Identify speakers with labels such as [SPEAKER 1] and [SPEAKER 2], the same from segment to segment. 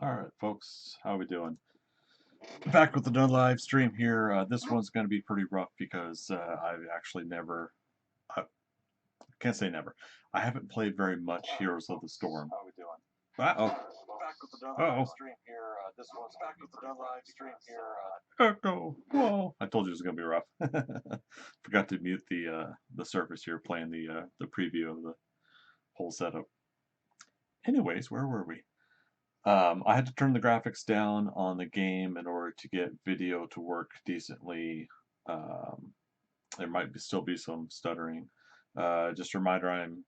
[SPEAKER 1] Alright, folks, how we doing? Back with another live stream here. This one's going to be pretty rough because I've actually never, I can't say never, I haven't played very much Heroes of the Storm. How we doing? Uh-oh. Back with another live stream here. This one's back with another live stream here. Echo. Whoa. I told you it was going to be rough. Forgot to mute the surface here playing the preview of the whole setup. Anyways, where were we? I had to turn the graphics down on the game in order to get video to work decently. There might still be some stuttering. Just a reminder, I'm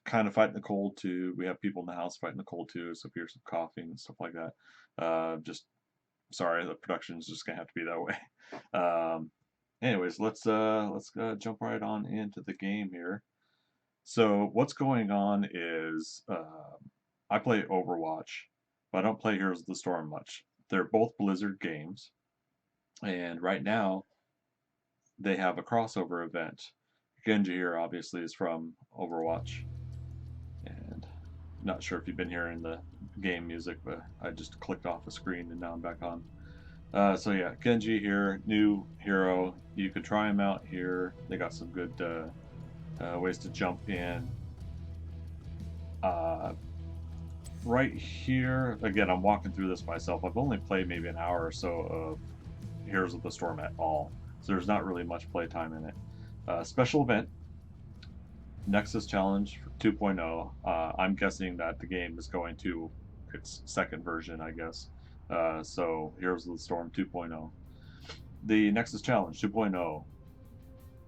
[SPEAKER 1] kind of fighting the cold too. We have people in the house fighting the cold too, so if you hear some coughing and stuff like that, just sorry, the production is just gonna have to be that way. Anyways, let's jump right on into the game here. So what's going on is I play Overwatch, but I don't play Heroes of the Storm much. They're both Blizzard games, and right now they have a crossover event. Genji here obviously is from Overwatch, and not sure if you've been hearing the game music, but I just clicked off the screen and now I'm back on. So yeah, Genji here, new hero. You could try him out here. They got some good ways to jump in. Right here, again, I'm walking through this myself. I've only played maybe an hour or so of Heroes of the Storm at all, so there's not really much playtime in it. Special event, Nexus Challenge 2.0. I'm guessing that the game is going to its second version, I guess. So Heroes of the Storm 2.0. The Nexus Challenge 2.0.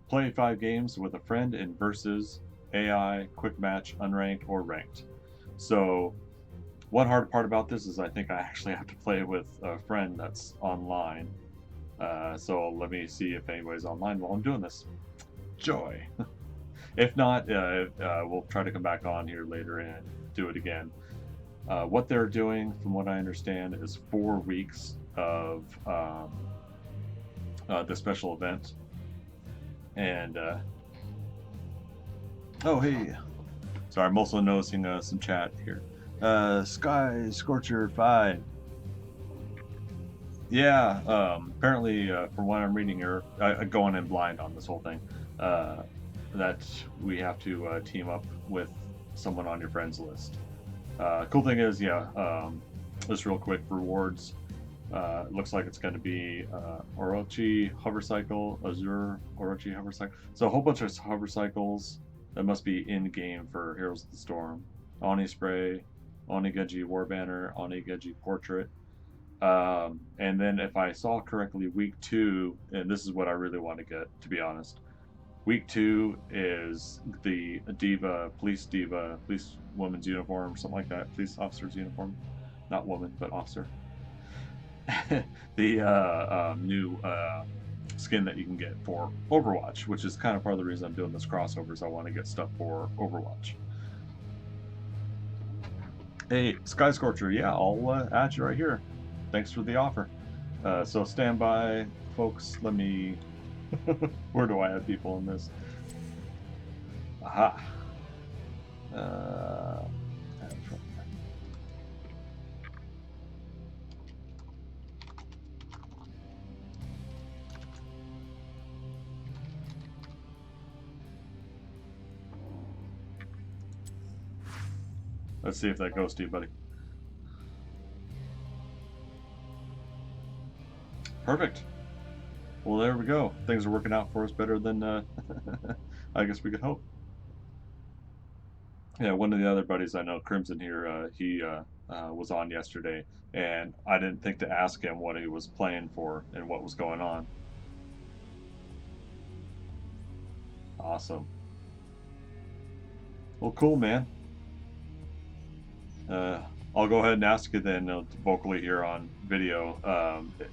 [SPEAKER 1] Play 5 games with a friend in versus AI, quick match, unranked, or ranked. So one hard part about this is I think I actually have to play with a friend that's online. So let me see if anybody's online while I'm doing this. Joy. If not, we'll try to come back on here later and do it again. What they're doing, from what I understand, is 4 weeks of the special event. And, oh, hey. Sorry, I'm also noticing some chat here. Sky Scorcher 5. Yeah, apparently, from what I'm reading here, going in blind on this whole thing, that we have to team up with someone on your friends list. Cool thing is, yeah, just real quick, rewards. Looks like it's going to be Orochi Hovercycle, Azure Orochi Hovercycle. So a whole bunch of hovercycles that must be in-game for Heroes of the Storm. Oni Spray, Oni Genji War Banner, Oni Genji Portrait. And then if I saw correctly, week 2, and this is what I really want to get, to be honest. Week 2 is the D.va, police woman's uniform, something like that, police officer's uniform. Not woman, but officer. The new skin that you can get for Overwatch, which is kind of part of the reason I'm doing this crossover, is I want to get stuff for Overwatch. Hey, Sky Scorcher, yeah, I'll add you right here. Thanks for the offer. So stand by, folks. Let me... Where do I have people in this? Aha. Let's see if that goes to you, buddy. Perfect. Well, there we go. Things are working out for us better than I guess we could hope. Yeah, one of the other buddies I know, Crimson here, he was on yesterday, and I didn't think to ask him what he was playing for and what was going on. Awesome. Well, cool, man. I'll go ahead and ask you then vocally here on video.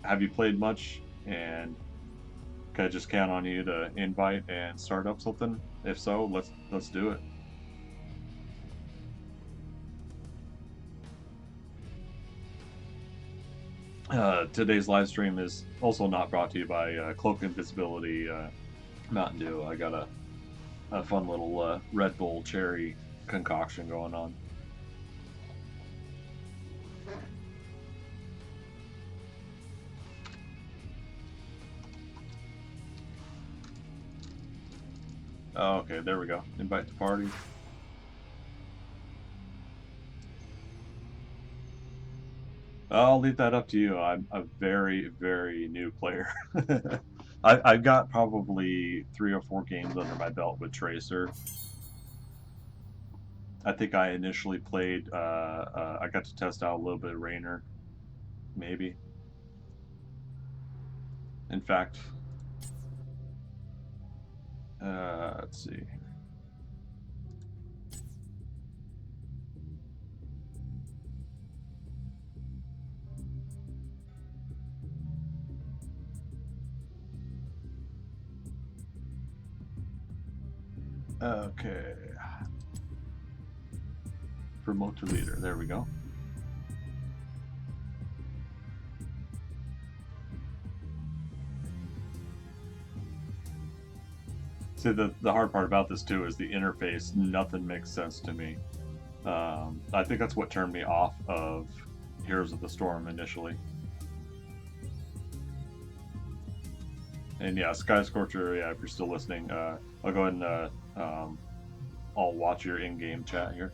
[SPEAKER 1] Have you played much, and can I just count on you to invite and start up something? If so, let's do it. Today's live stream is also not brought to you by Cloak Invisibility Mountain Dew. I got a fun little Red Bull cherry concoction going on. Oh, okay, there we go. Invite to party. I'll leave that up to you. I'm a very, very new player. I've got probably 3 or 4 games under my belt with Tracer. I think I initially played, I got to test out a little bit of Rainer, maybe. In fact, let's see. Okay. Promote to leader. There we go. See, the hard part about this too is the interface. Nothing makes sense to me. I think that's what turned me off of Heroes of the Storm initially. And yeah, Sky Scorcher, yeah, if you're still listening, I'll go ahead and I'll watch your in-game chat here.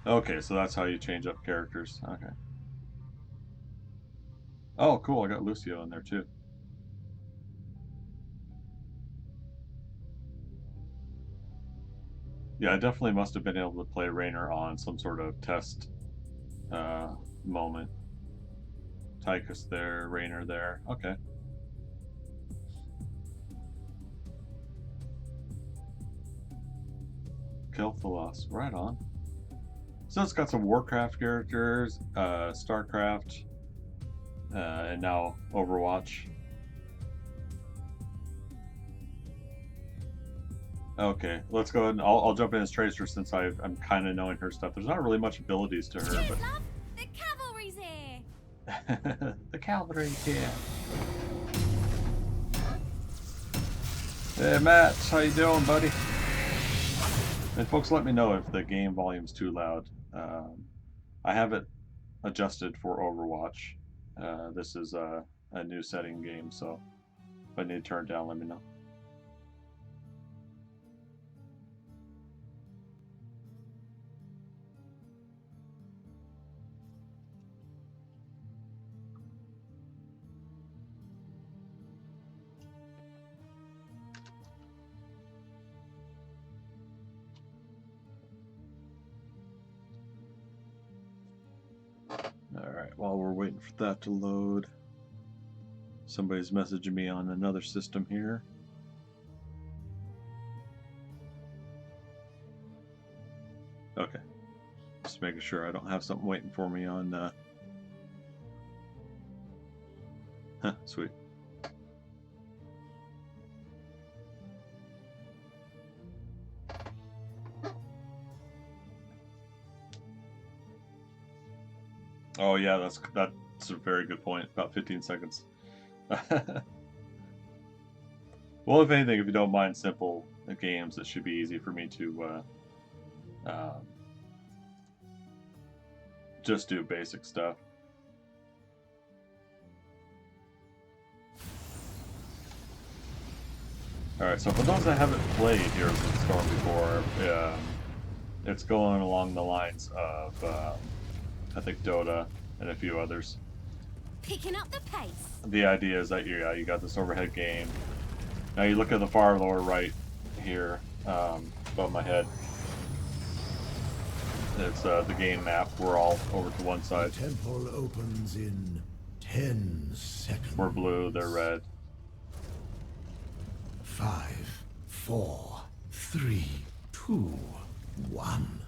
[SPEAKER 1] Okay, so that's how you change up characters. Okay. Oh, cool, I got Lucio in there too. Yeah, I definitely must have been able to play Rainer on some sort of test moment. Tychus there, Rainer there. Okay. Kel'Thalos, right on. So it's got some Warcraft characters, Starcraft, and now Overwatch. Okay, let's go ahead and I'll jump in as Tracer since I'm kind of knowing her stuff. There's not really much abilities to her, but...
[SPEAKER 2] Love, the cavalry's here!
[SPEAKER 1] The cavalry's here. Hey Matt, how you doing, buddy? And folks, let me know if the game volume's too loud. I have it adjusted for Overwatch. This is a new setting game, so if I need to turn it down, let me know. Alright, while we're waiting for that to load, somebody's messaging me on another system here. Okay. Just making sure I don't have something waiting for me on... Huh, sweet. Oh yeah, that's a very good point. About 15 seconds. Well, if anything, if you don't mind simple games, it should be easy for me to just do basic stuff. Alright, so for those that haven't played Heroes of the Storm before, it's going along the lines of, I think, Dota and a few others.
[SPEAKER 2] Picking up the pace.
[SPEAKER 1] The idea is that you got this overhead game. Now you look at the far lower right here, above my head. It's the game map. We're all over to one side.
[SPEAKER 3] The temple opens in 10 seconds.
[SPEAKER 1] We're blue, they're red.
[SPEAKER 3] 5, 4, 3, 2, 1.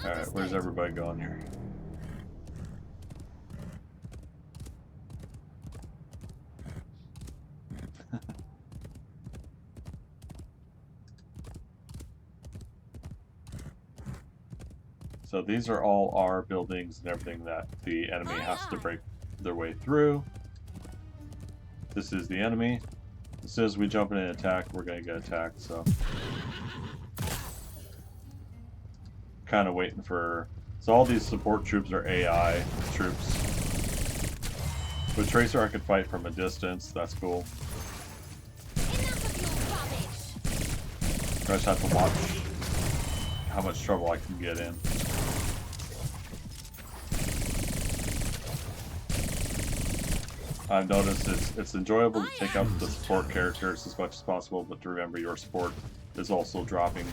[SPEAKER 1] Alright, where's everybody going here? So these are all our buildings and everything that the enemy has to break their way through. This is the enemy. As soon as we jump in and attack, we're going to get attacked, so... Kind of waiting for So all these support troops are AI troops. With Tracer I could fight from a distance, that's cool.
[SPEAKER 2] Enough of your rubbish.
[SPEAKER 1] I just have to watch how much trouble I can get in. I've noticed it's enjoyable to take out the support characters as much as possible, but to remember your support is also dropping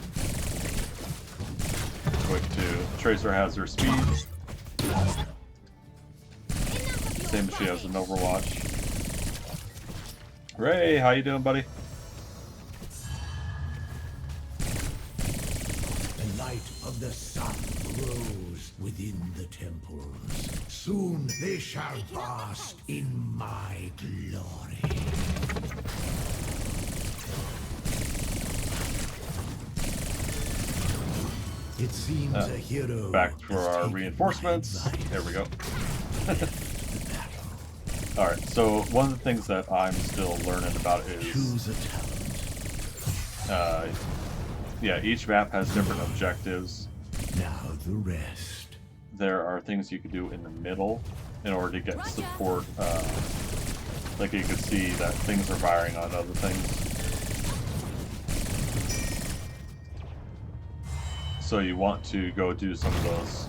[SPEAKER 1] quick too. Tracer has her speed, same as she has in Overwatch. Ray, how you doing, buddy?
[SPEAKER 3] The light of the sun grows within the temples. Soon they shall bask in my glory. It seems a hero.
[SPEAKER 1] Back for
[SPEAKER 3] has
[SPEAKER 1] our
[SPEAKER 3] taken
[SPEAKER 1] reinforcements.
[SPEAKER 3] my advice.
[SPEAKER 1] There we go. Alright, so one of the things that I'm still learning about is
[SPEAKER 3] Choose a talent.
[SPEAKER 1] yeah, each map has different objectives.
[SPEAKER 3] Now the rest.
[SPEAKER 1] There are things you can do in the middle in order to get
[SPEAKER 2] Roger.
[SPEAKER 1] support. Like you can see that things are firing on other things. So you want to go do some of those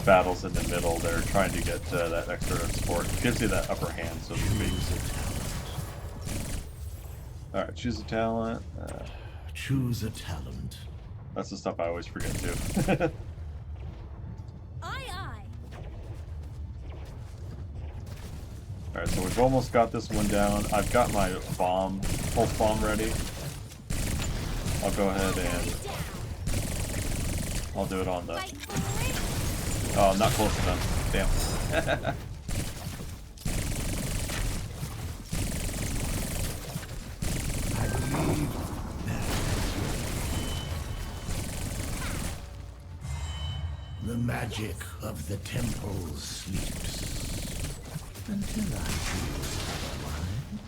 [SPEAKER 1] battles in the middle. They're trying to get that extra support. It gives you that upper hand, so to speak. Alright, choose a talent.
[SPEAKER 3] Choose a talent.
[SPEAKER 1] That's the stuff I always forget too.
[SPEAKER 2] Aye.
[SPEAKER 1] Alright, so we've almost got this one down. I've got my bomb, pulse bomb ready. I'll go ahead and I'll do it on the...
[SPEAKER 2] Wait for it.
[SPEAKER 1] Oh, not close enough. Damn.
[SPEAKER 3] I believe that the magic of the temple sleeps until I choose otherwise.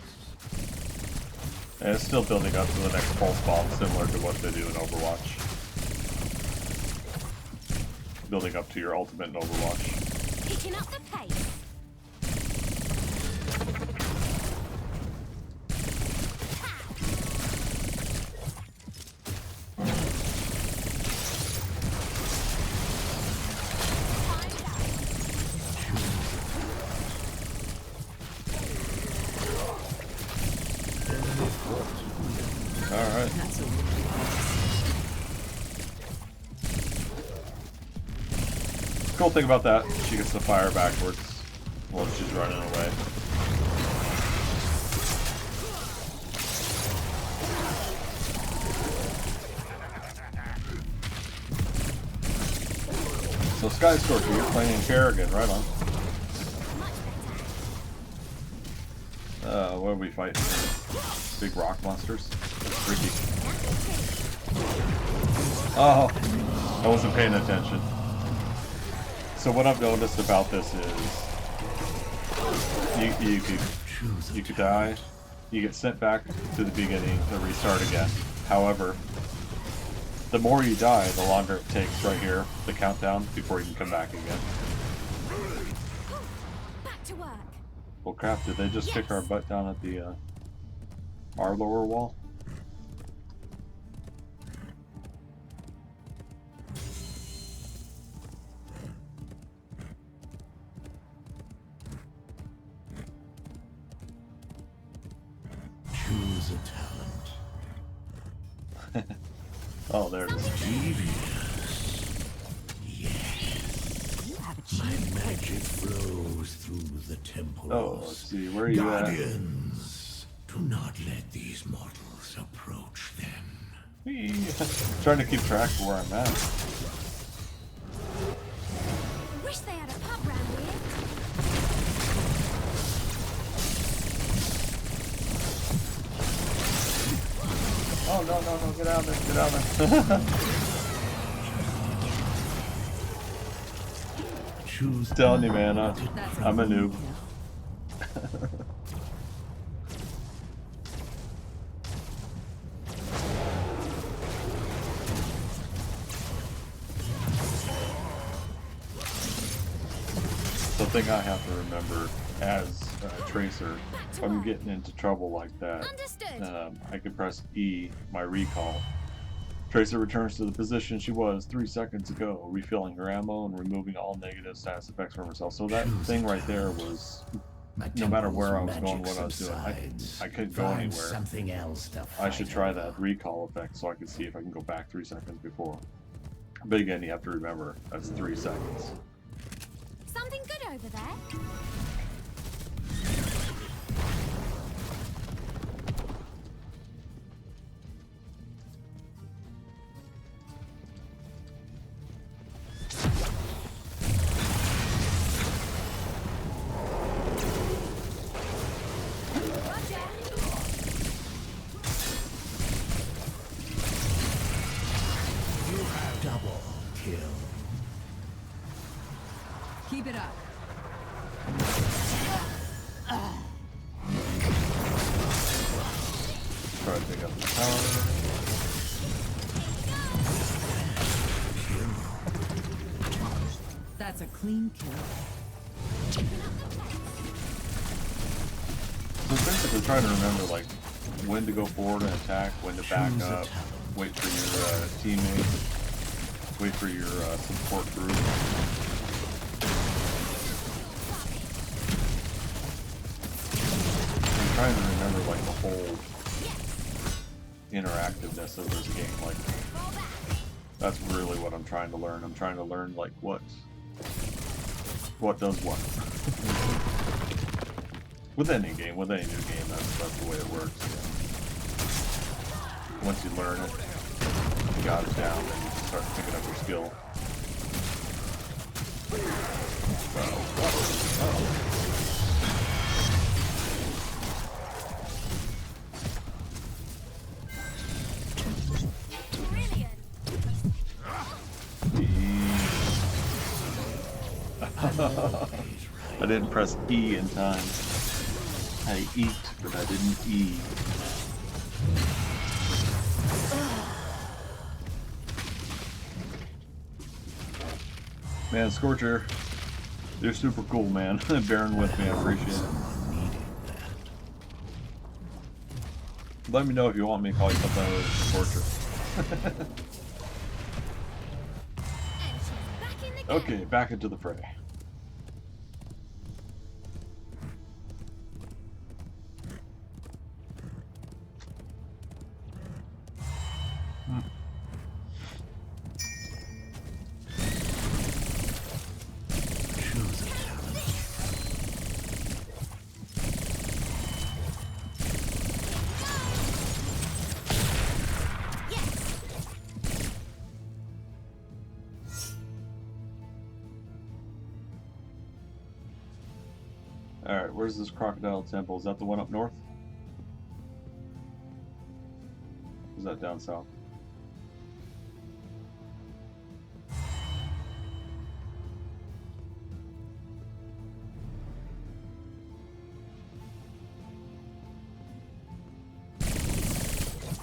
[SPEAKER 1] And it's still building up to the next pulse bomb, similar to what they do in Overwatch. Building up to your ultimate in Overwatch.
[SPEAKER 2] Picking up the pace.
[SPEAKER 1] Alright. Cool thing about that, she gets to fire backwards while she's running away. So Sky Scorcher, you're playing Kerrigan, right on. What are we fighting? Big rock monsters? That's freaky. Oh, I wasn't paying attention. So what I've noticed about this is you could die, you get sent back to the beginning to restart again. However, the more you die, the longer it takes right here, the countdown, before you can come back again.
[SPEAKER 2] Back to work.
[SPEAKER 1] Well crap, did they just kick our butt down at the our lower wall?
[SPEAKER 3] Choose a talent.
[SPEAKER 1] Oh, there it is.
[SPEAKER 3] Devious. Yes.
[SPEAKER 2] You have a
[SPEAKER 3] My
[SPEAKER 2] cheat.
[SPEAKER 3] magic flows through the temples.
[SPEAKER 1] Oh, let's see, where are you at?
[SPEAKER 3] Guardians, do not let these mortals approach them.
[SPEAKER 1] Whee! Trying to keep track of where I'm at.
[SPEAKER 2] Wish they had a pub round here.
[SPEAKER 1] Oh no, get out of there, get out of there.
[SPEAKER 3] Choose
[SPEAKER 1] Telling you, man, I'm a noob. thing I have to remember as Tracer, if I'm getting into trouble like that,
[SPEAKER 2] Understood.
[SPEAKER 1] I can press E, my recall. Tracer returns to the position she was 3 seconds ago, refilling her ammo and removing all negative status effects from herself. So that thing right there was, no matter where I was going, what I was doing, I couldn't go anywhere.
[SPEAKER 3] Something else to
[SPEAKER 1] I should try that recall effect so I can see if I can go back 3 seconds before. But again, you have to remember, that's 3 seconds.
[SPEAKER 2] Something good over there.
[SPEAKER 3] double kill.
[SPEAKER 4] Keep it up.
[SPEAKER 1] Try to pick up the tower.
[SPEAKER 4] That's a clean kill.
[SPEAKER 1] So basically try to remember like when to go forward and attack, when to back up, wait for your teammates, wait for your support group. I'm trying to remember like the whole interactiveness of this game. Like that's really what I'm trying to learn. I'm trying to learn like what does what. With any game, with any new game, that's the way it works. Yeah. Once you learn it, you got it down, then you can start picking up your skill. I didn't press E in time. I eat, but I didn't E. Man, Scorcher, you're super cool, man. Bearing with me, I appreciate it. Let me know if you want me to call you something other than Scorcher. Okay, back into the fray. Alright, where's this crocodile temple? Is that the one up north? Or is that down south?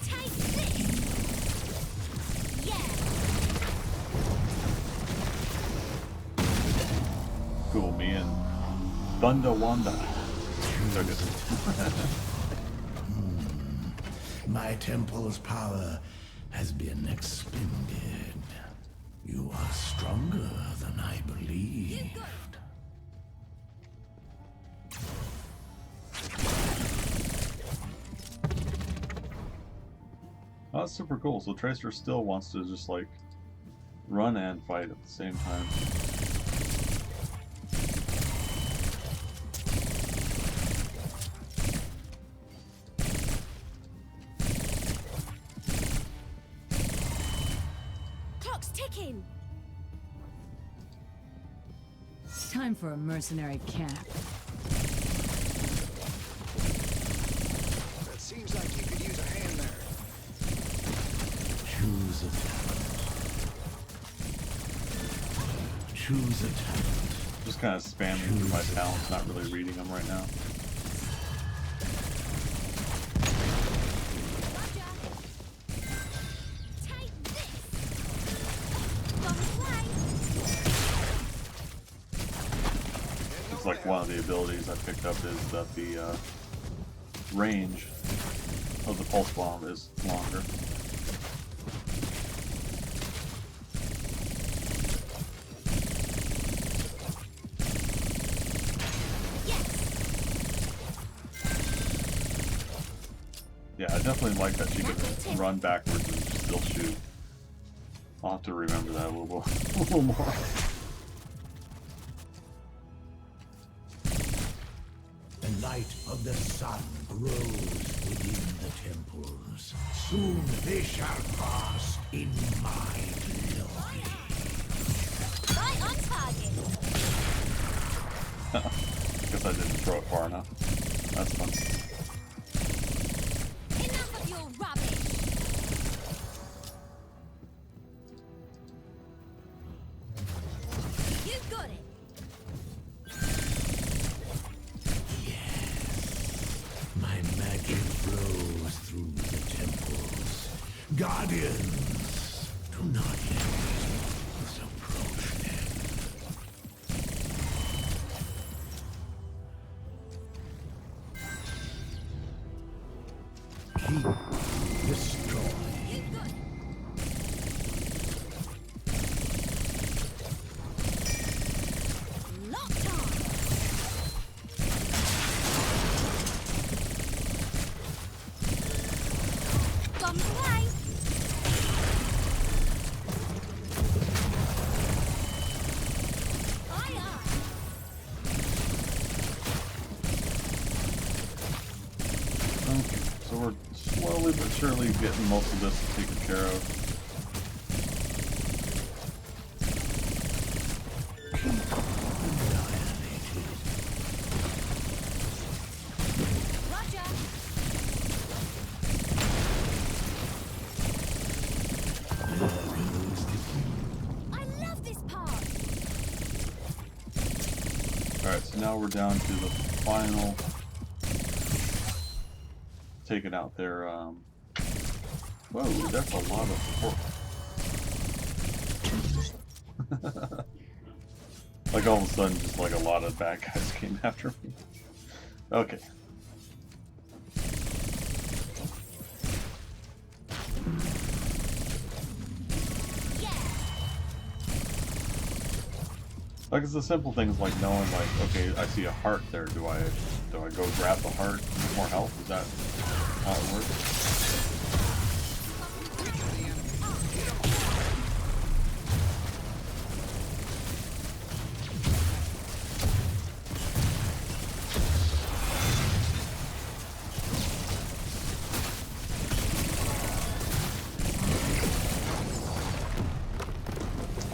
[SPEAKER 2] Take this. Yeah.
[SPEAKER 1] Cool, me and Thunder Wanda.
[SPEAKER 3] My temple's power has been expended. You are stronger than I believed.
[SPEAKER 1] Oh, that's super cool. So Tracer still wants to just like run and fight at the same time.
[SPEAKER 2] Clock's ticking.
[SPEAKER 4] Time for a mercenary camp.
[SPEAKER 5] That seems like you could use a hand there.
[SPEAKER 3] Choose a talent. Choose a talent.
[SPEAKER 1] Just kind of spamming through my talents, not really reading them right now.
[SPEAKER 2] Take this. Gonna play.
[SPEAKER 5] Get
[SPEAKER 1] one of the abilities I picked up is that the range of the pulse bomb is longer. Yeah, I definitely like that she can run backwards and still shoot. I'll have to remember that a little, a little more.
[SPEAKER 3] The light of the sun grows within the temples. Soon they shall bask in my glory.
[SPEAKER 2] Right on target.
[SPEAKER 1] Guess I didn't throw it far enough. That's fun.
[SPEAKER 2] Enough of your rubbish. You got it.
[SPEAKER 3] My magic flows through the temples. Guardians, do not let these mortals approach them. Keep destroy.
[SPEAKER 2] You got it. Locked on. Bombs away. Aye, aye.
[SPEAKER 1] Okay, so we're slowly but surely getting most of this taken care of.
[SPEAKER 2] Roger. I love this part.
[SPEAKER 1] Alright, so now we're down to the final. Taking out their, whoa, that's a lot of support. Like all of a sudden, just like a lot of bad guys came after me. Okay.
[SPEAKER 2] Yeah.
[SPEAKER 1] Like it's the simple things like knowing like, okay, I see a heart there. Do I go grab the heart? More health? Is that how it works?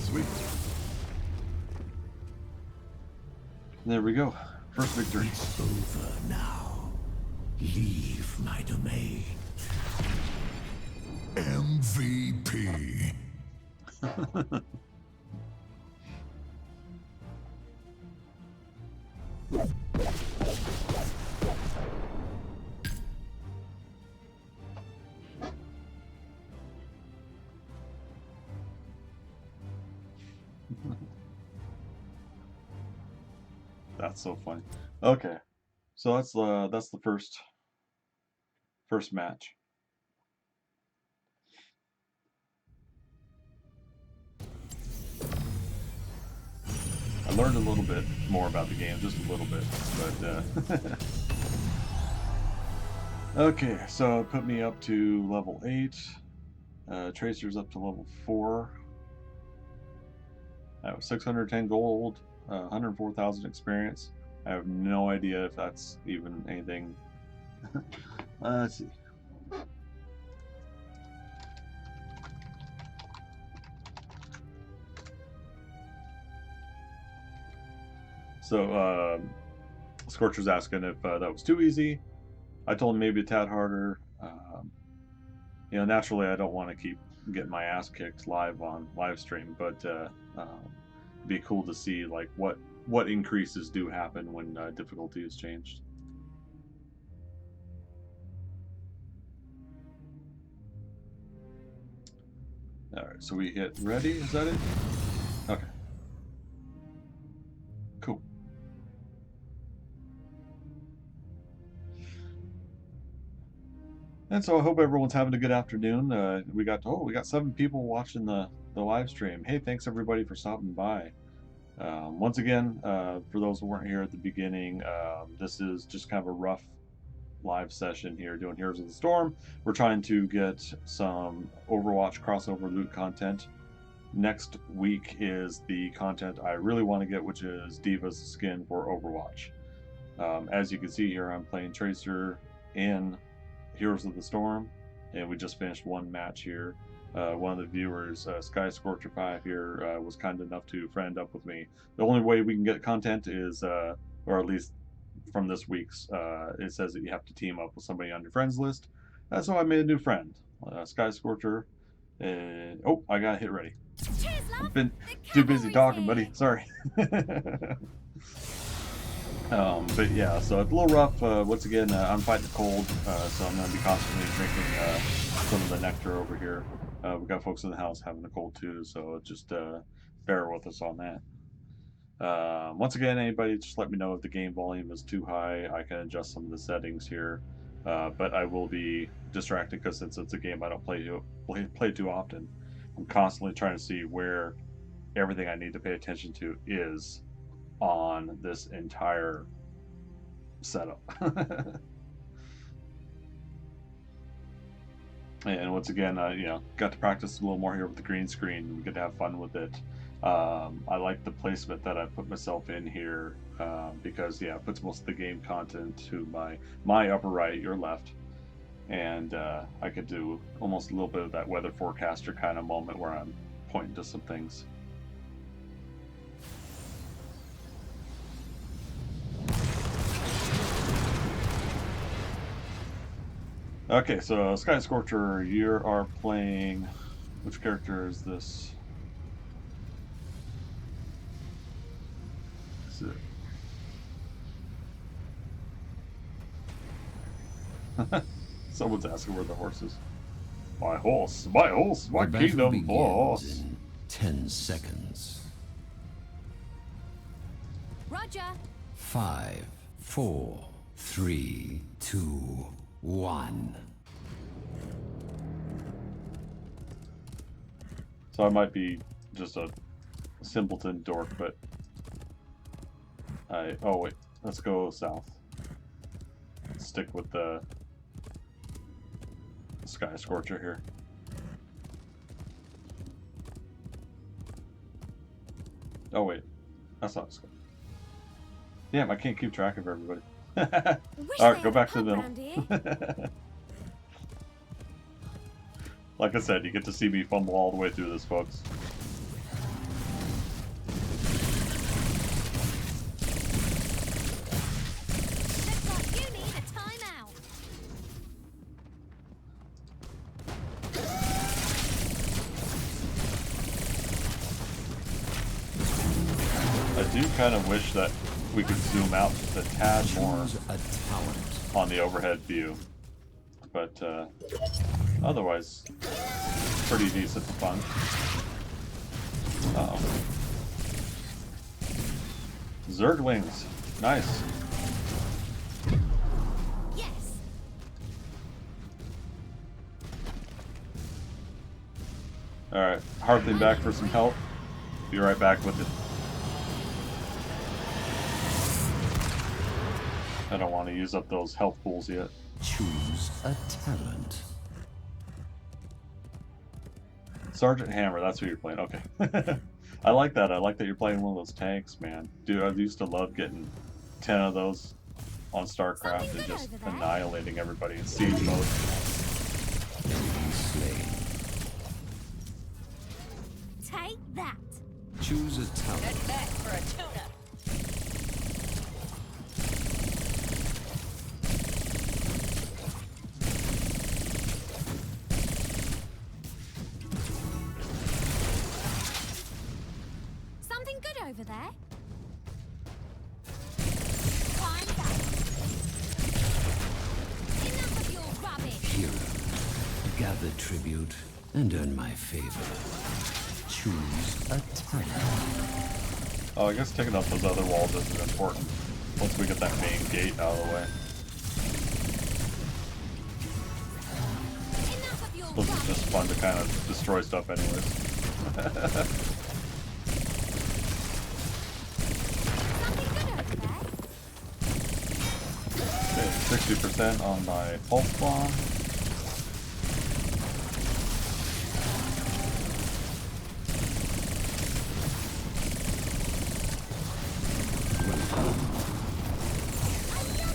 [SPEAKER 1] Sweet. There we go. First victory.
[SPEAKER 3] It's over now. Leave my domain. MVP.
[SPEAKER 1] That's so funny. Okay, so that's the first match. I learned a little bit more about the game, just a little bit, but okay. So it put me up to level 8. Tracer's up to level 4. I have 610 gold, 104,000 experience. I have no idea if that's even anything. Let's see. So, Scorcher's asking if that was too easy. I told him maybe a tad harder. You know, naturally, I don't want to keep getting my ass kicked live on live stream, but it'd be cool to see like what increases do happen when difficulty is changed. All right, so we hit ready. Is that it? Okay. Cool. And so I hope everyone's having a good afternoon. We got 7 people watching the live stream. Hey, thanks everybody for stopping by. Once again, for those who weren't here at the beginning, this is just kind of a rough live session here doing Heroes of the Storm. We're trying to get some Overwatch crossover loot content. Next week is the content I really want to get, which is D.va's skin for Overwatch. As you can see here, I'm playing Tracer in Heroes of the Storm, and we just finished one match here. One of the viewers, Sky Scorcher 5 here, was kind enough to friend up with me. The only way we can get content is, or at least from this week's, it says that you have to team up with somebody on your friends list. So I made a new friend, Sky Scorcher. And oh, I got hit ready.
[SPEAKER 2] Cheers, love.
[SPEAKER 1] I've been
[SPEAKER 2] The
[SPEAKER 1] too busy talking,
[SPEAKER 2] cavalry's
[SPEAKER 1] buddy. Sorry. But yeah, so it's a little rough. Once again, I'm fighting the cold, so I'm going to be constantly drinking some of the nectar over here. We've got folks in the house having a cold too, so just bear with us on that. Once again, anybody, just let me know if the game volume is too high. I can adjust some of the settings here, but I will be distracted because since it's a game I don't play too often, I'm constantly trying to see where everything I need to pay attention to is on this entire setup. And once again, got to practice a little more here with the green screen. We get to have fun with it. I like the placement that I put myself in here because it puts most of the game content to my upper right, your left, and I could do almost a little bit of that weather forecaster kind of moment where I'm pointing to some things. Okay, so Sky Scorcher, you are playing. Which character is this? Is it? Someone's asking where the horse is. My horse, my
[SPEAKER 3] The battle
[SPEAKER 1] kingdom
[SPEAKER 3] begins
[SPEAKER 1] horse.
[SPEAKER 3] in 10 seconds.
[SPEAKER 2] Roger.
[SPEAKER 3] 5, 4, 3, 2, 1.
[SPEAKER 1] So I might be just a simpleton dork, but oh wait, let's go south. Stick with the Sky Scorcher here. Oh wait, that's not Sky. Damn, I can't keep track of everybody. Alright, go back to the middle. Like I said, you get to see me fumble all the way through this, folks.
[SPEAKER 2] Looks like you need a timeout.
[SPEAKER 1] I do kind of wish that we could zoom out just a tad more
[SPEAKER 3] Choose a talent.
[SPEAKER 1] on the overhead view, but otherwise, pretty decent fun. Uh-oh. Zerglings, nice.
[SPEAKER 2] Yes.
[SPEAKER 1] Alright, harping back for some help. Be right back with it. I don't want to use up those health pools yet.
[SPEAKER 3] Choose a talent.
[SPEAKER 1] Sergeant Hammer, that's who you're playing. Okay. I like that. I like that you're playing one of those tanks, man. Dude, I used to love getting 10 of those on StarCraft
[SPEAKER 2] Something
[SPEAKER 1] and
[SPEAKER 2] good
[SPEAKER 1] just
[SPEAKER 2] over there.
[SPEAKER 1] annihilating everybody in siege mode.
[SPEAKER 3] Enemy slain.
[SPEAKER 2] Take that.
[SPEAKER 3] Choose a talent.
[SPEAKER 2] back for a tuna. Something good over there. Time back. Enough of your rubbish.
[SPEAKER 3] Hero. Gather tribute and earn my favor. Choose a talent.
[SPEAKER 1] Oh, I guess taking up those other walls isn't important once we get that main gate out of the way. Those are just fun to kind of destroy stuff anyways.
[SPEAKER 2] Something good over there.
[SPEAKER 1] Okay, 60% on my pulse bomb.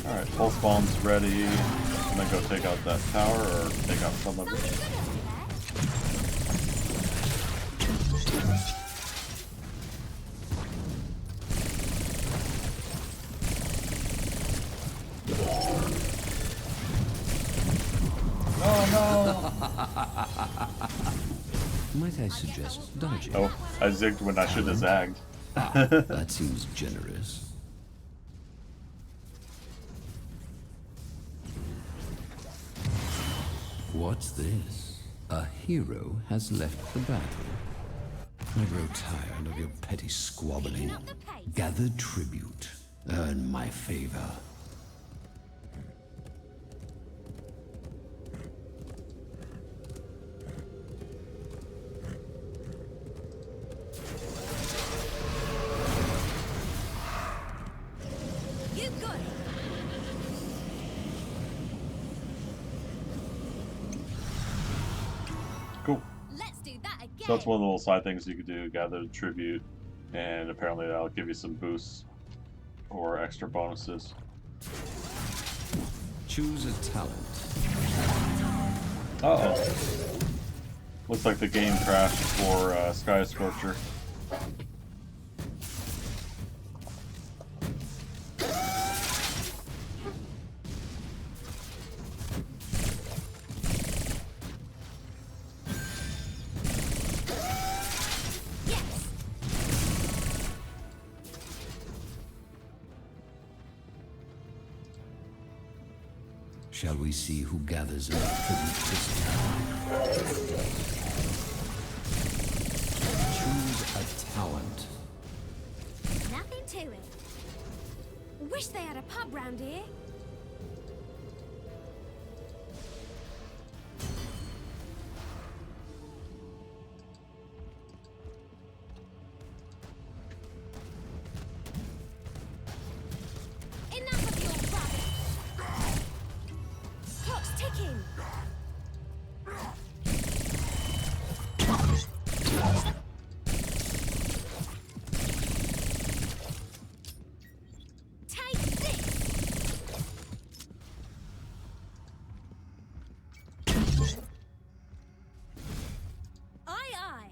[SPEAKER 1] Alright, pulse bomb's ready. I'm gonna go take out that tower, or take out some of
[SPEAKER 2] Something
[SPEAKER 1] it.
[SPEAKER 2] good over there.
[SPEAKER 1] Oh
[SPEAKER 6] Might I suggest dodging?
[SPEAKER 1] no! Oh, I zigged when I should have zagged.
[SPEAKER 6] That seems generous. What's this? A hero has left the battle. I grow tired of your petty squabbling.
[SPEAKER 2] Picking up the pace.
[SPEAKER 6] Gather tribute. Earn my favor.
[SPEAKER 2] You got it.
[SPEAKER 1] Cool.
[SPEAKER 2] Let's do that again.
[SPEAKER 1] So that's one of the little side things you could do, gather tribute, and apparently that'll give you some boosts or extra bonuses.
[SPEAKER 6] Choose a talent.
[SPEAKER 1] Uh-oh. Looks like the game crashed for Sky Scorcher.
[SPEAKER 2] Yes.
[SPEAKER 6] Shall we see who gathers enough tribute this time? Choose a talent.
[SPEAKER 2] Nothing to it. Wish they had a pub round here. Enough of your rubbish. Clock's ticking. Take this. Aye, aye.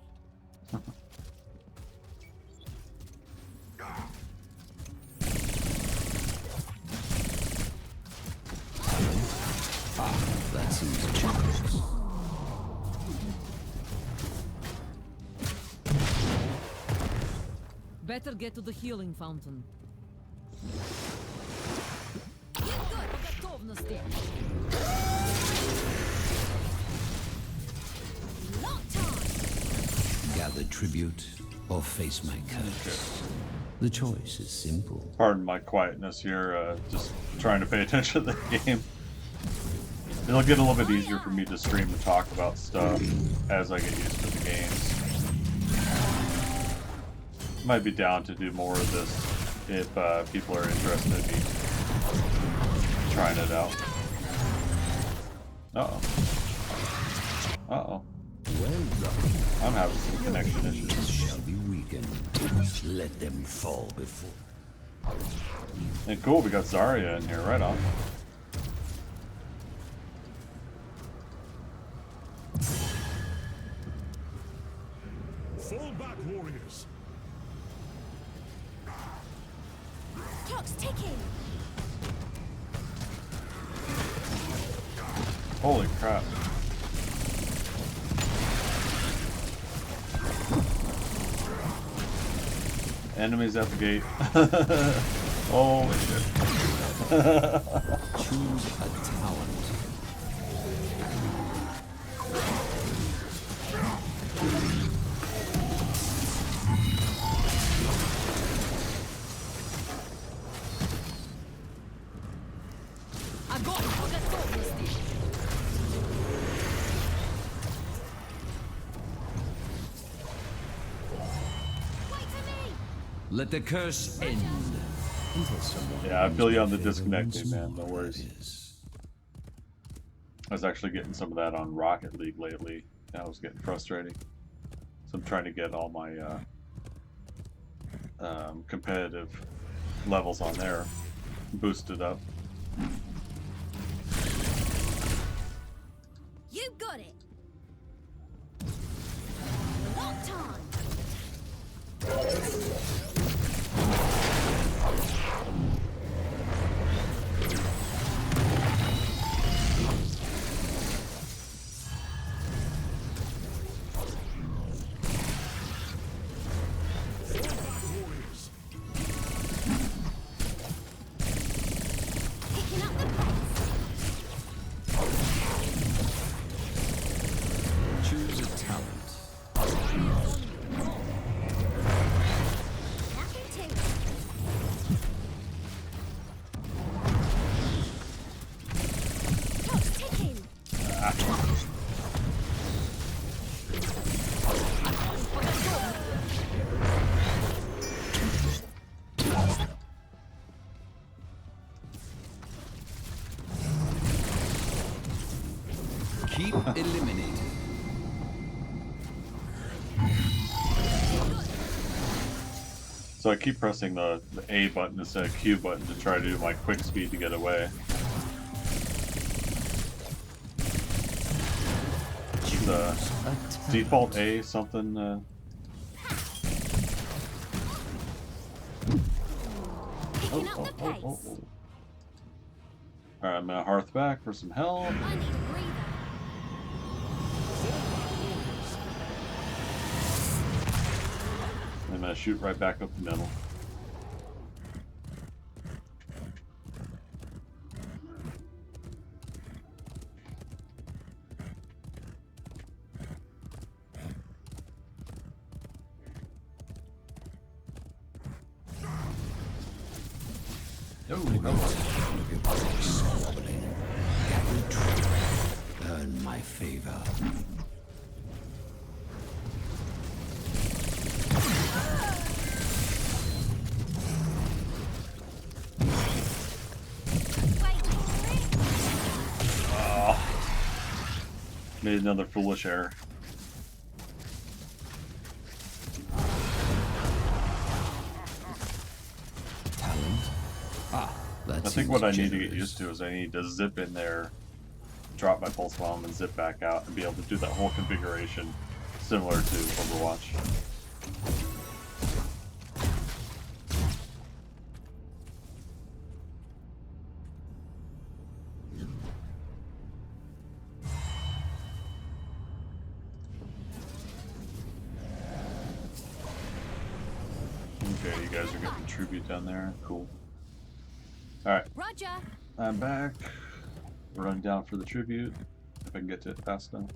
[SPEAKER 6] That seems generous.
[SPEAKER 4] Better get to the healing fountain.
[SPEAKER 2] You good.
[SPEAKER 4] Готовности.
[SPEAKER 2] Locked on.
[SPEAKER 6] Gather tribute or face my curse. The choice is simple.
[SPEAKER 1] Pardon my quietness here, just trying to pay attention to the game. It'll get a little bit easier for me to stream and talk about stuff as I get used to the games. Might be down to do more of this if people are interested in me trying it out. Uh-oh. Uh-oh.
[SPEAKER 6] Well done.
[SPEAKER 1] I'm having some connection issues.
[SPEAKER 6] These shall be weakened. Let them fall before.
[SPEAKER 1] And cool, we got Zarya in here, right on.
[SPEAKER 7] Fall back, warriors.
[SPEAKER 2] Clock's ticking.
[SPEAKER 1] Holy crap. Enemies at the gate. Holy shit.
[SPEAKER 6] Choose a talent.
[SPEAKER 4] Огонь по готовности.
[SPEAKER 6] let the curse end. Until someone
[SPEAKER 1] Yeah, I feel you on the
[SPEAKER 6] wins my favor
[SPEAKER 1] disconnecting,
[SPEAKER 6] once
[SPEAKER 1] man. No
[SPEAKER 6] more,
[SPEAKER 1] worries.
[SPEAKER 6] that is.
[SPEAKER 1] I was actually getting some of that on Rocket League lately. That was getting frustrating. So I'm trying to get all my competitive levels on there boosted up.
[SPEAKER 2] You got it. Locked on. Picking up the pace.
[SPEAKER 6] Choose a talent.
[SPEAKER 2] Nothing to it. Clock's ticking.
[SPEAKER 6] Keep eliminating.
[SPEAKER 1] So I keep pressing the A button instead of Q button to try to do my quick speed to get away. The default A something.
[SPEAKER 2] Picking up the pace.
[SPEAKER 1] Alright, I'm gonna hearth back for some help.
[SPEAKER 2] I need a breather.
[SPEAKER 1] I'm gonna shoot right back up the middle.
[SPEAKER 6] Earn my favor.
[SPEAKER 2] Wait for it.
[SPEAKER 1] Made another foolish error.
[SPEAKER 6] Talent. That
[SPEAKER 1] I think what I need to get used to is I need to zip in there, drop my pulse bomb, and zip back out, and be able to do that whole configuration similar to Overwatch. Okay, you guys are getting tribute down there. Cool. Alright,
[SPEAKER 2] Roger.
[SPEAKER 1] I'm back. Running down for the tribute. If I can get to it fast enough.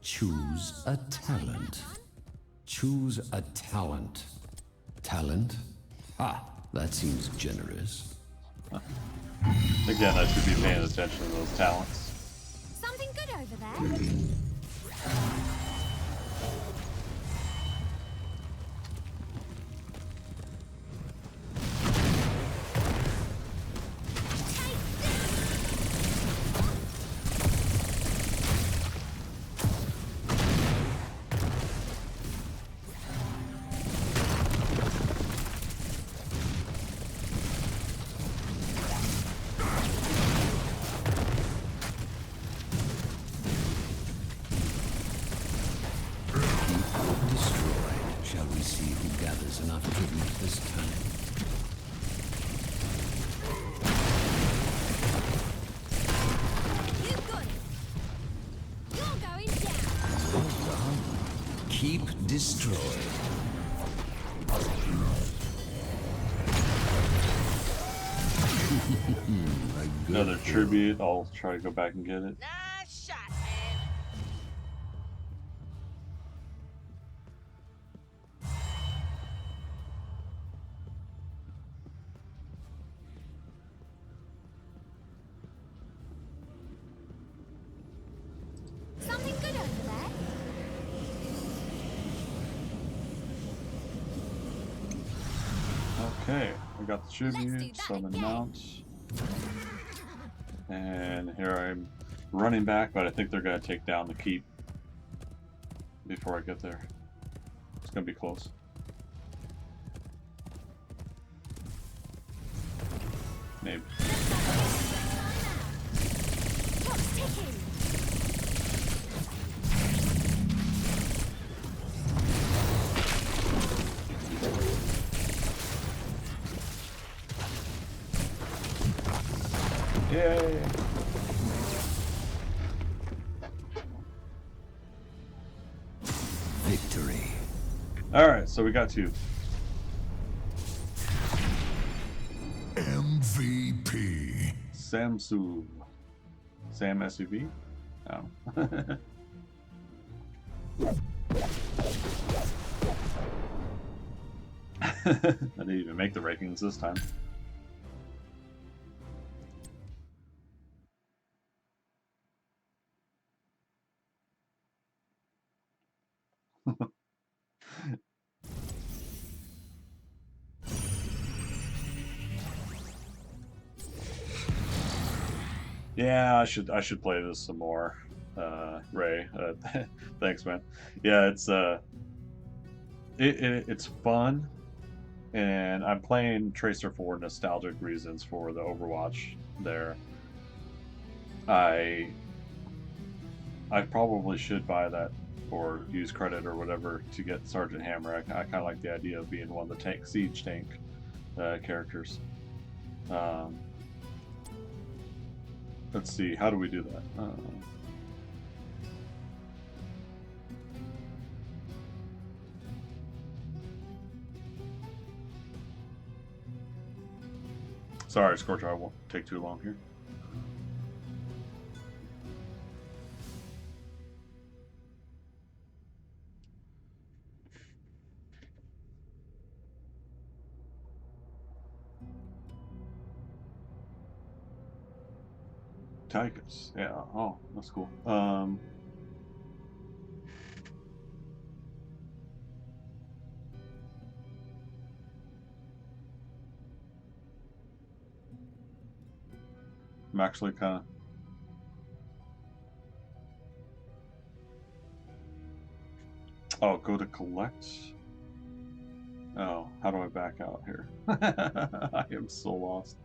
[SPEAKER 6] Choose a talent. Choose a talent. Talent? That seems generous.
[SPEAKER 1] Again, I should be paying attention to those talents.
[SPEAKER 2] Something good over there. Take this.
[SPEAKER 6] Destroyed. Shall we see who gathers enough tribute this time?
[SPEAKER 2] You got it. You're going down.
[SPEAKER 6] Keep destroyed.
[SPEAKER 1] Another tribute. I'll try to go back and get it.
[SPEAKER 7] Nice shot, man.
[SPEAKER 2] Something good over
[SPEAKER 1] Okay, we got the
[SPEAKER 2] Let's do
[SPEAKER 1] tribute,
[SPEAKER 2] that
[SPEAKER 1] summon
[SPEAKER 2] again.
[SPEAKER 1] mount. And here I'm running back, but I think they're going to take down the keep before I get there. It's going to be close. Maybe.
[SPEAKER 2] Clock's ticking.
[SPEAKER 1] Yay!
[SPEAKER 6] Victory.
[SPEAKER 1] Alright, so we got two.
[SPEAKER 3] MVP.
[SPEAKER 1] Samsu. Sam SUV? Oh. I didn't even make the rankings this time. Yeah, I should play this some more, Ray. Thanks, man. Yeah, it's fun, and I'm playing Tracer for nostalgic reasons for the Overwatch. There, I I probably should buy that or use credit or whatever to get Sergeant Hammer. I kind of like the idea of being one of the siege tank characters. Um, let's see, how do we do that? Sorry, Scorcher, I won't take too long here. Tychus, yeah. Oh, that's cool. I'm actually kind of. Oh, go to collect. Oh, how do I back out here? I am so lost.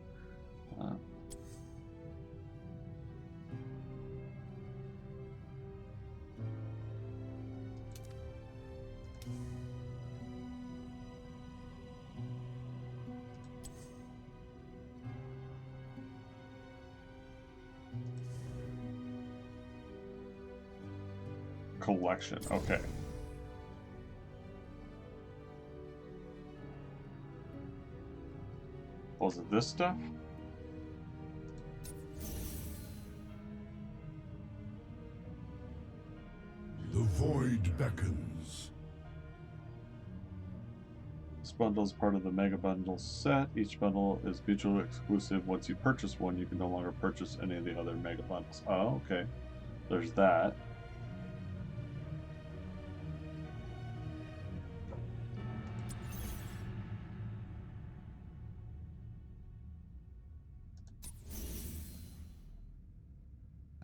[SPEAKER 1] Collection. Okay. Was it this stuff?
[SPEAKER 3] The void beckons.
[SPEAKER 1] This bundle is part of the Mega Bundle set. Each bundle is mutually exclusive. Once you purchase one, you can no longer purchase any of the other Mega Bundles. Oh, okay. There's that.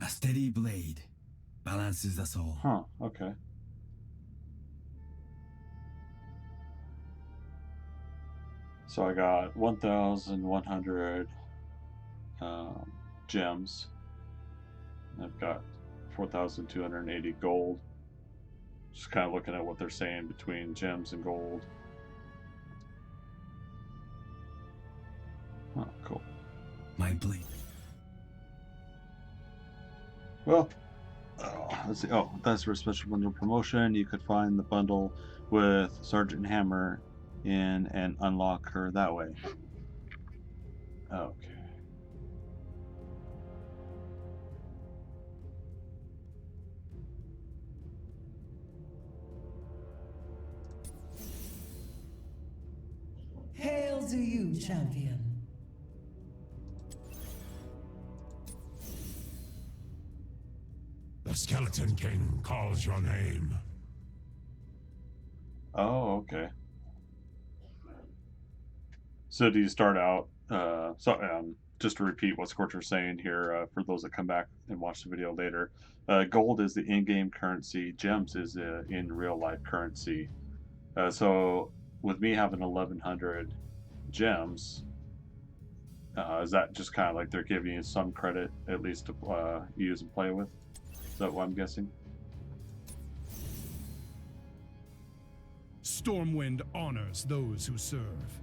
[SPEAKER 7] A steady blade balances us all.
[SPEAKER 1] Huh, okay. So I got 1,100 gems. I've got 4,280 gold. Just kind of looking at what they're saying between gems and gold. Oh, cool.
[SPEAKER 7] My blade.
[SPEAKER 1] Well, let's see. Oh, that's for a special bundle promotion. You could find the bundle with Sergeant Hammer in and unlock her that way. Okay.
[SPEAKER 8] Hail to you, champion.
[SPEAKER 3] The Skeleton King calls your name.
[SPEAKER 1] Oh, okay. So do you start out? Just to repeat what Scorcher's saying here, for those that come back and watch the video later, gold is the in-game currency. Gems is in real life currency. So with me having 1,100 gems, is that just kind of like they're giving you some credit at least to use and play with? Is that what I'm guessing?
[SPEAKER 9] Stormwind honors those who serve.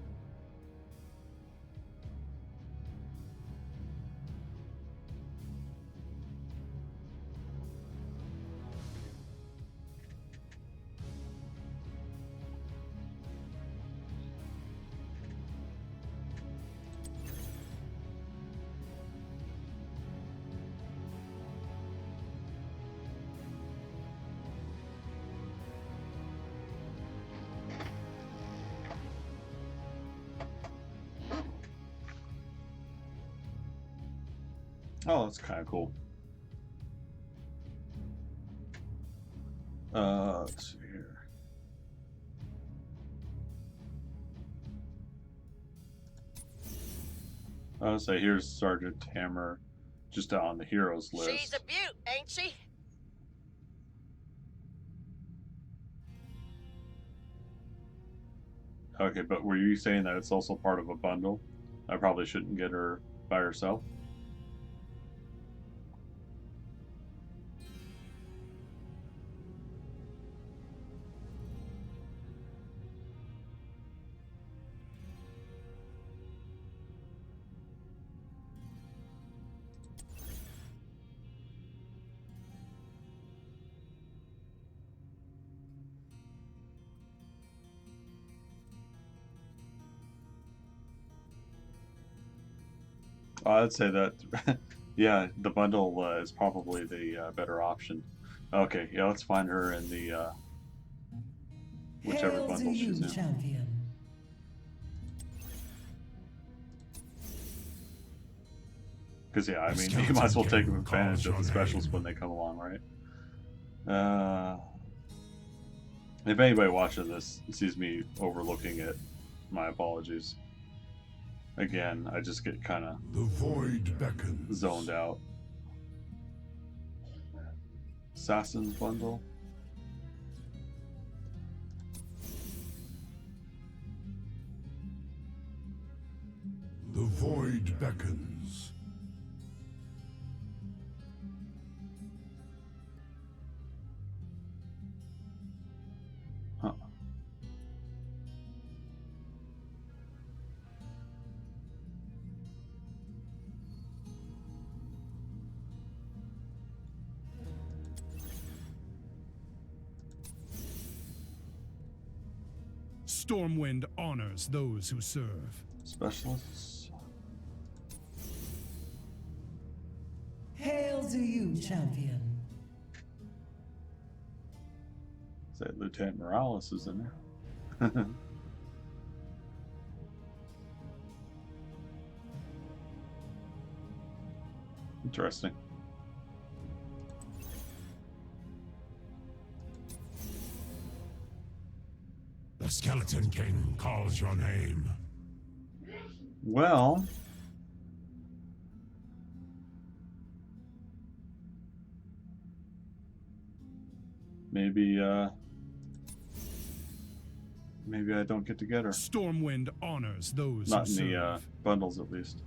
[SPEAKER 1] Oh, that's kind of cool. Let's see here. I'll say here's Sergeant Hammer, just on the heroes list.
[SPEAKER 10] She's a beaut, ain't she?
[SPEAKER 1] Okay, but were you saying that it's also part of a bundle? I probably shouldn't get her by herself. I'd say that, yeah, the bundle is probably the better option. Okay, yeah, let's find her in the whichever
[SPEAKER 8] Hail to
[SPEAKER 1] bundle
[SPEAKER 8] you,
[SPEAKER 1] she's in.
[SPEAKER 8] champion.
[SPEAKER 1] Because yeah, I mean, you might as well take advantage of the specials when they come along, right? If anybody watching this sees me overlooking it, my apologies. Again, I just get kind of
[SPEAKER 3] The void beckons.
[SPEAKER 1] zoned out. Assassin's bundle.
[SPEAKER 3] The void beckons.
[SPEAKER 1] Huh.
[SPEAKER 9] Stormwind honors those who serve.
[SPEAKER 1] Specialists.
[SPEAKER 8] Hail to you, champion.
[SPEAKER 1] Say Lieutenant Morales is in there. Interesting.
[SPEAKER 3] The Skeleton King calls your name.
[SPEAKER 1] Well, maybe maybe I don't get to get her.
[SPEAKER 9] Stormwind honors those
[SPEAKER 1] Not
[SPEAKER 9] who
[SPEAKER 1] in
[SPEAKER 9] serve.
[SPEAKER 1] the bundles, at least.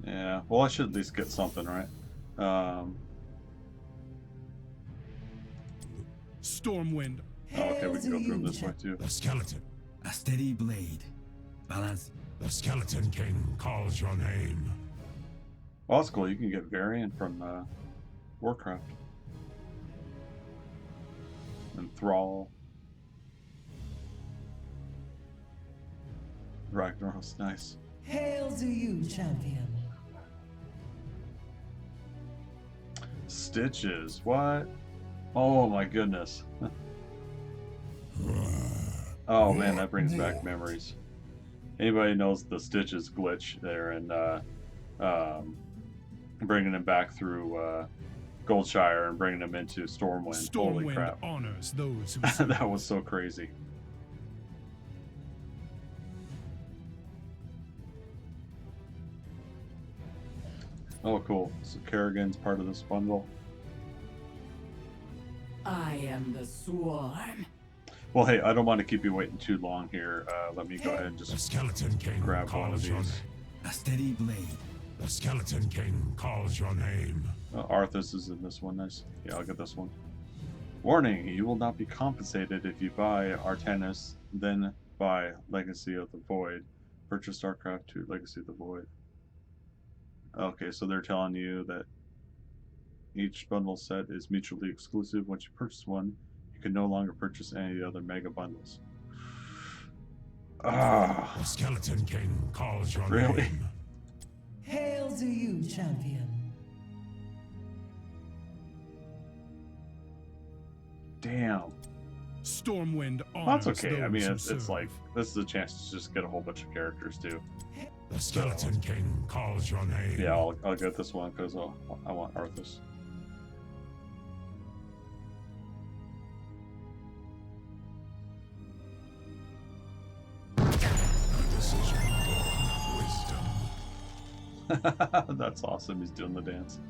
[SPEAKER 1] Yeah, well, I should at least get something, right?
[SPEAKER 9] Stormwind.
[SPEAKER 1] Oh, okay, we can go through this way too.
[SPEAKER 3] The skeleton.
[SPEAKER 7] A steady blade. Balance.
[SPEAKER 3] The Skeleton King calls your name.
[SPEAKER 1] Oh, that's cool. You can get variant from Warcraft. And Thrall. Ragnaros, nice.
[SPEAKER 8] Hail to you, champion.
[SPEAKER 1] Stitches, what? Oh my goodness. Oh man, that brings back memories. Anybody knows the Stitches glitch there and bringing him back through Goldshire and bringing him into Stormwind. Holy
[SPEAKER 9] Stormwind
[SPEAKER 1] crap.
[SPEAKER 9] honors those who serve.
[SPEAKER 1] That was so crazy. Oh, cool. So Kerrigan's part of this bundle.
[SPEAKER 8] I am the swarm.
[SPEAKER 1] Well, hey, I don't want to keep you waiting too long here. Let me go ahead and
[SPEAKER 3] The
[SPEAKER 1] just
[SPEAKER 3] Skeleton King
[SPEAKER 1] grab one of
[SPEAKER 3] calls your
[SPEAKER 1] these.
[SPEAKER 3] name.
[SPEAKER 7] A steady blade.
[SPEAKER 3] The Skeleton King calls your name.
[SPEAKER 1] Arthas is in this one. Nice. Yeah, I'll get this one. Warning, you will not be compensated if you buy Artanis, then buy Legacy of the Void. Purchase StarCraft 2 Legacy of the Void. Okay, so they're telling you that each bundle set is mutually exclusive. Once you purchase one, you can no longer purchase any other mega bundles. Ah,
[SPEAKER 3] The Skeleton King calls your
[SPEAKER 1] Really?
[SPEAKER 3] name.
[SPEAKER 8] Hail to you, champion.
[SPEAKER 1] damn.
[SPEAKER 9] Stormwind honors
[SPEAKER 1] That's okay. I
[SPEAKER 9] those
[SPEAKER 1] mean,
[SPEAKER 9] who
[SPEAKER 1] it's
[SPEAKER 9] serve.
[SPEAKER 1] like, this is a chance to just get a whole bunch of characters, too.
[SPEAKER 3] The Skeleton King calls your name.
[SPEAKER 1] Yeah, I'll get this one because I want Arthas.
[SPEAKER 3] Decision born of wisdom.
[SPEAKER 1] That's awesome. He's doing the dance.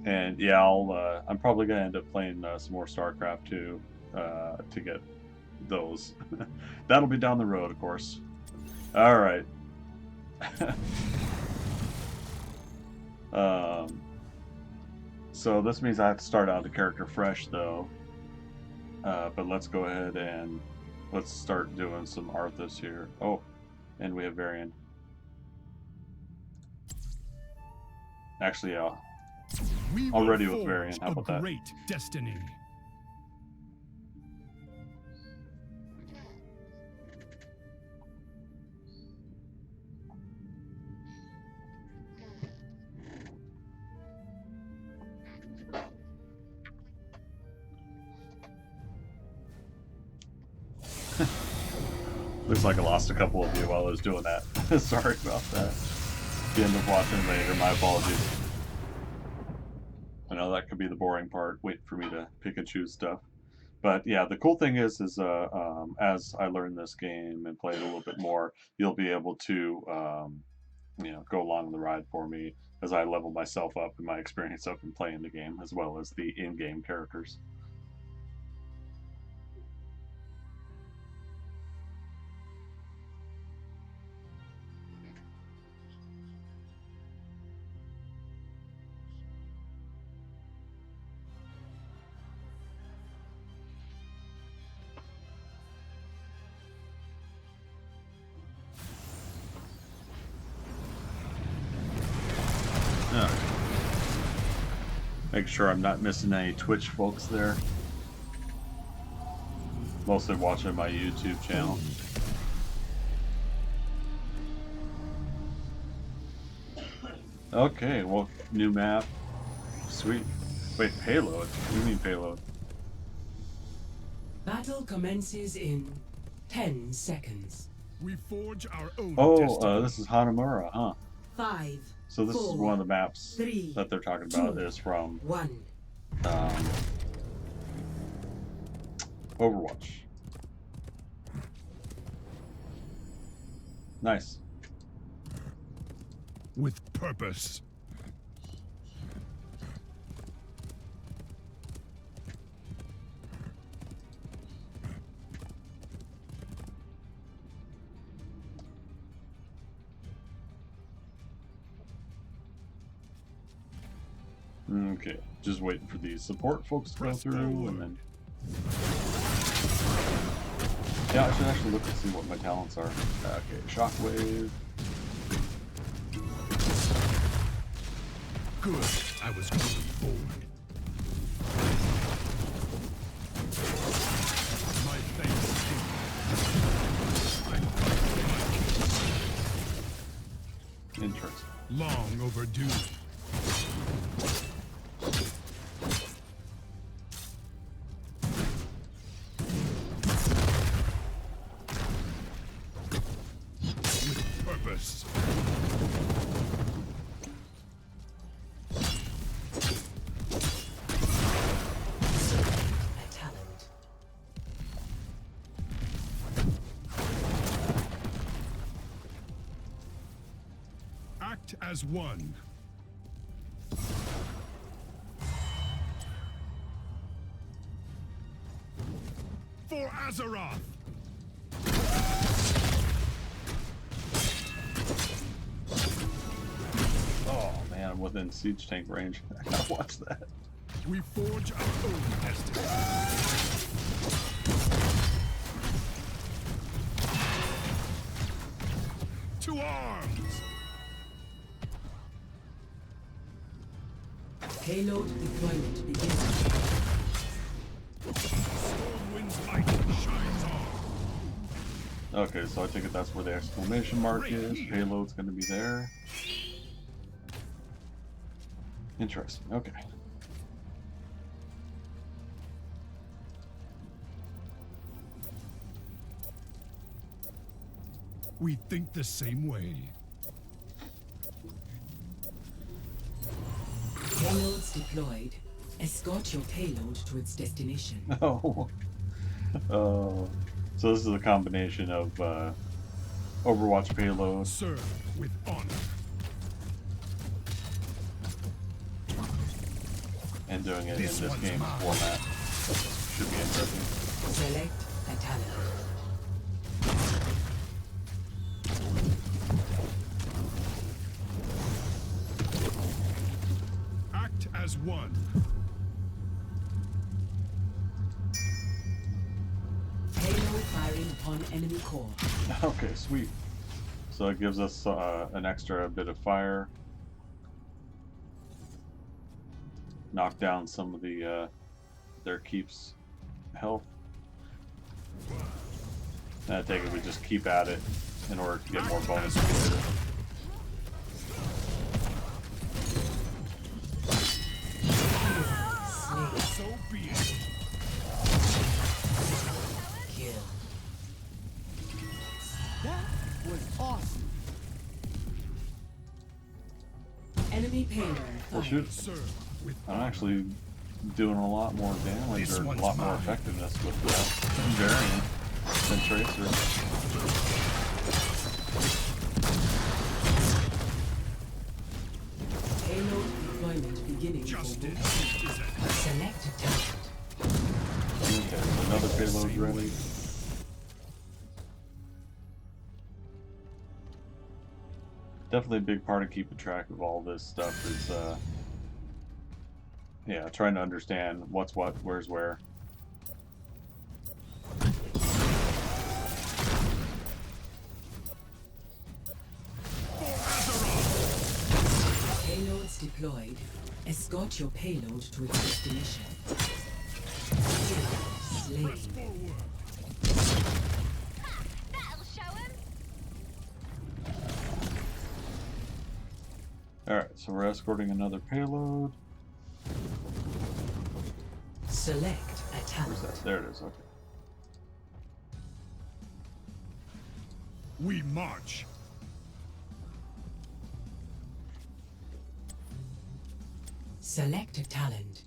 [SPEAKER 1] And yeah, I'm probably gonna end up playing some more StarCraft 2 to get those. That'll be down the road, of course. All right. So this means I have to start out the character fresh, though. But let's go ahead and let's start doing some Arthas here. Oh, and we have Varian. Actually, yeah.
[SPEAKER 9] We
[SPEAKER 1] Already
[SPEAKER 9] will
[SPEAKER 1] with Varian,
[SPEAKER 9] forge
[SPEAKER 1] how about that?
[SPEAKER 9] a great destiny.
[SPEAKER 1] Looks like I lost a couple of you while I was doing that. Sorry about that. If you end up watching later, my apologies. I know that could be the boring part, waiting for me to pick and choose stuff. But yeah, the cool thing is as I learn this game and play it a little bit more, you'll be able to, go along the ride for me as I level myself up and my experience up in playing the game, as well as the in-game characters. Make sure I'm not missing any Twitch folks there. Mostly watching my YouTube channel. Okay, well, new map. Sweet. Wait, payload? What do you mean payload?
[SPEAKER 8] Battle commences in 10 seconds.
[SPEAKER 9] We forge our own
[SPEAKER 1] Oh,
[SPEAKER 9] destiny.
[SPEAKER 1] this is Hanamura, huh?
[SPEAKER 8] 5,
[SPEAKER 1] So this is
[SPEAKER 8] 4,
[SPEAKER 1] one of the maps
[SPEAKER 8] 3,
[SPEAKER 1] that they're talking about
[SPEAKER 8] 2,
[SPEAKER 1] is from
[SPEAKER 8] 1.
[SPEAKER 1] Overwatch. Nice.
[SPEAKER 9] With purpose.
[SPEAKER 1] Okay, just waiting for these support folks to go
[SPEAKER 9] Press
[SPEAKER 1] through,
[SPEAKER 9] forward.
[SPEAKER 1] and then... Yeah, I should actually look and see what my talents are. Okay, Shockwave.
[SPEAKER 9] Good. I was going forward. My thanks to you.
[SPEAKER 1] Interesting.
[SPEAKER 9] Long overdue. Act as one. For Azeroth!
[SPEAKER 1] Oh man, I'm within siege tank range. I gotta watch that.
[SPEAKER 9] We forge our own destiny. To arms!
[SPEAKER 8] Payload deployment begins.
[SPEAKER 9] Stormwind's light shines on.
[SPEAKER 1] Okay, so I take it that's where the exclamation mark is. Payload's gonna be there. Interesting. Okay.
[SPEAKER 9] We think the same way.
[SPEAKER 8] Payloads deployed. Escort your payload to its destination.
[SPEAKER 1] Oh. Oh. So this is a combination of Overwatch payload.
[SPEAKER 9] Serve with honor.
[SPEAKER 1] And doing it
[SPEAKER 9] This
[SPEAKER 1] in this
[SPEAKER 9] one's
[SPEAKER 1] game's
[SPEAKER 9] mine.
[SPEAKER 1] format. Should be interesting.
[SPEAKER 8] Select a talent.
[SPEAKER 9] Act as one.
[SPEAKER 8] Payload firing upon enemy core.
[SPEAKER 1] Okay, sweet. So it gives us an extra bit of fire. Knock down some of the their keeps health. And I take it we just keep at it in order to get more bonuses later.
[SPEAKER 8] Slay.
[SPEAKER 9] So be it.
[SPEAKER 8] Kill.
[SPEAKER 5] That was awesome.
[SPEAKER 8] Enemy payload
[SPEAKER 1] Well,
[SPEAKER 8] fired.
[SPEAKER 1] shoot.
[SPEAKER 9] Serve with
[SPEAKER 1] I'm actually doing a lot more damage
[SPEAKER 9] This
[SPEAKER 1] or a
[SPEAKER 9] one's
[SPEAKER 1] lot more
[SPEAKER 9] mine.
[SPEAKER 1] effectiveness with that variant than Tracer.
[SPEAKER 8] Payload deployment beginning.
[SPEAKER 9] justice is at
[SPEAKER 8] Select a talent.
[SPEAKER 1] Okay, so another payload ready. Definitely a big part of keeping track of all this stuff is, yeah, trying to understand what's what, where's where.
[SPEAKER 8] Payloads deployed. Escort your payload to its destination. Slain.
[SPEAKER 9] press forward.
[SPEAKER 2] That'll show him.
[SPEAKER 1] Alright, so we're escorting another payload.
[SPEAKER 8] Select a
[SPEAKER 1] Where's
[SPEAKER 8] talent.
[SPEAKER 1] that? There it is, okay.
[SPEAKER 9] We march.
[SPEAKER 8] Select a talent.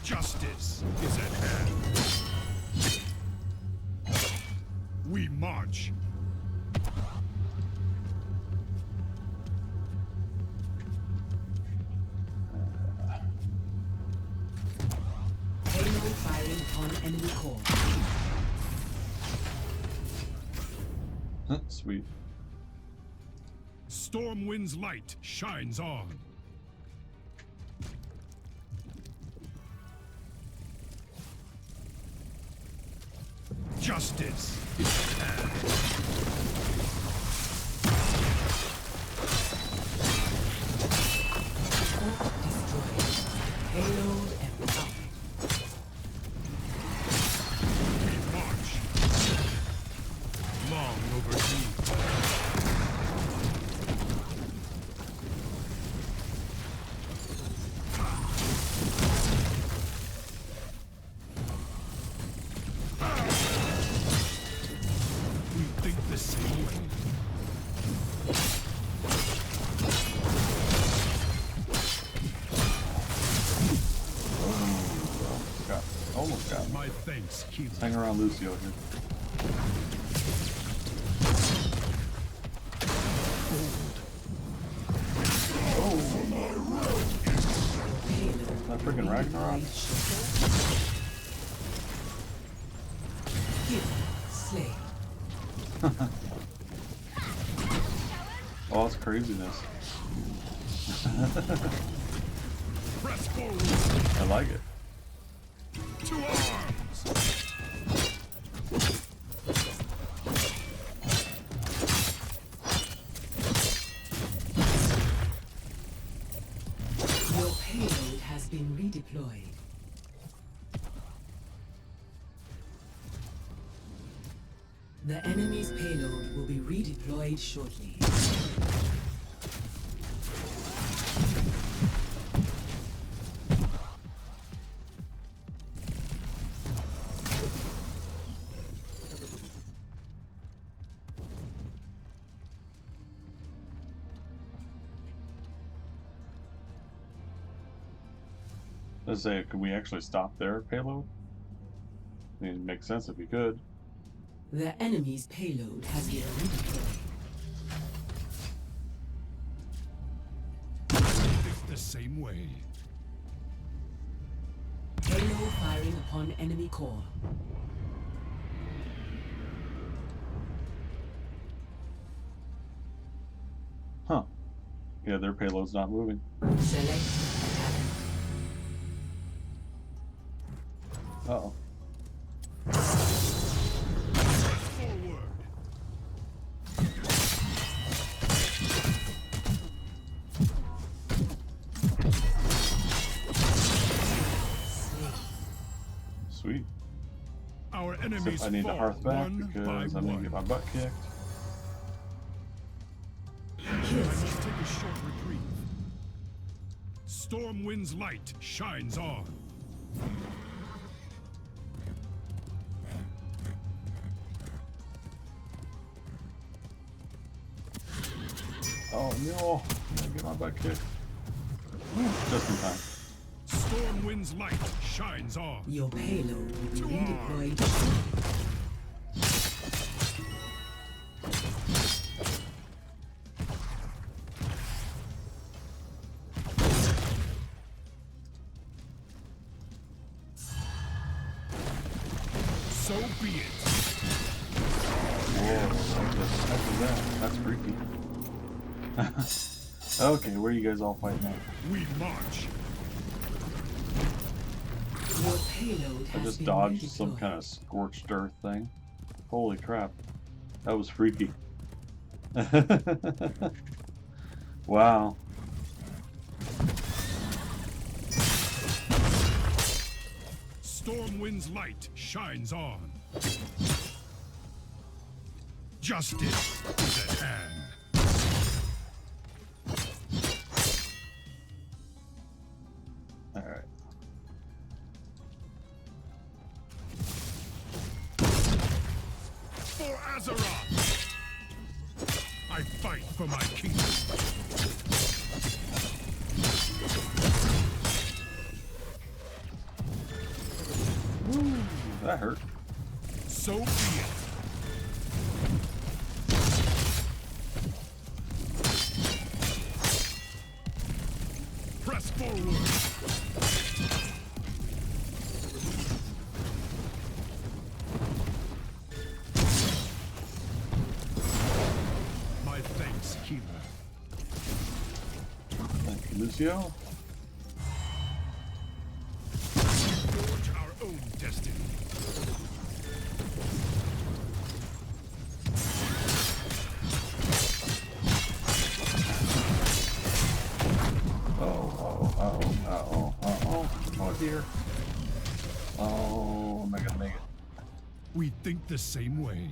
[SPEAKER 9] Justice is at hand. We march.
[SPEAKER 8] Payload firing upon enemy core.
[SPEAKER 1] Sweet.
[SPEAKER 9] Stormwind's light shines on. Justice is at hand.
[SPEAKER 8] Core destroyed. Payload empowered.
[SPEAKER 9] We march. Long overdue. We think the same way.
[SPEAKER 1] Almost got me.
[SPEAKER 9] My thanks, Keith.
[SPEAKER 1] Hang around Lucio here. Ragnarok.
[SPEAKER 8] redeployed shortly. Hero slain.
[SPEAKER 1] Oh, it's craziness.
[SPEAKER 9] Press forward.
[SPEAKER 1] I like it.
[SPEAKER 9] To arms.
[SPEAKER 8] Your payload has been redeployed. The enemy's payload will be redeployed shortly.
[SPEAKER 1] Let's say, could we actually stop their payload? I mean, it makes sense if we could.
[SPEAKER 8] The enemy's payload has been redeployed.
[SPEAKER 9] It's the same way.
[SPEAKER 8] Payload firing upon enemy core.
[SPEAKER 1] Huh. Yeah, their payload's not moving.
[SPEAKER 8] Select attack.
[SPEAKER 1] Uh-oh.
[SPEAKER 9] Forward.
[SPEAKER 1] Sweet.
[SPEAKER 9] Our
[SPEAKER 1] Except
[SPEAKER 9] enemies
[SPEAKER 1] I need to
[SPEAKER 9] fall
[SPEAKER 1] hearth back
[SPEAKER 9] one
[SPEAKER 1] because
[SPEAKER 9] by
[SPEAKER 1] I'm gonna
[SPEAKER 9] one.
[SPEAKER 1] get my butt kicked.
[SPEAKER 9] I must take a short reprieve. Stormwind's light shines on.
[SPEAKER 1] Oh no! I'm gonna get my butt kicked. Just in time.
[SPEAKER 9] Stormwind's light shines on.
[SPEAKER 8] Your payload will be
[SPEAKER 9] To
[SPEAKER 8] redeployed.
[SPEAKER 9] So be it.
[SPEAKER 1] Whoa, what the heck is that? That's freaky. Okay, where are you guys all fighting at?
[SPEAKER 9] We march.
[SPEAKER 8] Your payload
[SPEAKER 1] I
[SPEAKER 8] has
[SPEAKER 1] just
[SPEAKER 8] been
[SPEAKER 1] dodged some
[SPEAKER 8] redeployed.
[SPEAKER 1] kind of scorched earth thing. Holy crap. That was freaky. Wow.
[SPEAKER 9] Stormwind's light shines on. Justice is at hand.
[SPEAKER 1] Alright.
[SPEAKER 9] For Azeroth! I fight for my kingdom.
[SPEAKER 1] That hurt.
[SPEAKER 9] So be it. Press forward. My thanks, healer.
[SPEAKER 1] Thank you, Lucio.
[SPEAKER 9] Forge our own destiny.
[SPEAKER 1] Oh dear. Oh, am I gonna make it?
[SPEAKER 9] We think the same way.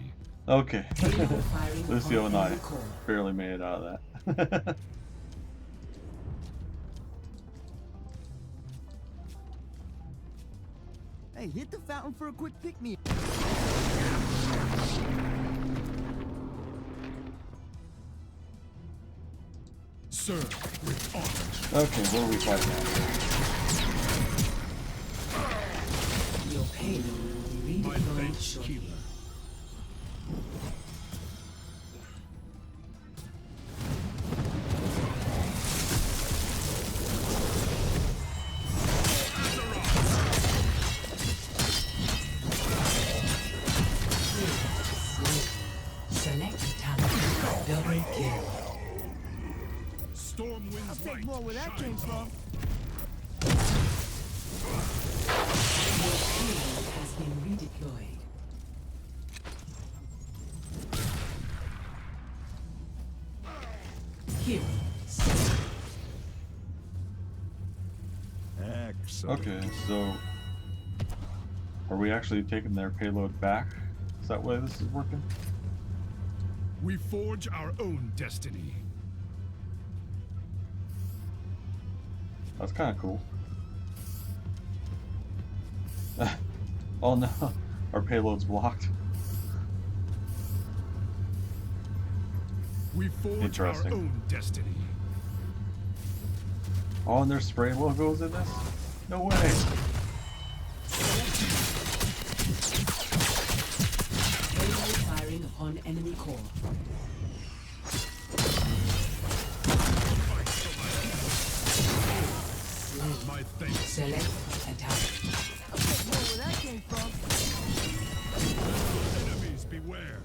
[SPEAKER 1] Okay.
[SPEAKER 8] Payload firing
[SPEAKER 1] Lucio
[SPEAKER 8] upon
[SPEAKER 1] and I
[SPEAKER 8] enemy core.
[SPEAKER 1] barely made it out of that.
[SPEAKER 5] Hey, hit the fountain for a quick pick-me.
[SPEAKER 9] Serve with honor.
[SPEAKER 1] Okay, what are we fighting at?
[SPEAKER 8] Your payload will be
[SPEAKER 9] My
[SPEAKER 8] redeployed
[SPEAKER 9] thanks,
[SPEAKER 8] shortly.
[SPEAKER 9] healer. Stormwind's
[SPEAKER 5] I'll take
[SPEAKER 9] might
[SPEAKER 5] more where that came
[SPEAKER 9] shines
[SPEAKER 5] from.
[SPEAKER 9] on.
[SPEAKER 8] Your shield has been redeployed. Heroes.
[SPEAKER 9] Excellent.
[SPEAKER 1] Okay, so are we actually taking their payload back? Is that way this is working?
[SPEAKER 9] We forge our own destiny.
[SPEAKER 1] That's kind of cool. Oh no, our payload's blocked.
[SPEAKER 9] We forge our
[SPEAKER 1] Interesting.
[SPEAKER 9] own destiny.
[SPEAKER 1] Oh, and there's spray logos in this? No way.
[SPEAKER 8] Payload firing upon enemy core.
[SPEAKER 9] My thanks.
[SPEAKER 8] Select attack.
[SPEAKER 5] I'll take more where that came from.
[SPEAKER 9] Enemies beware.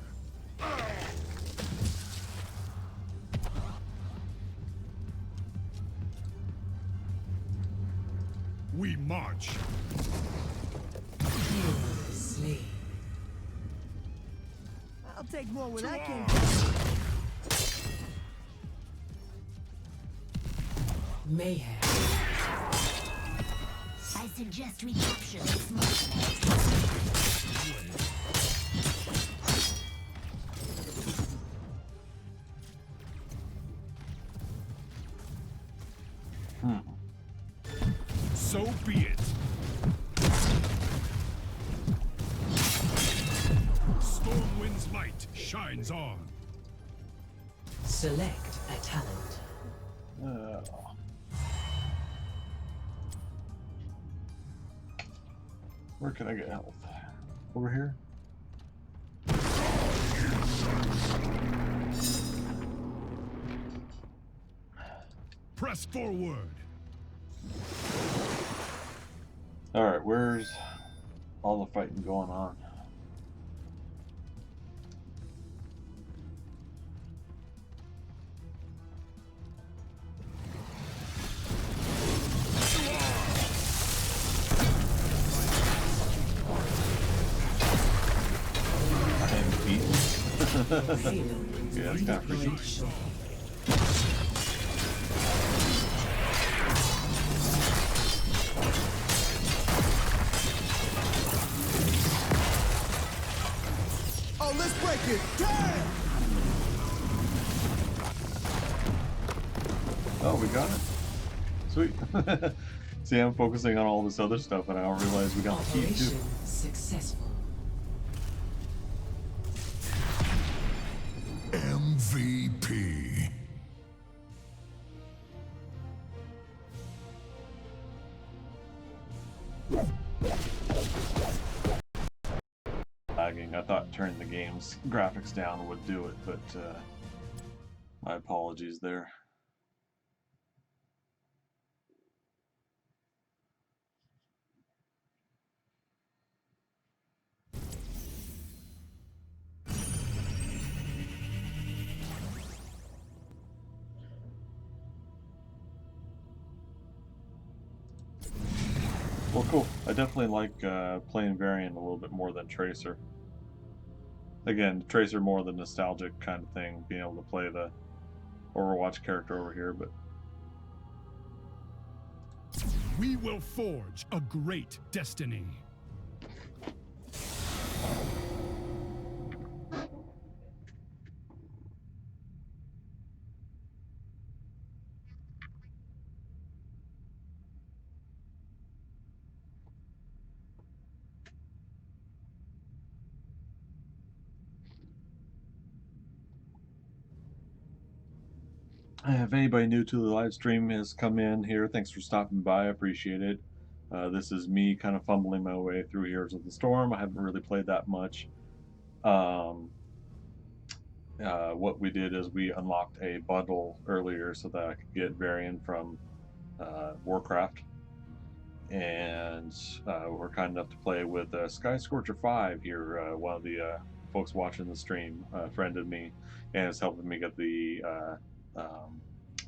[SPEAKER 9] We march.
[SPEAKER 8] Hero slain.
[SPEAKER 5] I'll take more where that came
[SPEAKER 9] arms.
[SPEAKER 5] from.
[SPEAKER 8] Mayhem.
[SPEAKER 2] I suggest we capture this monster.
[SPEAKER 9] So be it. Stormwind's light shines on.
[SPEAKER 8] Select a talent.
[SPEAKER 1] Where can I get health? Over here?
[SPEAKER 9] Press forward.
[SPEAKER 1] Alright, where's all the fighting going on? I am beaten. Yeah, it's kind of freaky.
[SPEAKER 8] Redeployed shortly.
[SPEAKER 5] Oh, let's break it. Damn!
[SPEAKER 1] Oh, we got it. Sweet. See, I'm focusing on all this other stuff and I don't realize we got the key too.
[SPEAKER 8] Operation successful.
[SPEAKER 3] MVP.
[SPEAKER 1] Lagging. I thought turning the game's graphics down would do it, but my apologies there. Well, cool. I definitely like playing Variant a little bit more than Tracer. Again, Tracer more the nostalgic kind of thing, being able to play the Overwatch character over here, but
[SPEAKER 9] We will forge a great destiny.
[SPEAKER 1] if anybody new to the live stream has come in here, thanks for stopping by. I appreciate it. This is me kind of fumbling my way through Heroes of the Storm. I haven't really played that much. What we did is we unlocked a bundle earlier so that I could get Varian from Warcraft. And we're kind enough to play with Sky Scorcher 5 here. One of the folks watching the stream friended me and is helping me get the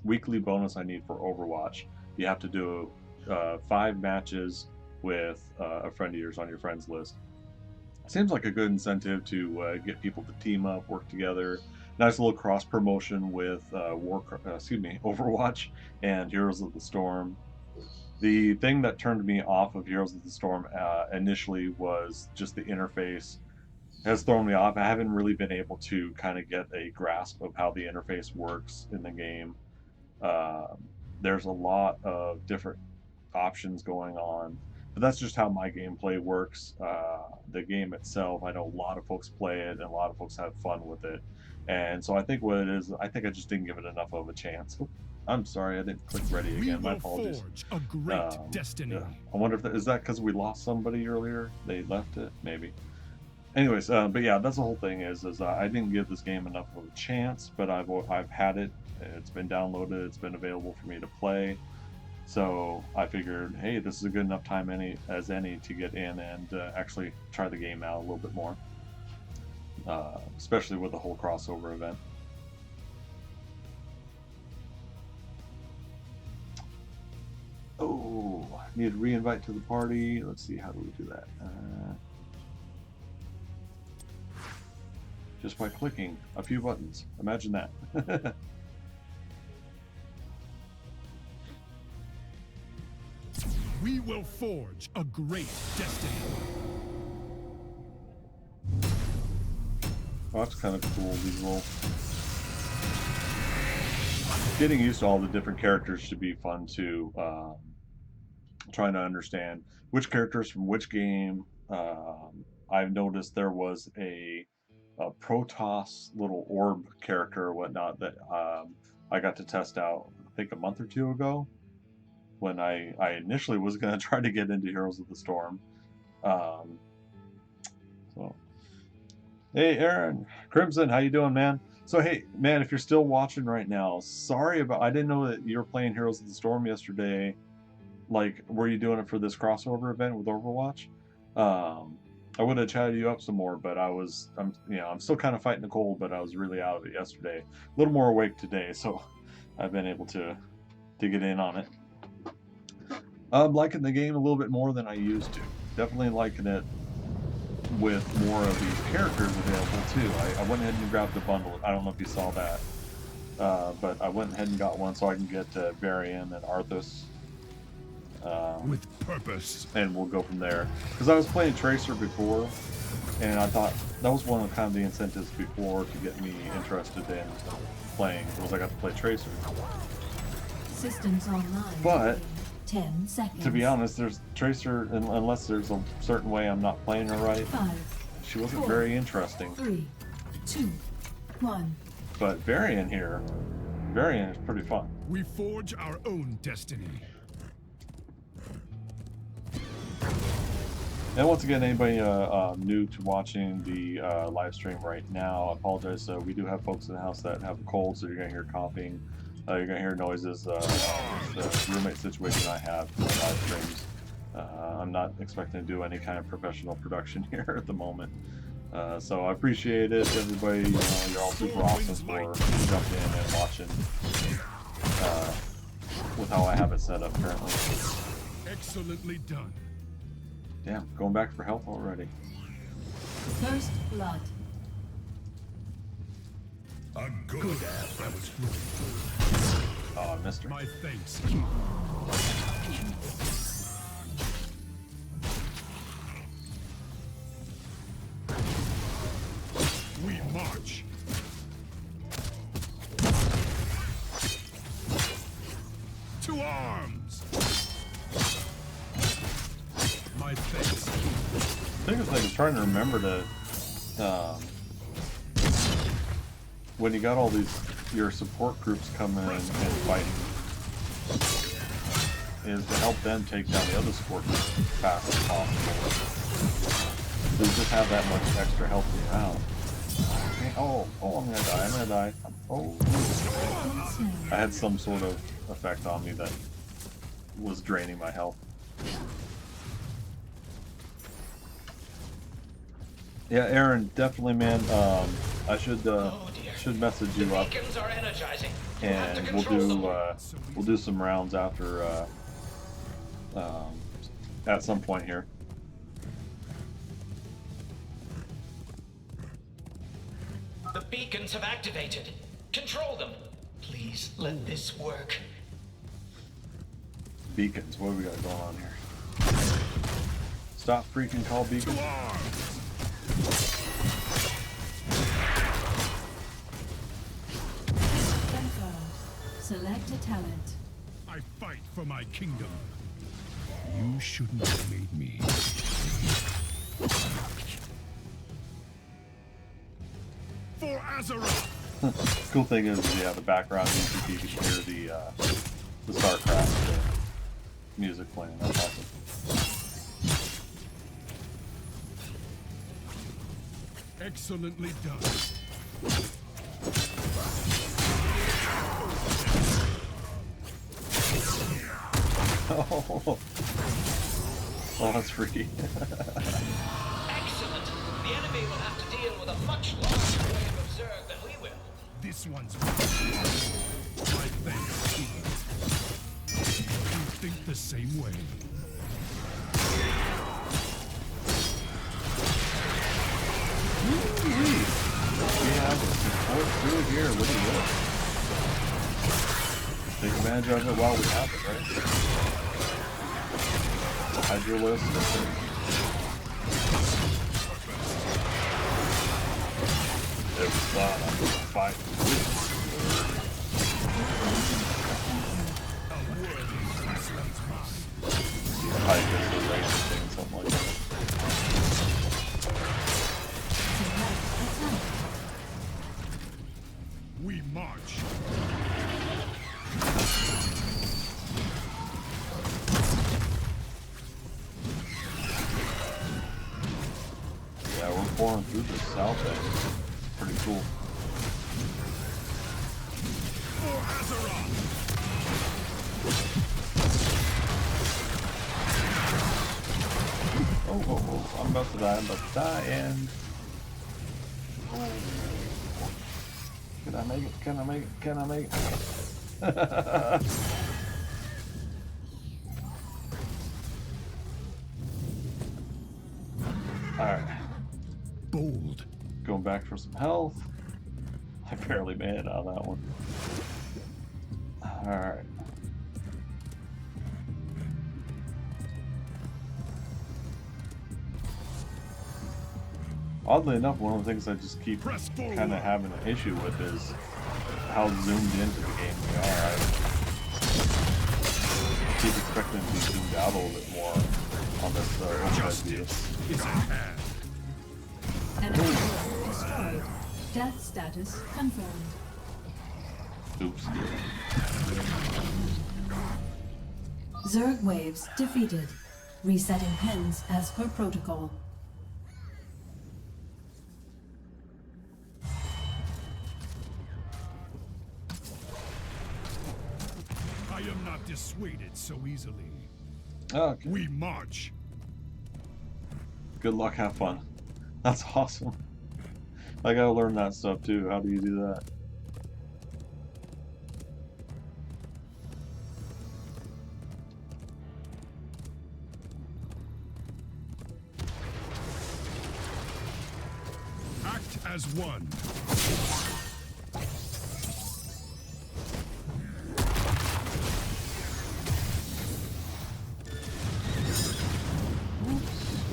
[SPEAKER 1] weekly bonus I need for Overwatch. You have to do 5 matches with a friend of yours on your friends list. Seems like a good incentive to get people to team up, work together. Nice little cross promotion with Overwatch and Heroes of the Storm. The thing that turned me off of Heroes of the Storm initially was just the interface. It has thrown me off. I haven't really been able to kind of get a grasp of how the interface works in the game. There's a lot of different options going on, but that's just how my gameplay works. The game itself, I know a lot of folks play it and a lot of folks have fun with it, and so I think what it is, I think I just didn't give it enough of a chance. Oh, I'm sorry, I didn't click ready again. My apologies.
[SPEAKER 9] Forge a great destiny.
[SPEAKER 1] Yeah. I wonder if is that because we lost somebody earlier? They left it, maybe. Anyways, but yeah, that's the whole thing. Is I didn't give this game enough of a chance, but I've had it. It's been downloaded. It's been available for me to play. So I figured, hey, this is a good enough time as any to get in and actually try the game out a little bit more, especially with the whole crossover event. Oh, need to re-invite to the party. Let's see, how do we do that? Just by clicking a few buttons. Imagine that.
[SPEAKER 9] We will forge a great destiny.
[SPEAKER 1] Oh, that's kind of cool, these little... Getting used to all the different characters should be fun too. Trying to understand which characters from which game. I've noticed there was a Protoss little orb character or whatnot that I got to test out, I think a month or two ago, when I initially was going to try to get into Heroes of the Storm. So, hey Aaron, Crimson, how you doing, man? So hey, man, if you're still watching right now, sorry about, I didn't know that you were playing Heroes of the Storm yesterday. Like, were you doing it for this crossover event with Overwatch? I would have chatted you up some more, but I'm still kind of fighting the cold, but I was really out of it yesterday. A little more awake today, so I've been able to get in on it. I'm liking the game a little bit more than I used to. Definitely liking it with more of these characters available too. I went ahead and grabbed the bundle. I don't know if you saw that, but I went ahead and got one so I can get Varian and Arthas.
[SPEAKER 9] With purpose.
[SPEAKER 1] And we'll go from there. Because I was playing Tracer before, and I thought that was one of kind of the incentives before to get me interested in playing, was I got to play Tracer.
[SPEAKER 10] Systems online.
[SPEAKER 1] But
[SPEAKER 10] 10 seconds.
[SPEAKER 1] To be honest, there's Tracer, unless there's a certain way I'm not playing her right.
[SPEAKER 10] 5,
[SPEAKER 1] she wasn't
[SPEAKER 10] 4,
[SPEAKER 1] very interesting.
[SPEAKER 10] 3, 2, 1.
[SPEAKER 1] But Varian here, Varian is pretty fun.
[SPEAKER 9] We forge our own destiny.
[SPEAKER 1] And once again, anybody new to watching the live stream right now, I apologize. We do have folks in the house that have a cold, so you're going to hear coughing. You're going to hear noises. The roommate situation I have for my live streams. I'm not expecting to do any kind of professional production here at the moment. So I appreciate it, everybody. You're all super awesome for jumping in and watching with how I have it set up currently.
[SPEAKER 9] Excellently done.
[SPEAKER 1] Damn, going back for health already.
[SPEAKER 10] First blood.
[SPEAKER 9] A good effort.
[SPEAKER 1] Oh, I missed her.
[SPEAKER 9] My thanks. We march. To arms. My thanks.
[SPEAKER 1] The biggest thing is trying to remember to, when you got all your support groups coming in and fighting, is to help them take down the other support groups as fast as possible. So you just have that much extra helping you out. Oh, I'm gonna die. Oh, I had some sort of effect on me that was draining my health. Yeah, Aaron, definitely, man. I should should message you up, and we'll do some rounds after at some point here.
[SPEAKER 11] The beacons have activated. Control them. Please let this work.
[SPEAKER 1] Beacons, what do we got going on here? Stop freaking call beacons.
[SPEAKER 10] Select a talent.
[SPEAKER 9] I fight for my kingdom. You shouldn't have made me. For Azeroth!
[SPEAKER 1] Cool thing is, yeah, the background music, you can hear the StarCraft music playing. That's awesome.
[SPEAKER 9] Excellently done.
[SPEAKER 1] Oh, that's freaky.
[SPEAKER 11] Excellent. The enemy will have to deal with a much larger wave of Zerg than we will.
[SPEAKER 9] This one's my thanks, King. You think the same way?
[SPEAKER 1] We have support through here. What do you want? Take advantage of it while we have it, right? Hydralist. It's fun. I'm gonna fight with I guess the random thing, something like that.
[SPEAKER 9] We march.
[SPEAKER 1] Yeah, we're pouring through the south end. Pretty cool.
[SPEAKER 9] For Azeroth!
[SPEAKER 1] Oh, I'm about to die, and... Can I make it? Can I make it? Can I make it? Alright.
[SPEAKER 9] Bold.
[SPEAKER 1] Going back for some health. I barely made it out of that one. Alright. Oddly enough, one of the things I just keep kind of having an issue with is how zoomed into the game we are. I keep expecting to be zoomed out a little bit more on this overhead view.
[SPEAKER 10] Enemy destroyed. Death status confirmed.
[SPEAKER 1] Oops.
[SPEAKER 10] Zerg waves defeated. Resetting pins as per protocol.
[SPEAKER 9] I am not dissuaded so easily.
[SPEAKER 1] Okay.
[SPEAKER 9] We march.
[SPEAKER 1] Good luck, have fun. That's awesome. I gotta learn that stuff too. How do you do that?
[SPEAKER 9] Act as one.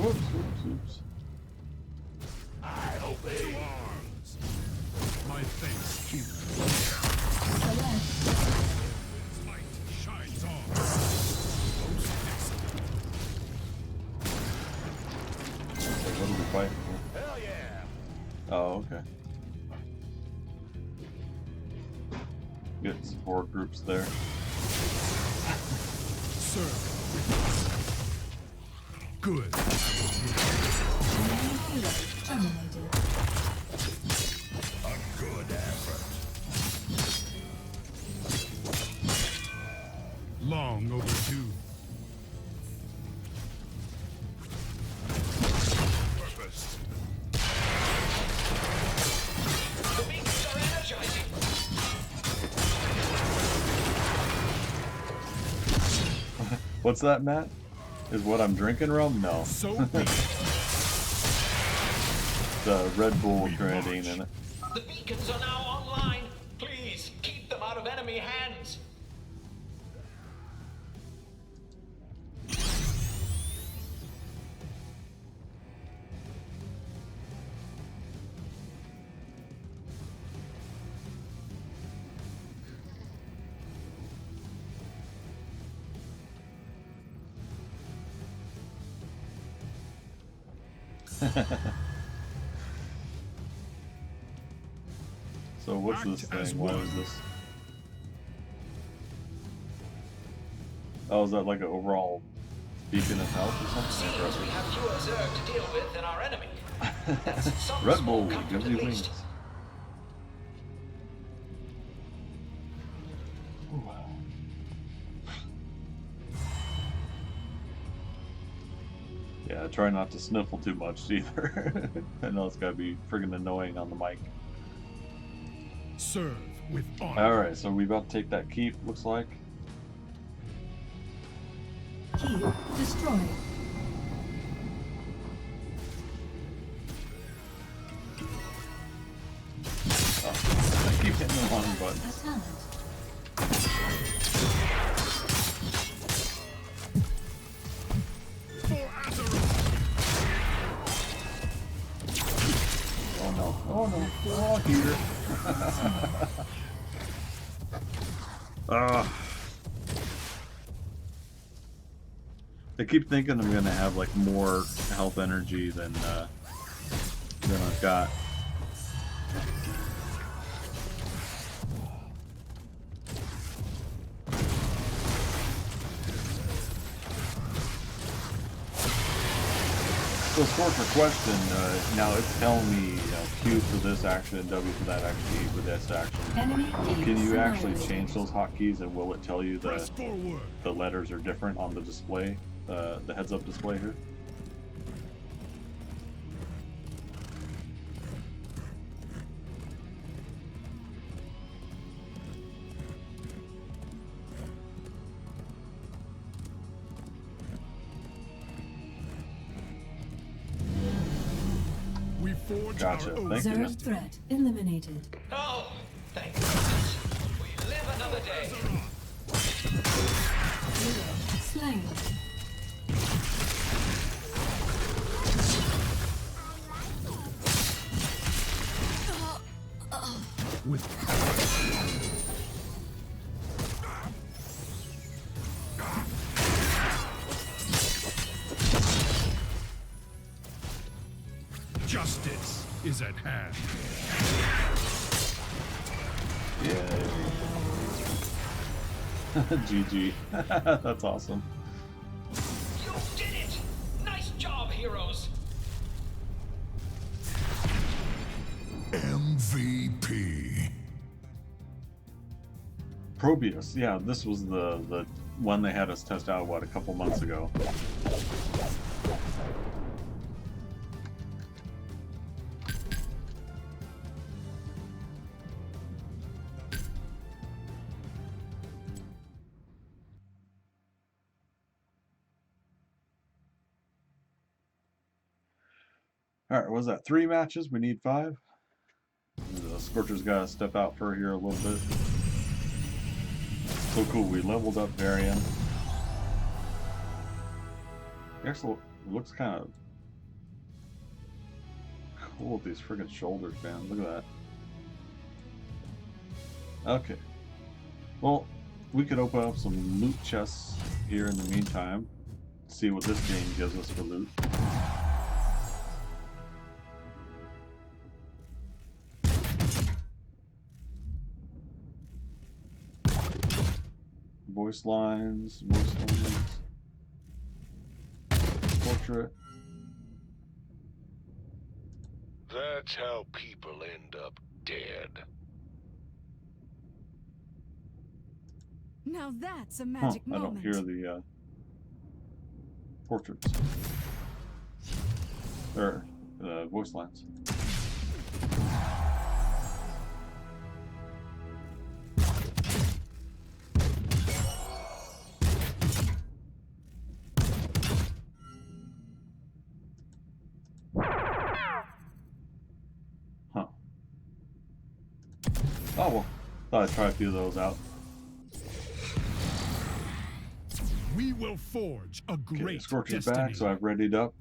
[SPEAKER 1] Oops.
[SPEAKER 9] I obey. Arms. My thanks, King. Light shines on. Most excellent.
[SPEAKER 1] What are we fighting for?
[SPEAKER 9] Hell yeah.
[SPEAKER 1] Oh, okay. Get support groups there.
[SPEAKER 9] Sir. Good.
[SPEAKER 10] Terminated.
[SPEAKER 9] A good effort. Long overdue. Purpose.
[SPEAKER 11] The beacons are energized.
[SPEAKER 1] What's that, Matt? Is what I'm drinking rum? No.
[SPEAKER 9] So be it.
[SPEAKER 1] The Red Bull grenadine in it.
[SPEAKER 11] The beacons are now online. Please keep them out of enemy hands.
[SPEAKER 1] So what's this
[SPEAKER 9] Act as
[SPEAKER 1] thing? What
[SPEAKER 9] one.
[SPEAKER 1] is this? Oh, is that like an overall beacon of health or something?
[SPEAKER 11] Seems we have fewer Zerg to deal with than our enemy. That's some
[SPEAKER 1] Red
[SPEAKER 11] small
[SPEAKER 1] Bull
[SPEAKER 11] comfort
[SPEAKER 1] gives
[SPEAKER 11] at
[SPEAKER 1] you
[SPEAKER 11] least.
[SPEAKER 1] wings. Yeah, try not to sniffle too much either. I know it's gotta be friggin' annoying on the mic.
[SPEAKER 9] Serve with honor.
[SPEAKER 1] Alright, so we about to take that keep, looks like.
[SPEAKER 10] Keep destroyed.
[SPEAKER 1] Oh, I keep hitting the wrong button.
[SPEAKER 10] A talent.
[SPEAKER 9] For Azeroth.
[SPEAKER 1] Oh no. Oh no. Oh, here. I keep thinking I'm gonna have like more health energy than I've got. So Scorcher question, now it's telling me Q for this action, W for that action, E for this action.
[SPEAKER 10] Enemy
[SPEAKER 1] Can you
[SPEAKER 10] keep
[SPEAKER 1] actually
[SPEAKER 10] annihilated.
[SPEAKER 1] change those hotkeys and will it tell you
[SPEAKER 9] Press forward.
[SPEAKER 1] the letters are different on the display, the heads-up display here?
[SPEAKER 9] We forge
[SPEAKER 1] Gotcha.
[SPEAKER 9] our own
[SPEAKER 1] Thank you.
[SPEAKER 10] Zerg threat eliminated.
[SPEAKER 11] Oh, thank goodness. We live another day.
[SPEAKER 10] Slain.
[SPEAKER 9] with justice is at hand.
[SPEAKER 1] Yay. GG. That's awesome.
[SPEAKER 11] You did it! Nice job, heroes!
[SPEAKER 3] MVP.
[SPEAKER 1] Probius, yeah, this was the one they had us test out, what, a couple months ago. Alright, what was that? 3 matches? We need 5? The Scorcher's gotta step out for here a little bit. So cool, we leveled up Varian. He actually looks kind of cool with these friggin' shoulders, man. Look at that. Okay. Well, we could open up some loot chests here in the meantime. See what this game gives us for loot. Voice lines. Portrait.
[SPEAKER 12] That's how people end up dead.
[SPEAKER 13] Now that's a magic
[SPEAKER 1] I don't
[SPEAKER 13] moment.
[SPEAKER 1] hear the portraits. Or voice lines. Oh well, thought I'd try a few of those out.
[SPEAKER 9] We will forge a
[SPEAKER 1] Okay,
[SPEAKER 9] great
[SPEAKER 1] Scorcher's
[SPEAKER 9] destiny.
[SPEAKER 1] back, so I've readied up.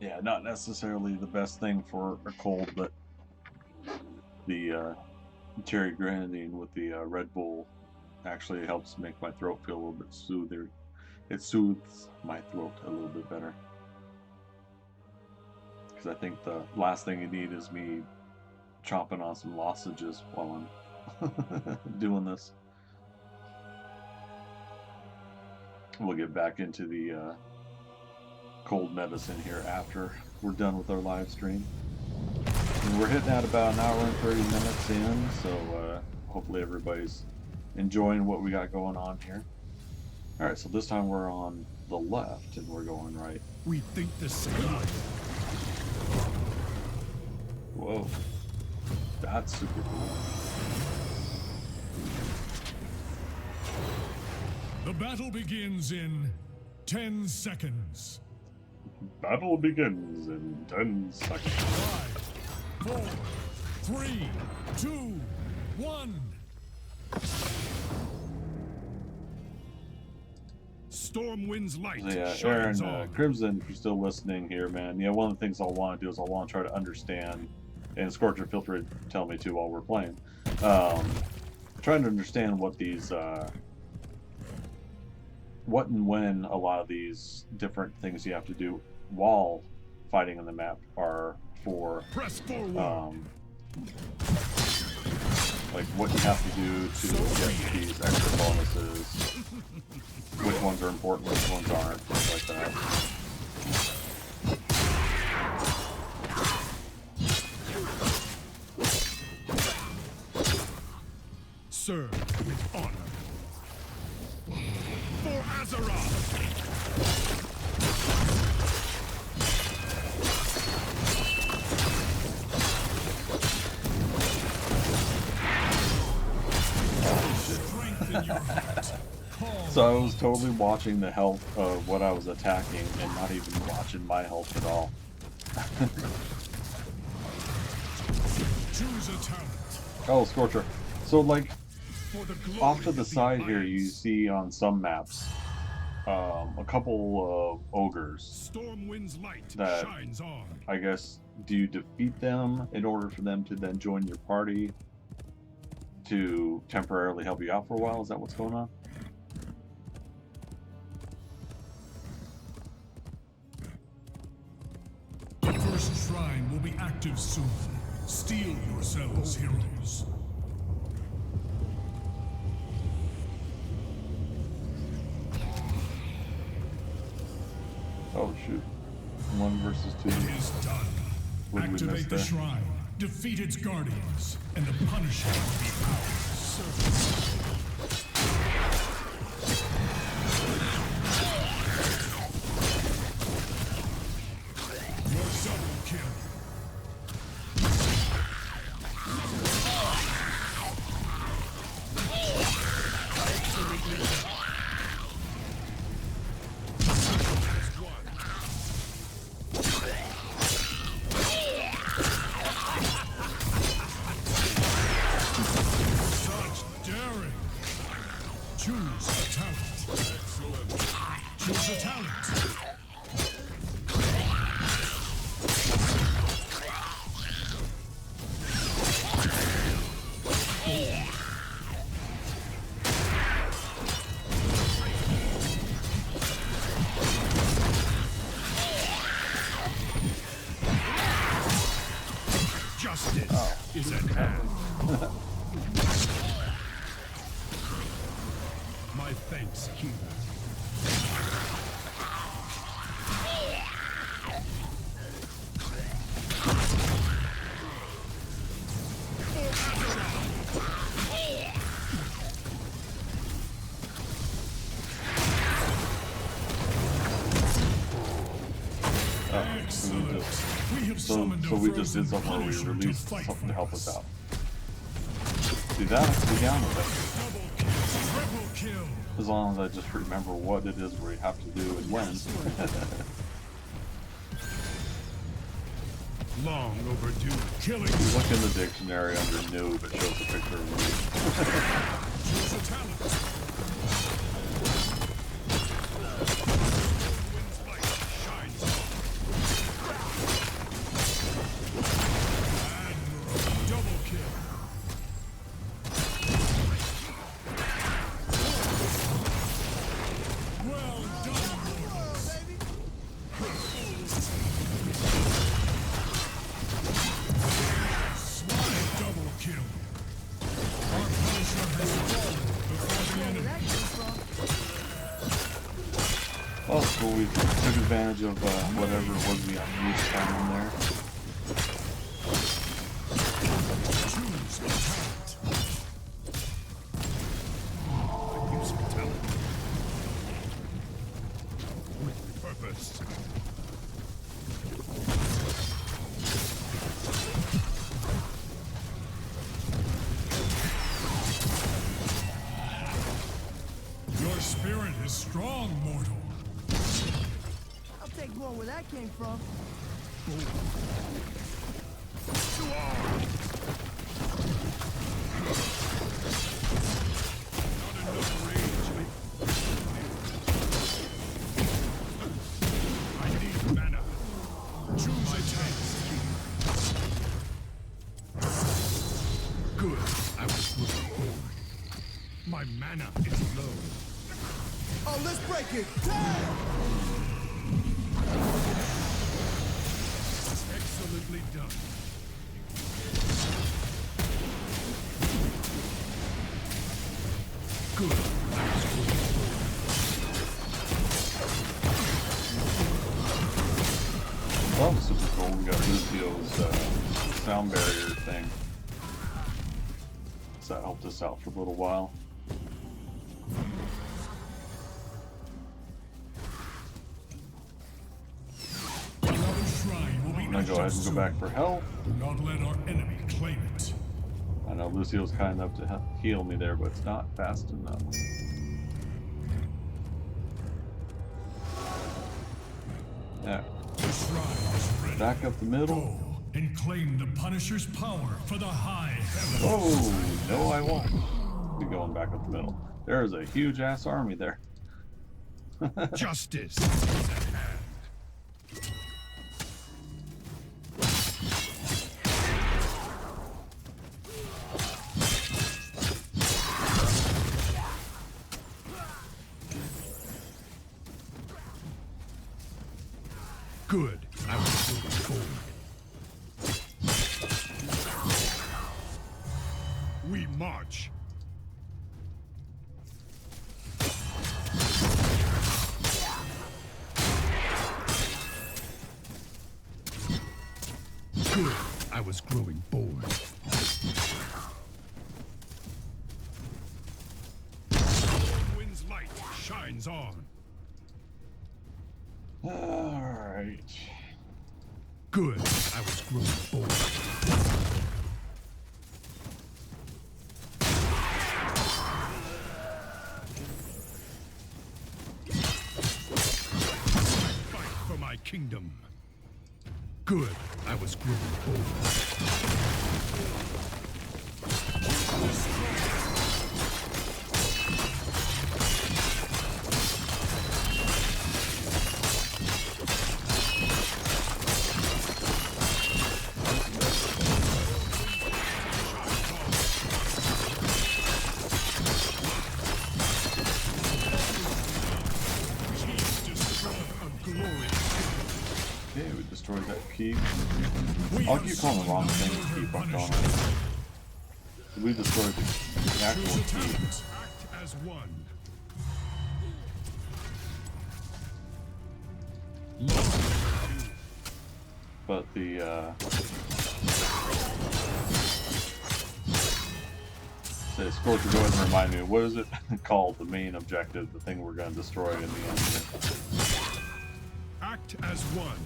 [SPEAKER 1] Yeah, not necessarily the best thing for a cold, but the cherry grenadine with the Red Bull actually helps make my throat feel a little bit soother. It soothes my throat a little bit better. Because I think the last thing you need is me chomping on some lozenges while I'm doing this. We'll get back into the cold medicine here after we're done with our live stream. And we're hitting at about an hour and 30 minutes in, so hopefully everybody's enjoying what we got going on here. Alright, so this time we're on the left and we're going right.
[SPEAKER 9] We think the same.
[SPEAKER 1] Whoa. That's super cool.
[SPEAKER 9] The battle begins in 10 seconds.
[SPEAKER 1] Battle begins in 10 seconds.
[SPEAKER 9] 5, 4, 3, 2, 1. Stormwind's light
[SPEAKER 1] Yeah,
[SPEAKER 9] shines
[SPEAKER 1] Aaron,
[SPEAKER 9] on.
[SPEAKER 1] Crimson, if you're still listening here, man, yeah, one of the things I'll want to do is I'll want to try to understand, and Scorcher, feel free to tell me too while we're playing, trying to understand what these, what and when a lot of these different things you have to do while fighting on the map are for.
[SPEAKER 9] Press forward.
[SPEAKER 1] Like what you have to do to get these extra bonuses, which ones are important, which ones aren't, things like that.
[SPEAKER 9] Serve with honor. For Azeroth!
[SPEAKER 1] So I was totally watching the health of what I was attacking and not even watching my health at all.
[SPEAKER 9] Choose a talent.
[SPEAKER 1] Oh, Scorcher. So like, off to the side here you see on some maps a couple of ogres
[SPEAKER 9] Stormwind's light
[SPEAKER 1] that,
[SPEAKER 9] shines on.
[SPEAKER 1] I guess, do you defeat them in order for them to then join your party to temporarily help you out for a while? Is that what's going on?
[SPEAKER 9] The first shrine will be active soon. Steel yourselves, heroes.
[SPEAKER 1] Oh shoot. 1 versus 2.
[SPEAKER 9] It is done.
[SPEAKER 1] What did we miss
[SPEAKER 9] Activate the
[SPEAKER 1] there?
[SPEAKER 9] shrine, defeat its guardians, and the punishment will be ours. Your double kill. Such daring. Choose a talent. Excellent. Choose a talent. Justice is at hand. My thanks, Hero.
[SPEAKER 1] So we just did something where we released something to help us out. See, that'll be down with it. As long as I just remember what it is we have to do and when.
[SPEAKER 9] Long overdue killing.
[SPEAKER 1] If you look in the dictionary under noob, it shows a picture of me.
[SPEAKER 9] Choose a talent. Double kill. Well done, mortals. Double kill. Our Punisher has fallen before the enemy.
[SPEAKER 1] Oh, so we took advantage of whatever it was we got used to in there.
[SPEAKER 9] Choose a talent. Use a talent. With purpose. Your spirit is strong, mortal.
[SPEAKER 5] I'll take more where that came from.
[SPEAKER 9] To arms. Not enough rage. I need mana. Choose a task. Good. I was looking forward. My mana is low.
[SPEAKER 5] Oh, let's break it. Damn!
[SPEAKER 9] Excellently done. Good. I was looking forward.
[SPEAKER 1] Well, this is cool. We got Lucio's sound barrier thing. So that helped us out for a little while.
[SPEAKER 9] Another shrine will be
[SPEAKER 1] I'm gonna go ahead and go back for health.
[SPEAKER 9] Do not let our enemy claim it.
[SPEAKER 1] I know Lucio's kind enough to heal me there, but it's not fast enough. Yeah.
[SPEAKER 9] The shrine is ready.
[SPEAKER 1] Back up the middle.
[SPEAKER 9] Go and claim the Punisher's power for the high heavens.
[SPEAKER 1] Oh, no I won't. Be going back up the middle. There is a huge ass army there.
[SPEAKER 9] Justice is at hand. Good. I was moving forward. We march. Good. I was growing bold. Wind's light shines on.
[SPEAKER 1] Alright.
[SPEAKER 9] Good. I was growing bold. Fight for my kingdom. Good. I was growing bold.
[SPEAKER 1] Okay, we destroyed that keep. I'll keep calling the wrong thing keep on calling it. We destroyed the actual keep.
[SPEAKER 9] Act as one.
[SPEAKER 1] But the Scorcher, go ahead and remind me, what is it called, the main objective, the thing we're going to destroy in the end?
[SPEAKER 9] Act as one.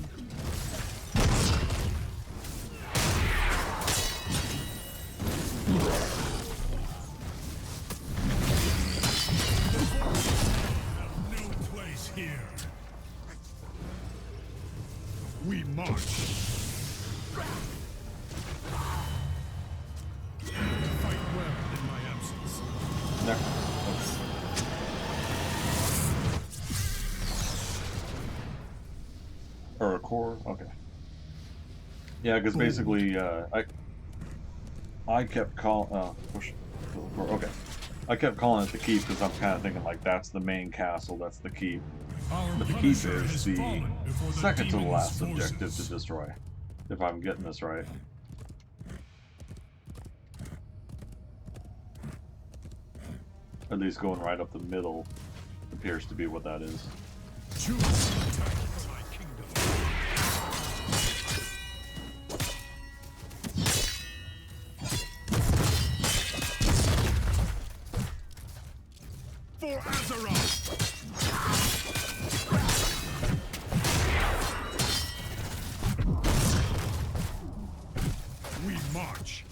[SPEAKER 1] 4? Okay. Yeah, because basically, I kept calling, push, okay. I kept calling it the keep because I'm kind of thinking like that's the main castle, that's the keep. But the keep is the second to the last objective to destroy, if I'm getting this right. At least going right up the middle appears to be what that is.
[SPEAKER 9] For Azeroth! We march!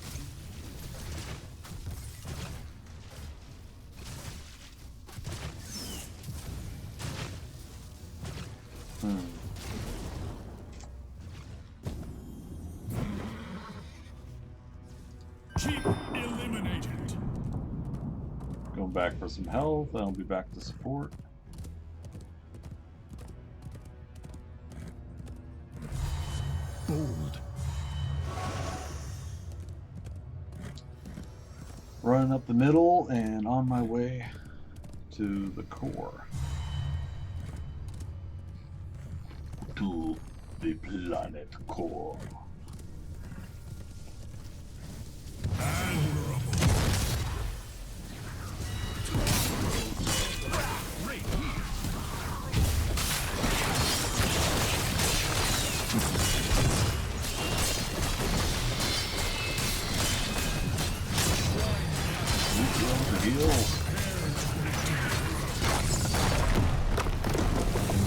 [SPEAKER 9] Keep eliminated.
[SPEAKER 1] Going back for some health, then I'll be back to support.
[SPEAKER 9] Bold.
[SPEAKER 1] Running up the middle and on my way to the core. To the planet core.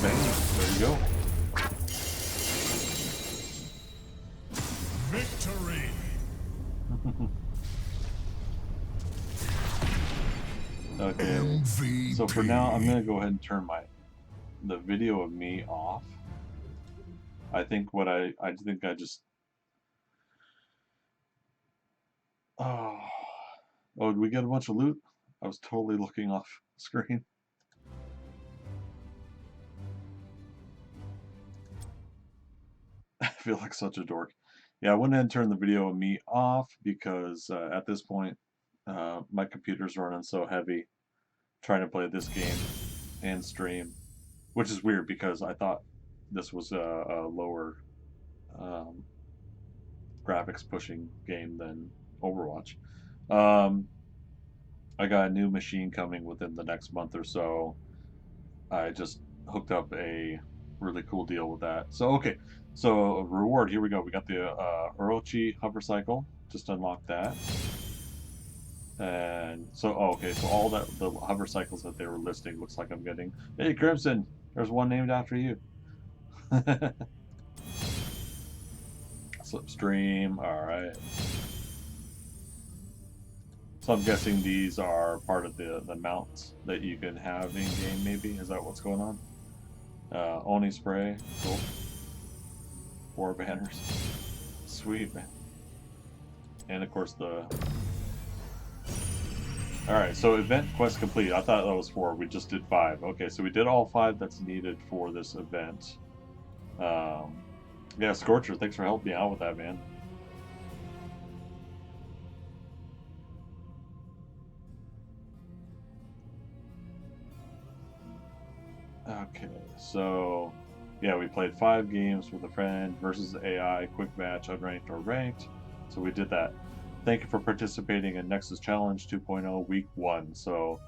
[SPEAKER 1] Bang, there you go.
[SPEAKER 9] Victory!
[SPEAKER 1] Okay, so for now I'm gonna go ahead and turn the video of me off. I think I just oh, did we get a bunch of loot? I was totally looking off screen. I feel like such a dork. Yeah, I went ahead and turned the video of me off because at this point my computer's running so heavy trying to play this game and stream, which is weird because I thought this was a lower graphics pushing game than Overwatch. I got a new machine coming within the next month or so. I just hooked up a really cool deal with that. So okay, so reward, here we go. We got the Orochi hover cycle. Just unlocked that. And so, oh, okay, so all the hover cycles that they were listing looks like I'm getting. Hey, Crimson, there's one named after you. Slipstream, alright. So I'm guessing these are part of the mounts that you can have in game, maybe? Is that what's going on? Oni spray, cool. 4 banners. Sweet, man. And of course the... Alright, so event quest complete. I thought that was 4. We just did 5. Okay, so we did all 5 that's needed for this event. Yeah, Scorcher, thanks for helping me out with that, man. Okay, so yeah, we played 5 games with a friend versus AI, quick match, unranked or ranked. So we did that. Thank you for participating in Nexus Challenge 2.0 Week 1. So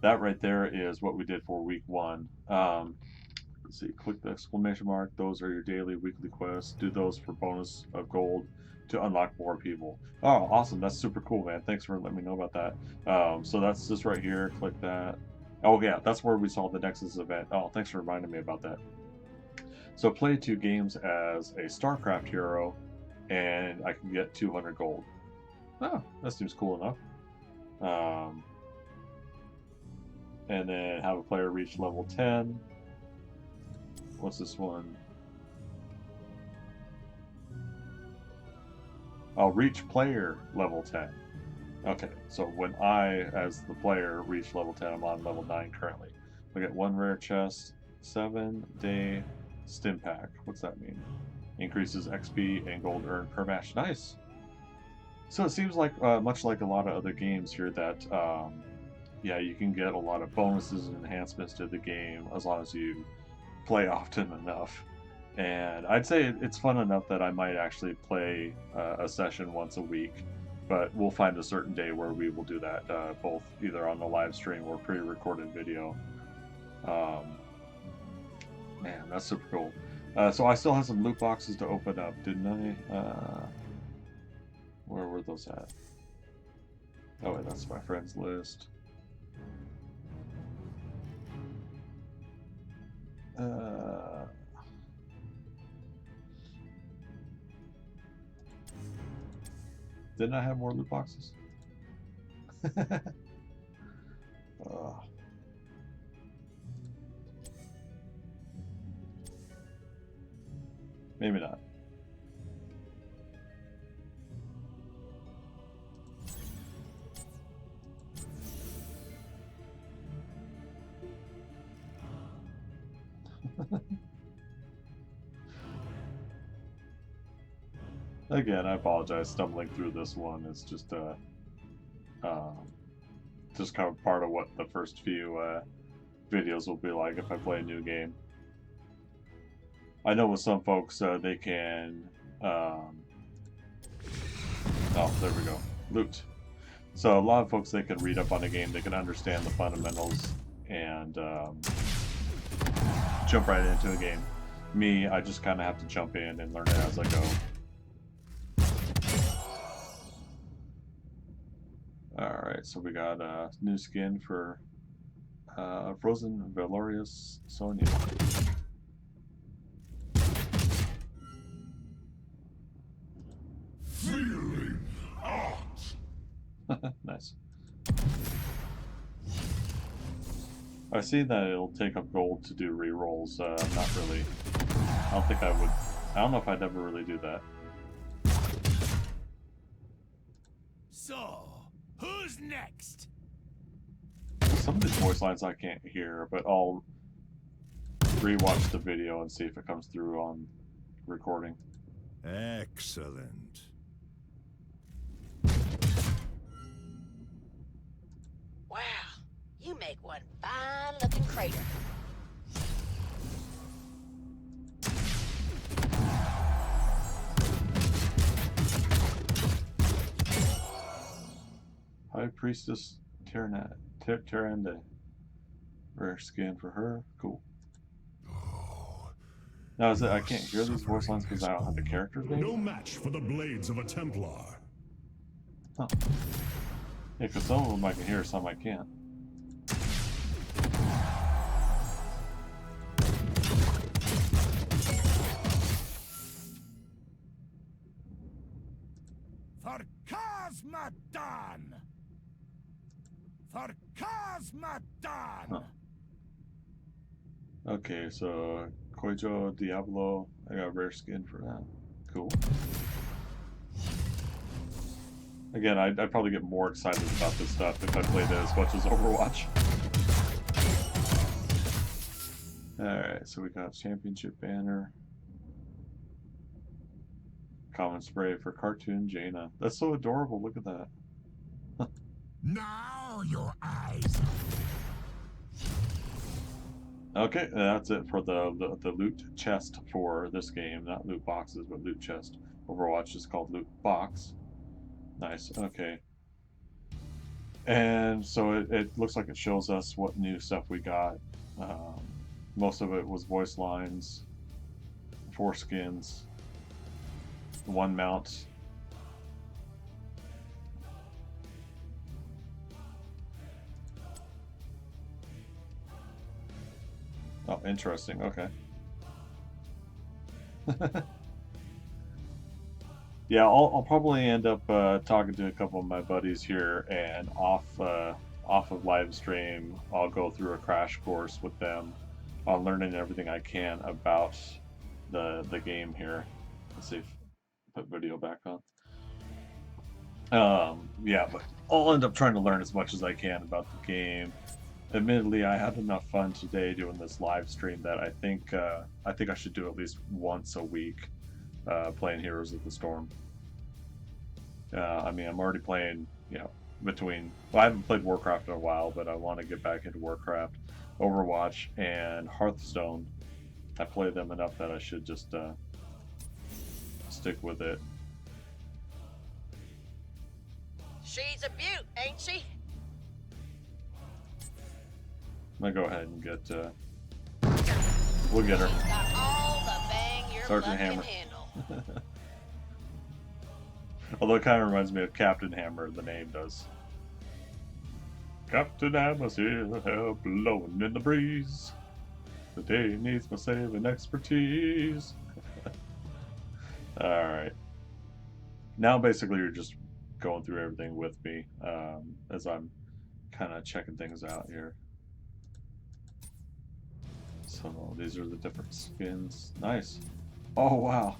[SPEAKER 1] that right there is what we did for Week 1. Let's see, click the exclamation mark. Those are your daily, weekly quests. Do those for bonus of gold to unlock more people. Oh, awesome. That's super cool, man. Thanks for letting me know about that. So that's this right here. Click that. Oh, yeah, that's where we saw the Nexus event. Oh, thanks for reminding me about that. So play 2 games as a StarCraft hero, and I can get 200 gold. Oh, that seems cool enough. And then have a player reach level 10. What's this one? I'll reach player level 10. Okay, so when I, as the player, reach level 10, I'm on level 9 currently. We get 1 rare chest, 7-day stim pack. What's that mean? Increases XP and gold earned per match. Nice. So it seems like, much like a lot of other games here, that yeah, you can get a lot of bonuses and enhancements to the game as long as you play often enough. And I'd say it's fun enough that I might actually play a session once a week, but we'll find a certain day where we will do that, both either on the live stream or pre-recorded video. Man, that's super cool. So I still have some loot boxes to open up, didn't I? Where were those at? Oh wait, that's my friends list. Didn't I have more loot boxes? Maybe not. Again, I apologize. Stumbling through this one is just kind of part of what the first few videos will be like if I play a new game. I know with some folks they can. Oh, there we go. Loot. So a lot of folks, they can read up on a game, they can understand the fundamentals, and jump right into a game. Me, I just kind of have to jump in and learn it as I go. Alright, so we got a new skin for Frozen Valorious Sonya.
[SPEAKER 3] Feeling hot.
[SPEAKER 1] Nice. I see that it'll take up gold to do rerolls. Not really. I don't think I would. I don't know if I'd ever really do that.
[SPEAKER 3] So, who's next?
[SPEAKER 1] Some of these voice lines I can't hear, but I'll rewatch the video and see if it comes through on recording.
[SPEAKER 3] Excellent.
[SPEAKER 13] Wow, you make one fine-looking crater.
[SPEAKER 1] High Priestess Tyrande. Rare skin for her. Cool. Now, is it I can't hear these voice lines because I don't have the characters named?
[SPEAKER 9] No match for the blades of a Templar.
[SPEAKER 1] Huh. Yeah, because some of them I can hear, some I can't.
[SPEAKER 3] For Cosmodan! For Cosmodan!
[SPEAKER 1] Huh. Okay, so Koijo Diablo, I got a rare skin for that. Cool. Again, I'd probably get more excited about this stuff if I played it as much as Overwatch. Alright, so we got Championship Banner. Common Spray for Cartoon Jaina. That's so adorable, look at that.
[SPEAKER 3] Now your eyes.
[SPEAKER 1] Okay, that's it for the loot chest for this game. Not loot boxes, but loot chest. Overwatch is called loot box. Nice, okay. And so it looks like it shows us what new stuff we got. Most of it was voice lines, 4 skins, 1 mount. Oh, interesting, okay. Yeah, I'll probably end up talking to a couple of my buddies here, and off of live stream, I'll go through a crash course with them on learning everything I can about the game here. Let's see if put video back on. Yeah, but I'll end up trying to learn as much as I can about the game. Admittedly, I had enough fun today doing this live stream that I think I should do at least once a week. playing Heroes of the Storm. I mean, I'm already playing, you know, well, I haven't played Warcraft in a while, but I want to get back into Warcraft, Overwatch, and Hearthstone. I play them enough that I should just stick with it.
[SPEAKER 13] She's a beaut, ain't she?
[SPEAKER 1] I'm gonna go ahead and get. We'll get her.
[SPEAKER 13] She's got all the bang your
[SPEAKER 1] Sergeant
[SPEAKER 13] luck
[SPEAKER 1] Hammer.
[SPEAKER 13] can handle.
[SPEAKER 1] Although it kind of reminds me of Captain Hammer, the name does. Captain Hammer's here, hell blowing in the breeze. The day needs my saving expertise. Alright. Now basically you're just going through everything with me as I'm kind of checking things out here. So these are the different skins. Nice. Oh wow.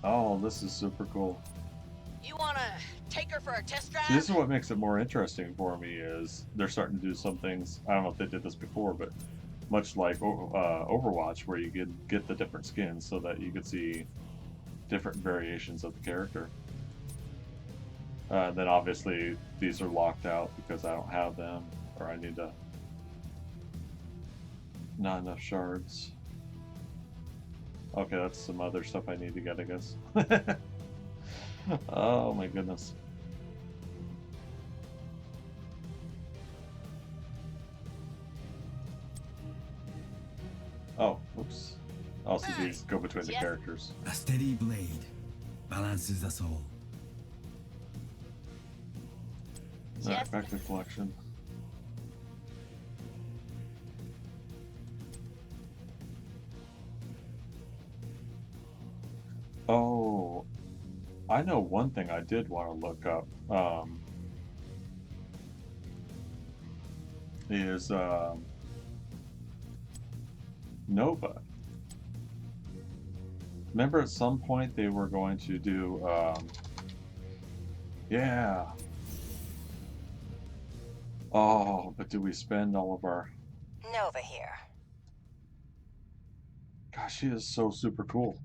[SPEAKER 1] Oh, this is super cool.
[SPEAKER 13] You wanna take her for a test drive?
[SPEAKER 1] See, this is what makes it more interesting for me is they're starting to do some things. I don't know if they did this before, but much like Overwatch, where you get the different skins so that you could see different variations of the character. Then obviously these are locked out because I don't have them, or I need to not enough shards. Okay, that's some other stuff I need to get, I guess. Oh my goodness. Oh, oops. Also, these go between the characters.
[SPEAKER 7] A steady blade balances us all.
[SPEAKER 1] Alright, back to collection. Oh, I know one thing I did want to look up. Is Nova. Remember at some point they were going to do, yeah. Oh, but did we spend all of our...
[SPEAKER 13] Nova here.
[SPEAKER 1] Gosh, she is so super cool.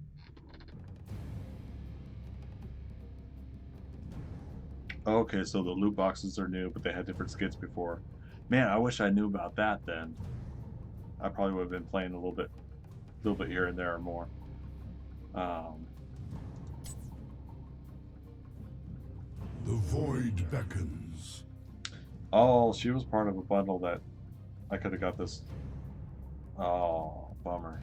[SPEAKER 1] Okay, so the loot boxes are new, but they had different skins before. Man, I wish I knew about that then. I probably would have been playing a little bit here and there or more.
[SPEAKER 3] The void beckons.
[SPEAKER 1] Oh, she was part of a bundle that I could have got this. Oh, bummer.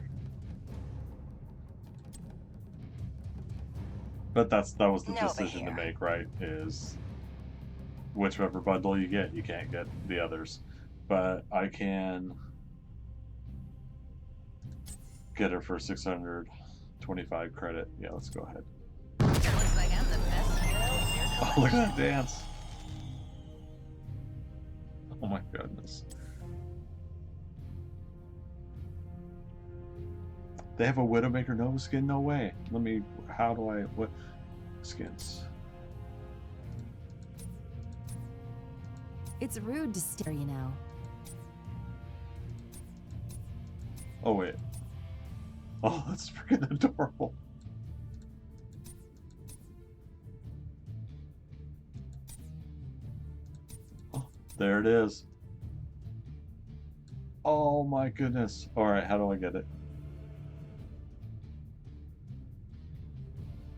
[SPEAKER 1] But that was the decision to make, right? Is whichever bundle you get, you can't get the others. But I can get her for 625 credit. Yeah, let's go ahead.
[SPEAKER 13] Looks like I'm the best hero in your
[SPEAKER 1] Oh, look at that dance. Oh my goodness. They have a Widowmaker Nova skin? No way. Let me, how do I, what skins?
[SPEAKER 14] It's rude to stare, you know.
[SPEAKER 1] Oh wait. Oh, that's freaking adorable. Oh, there it is. Oh my goodness. Alright, how do I get it?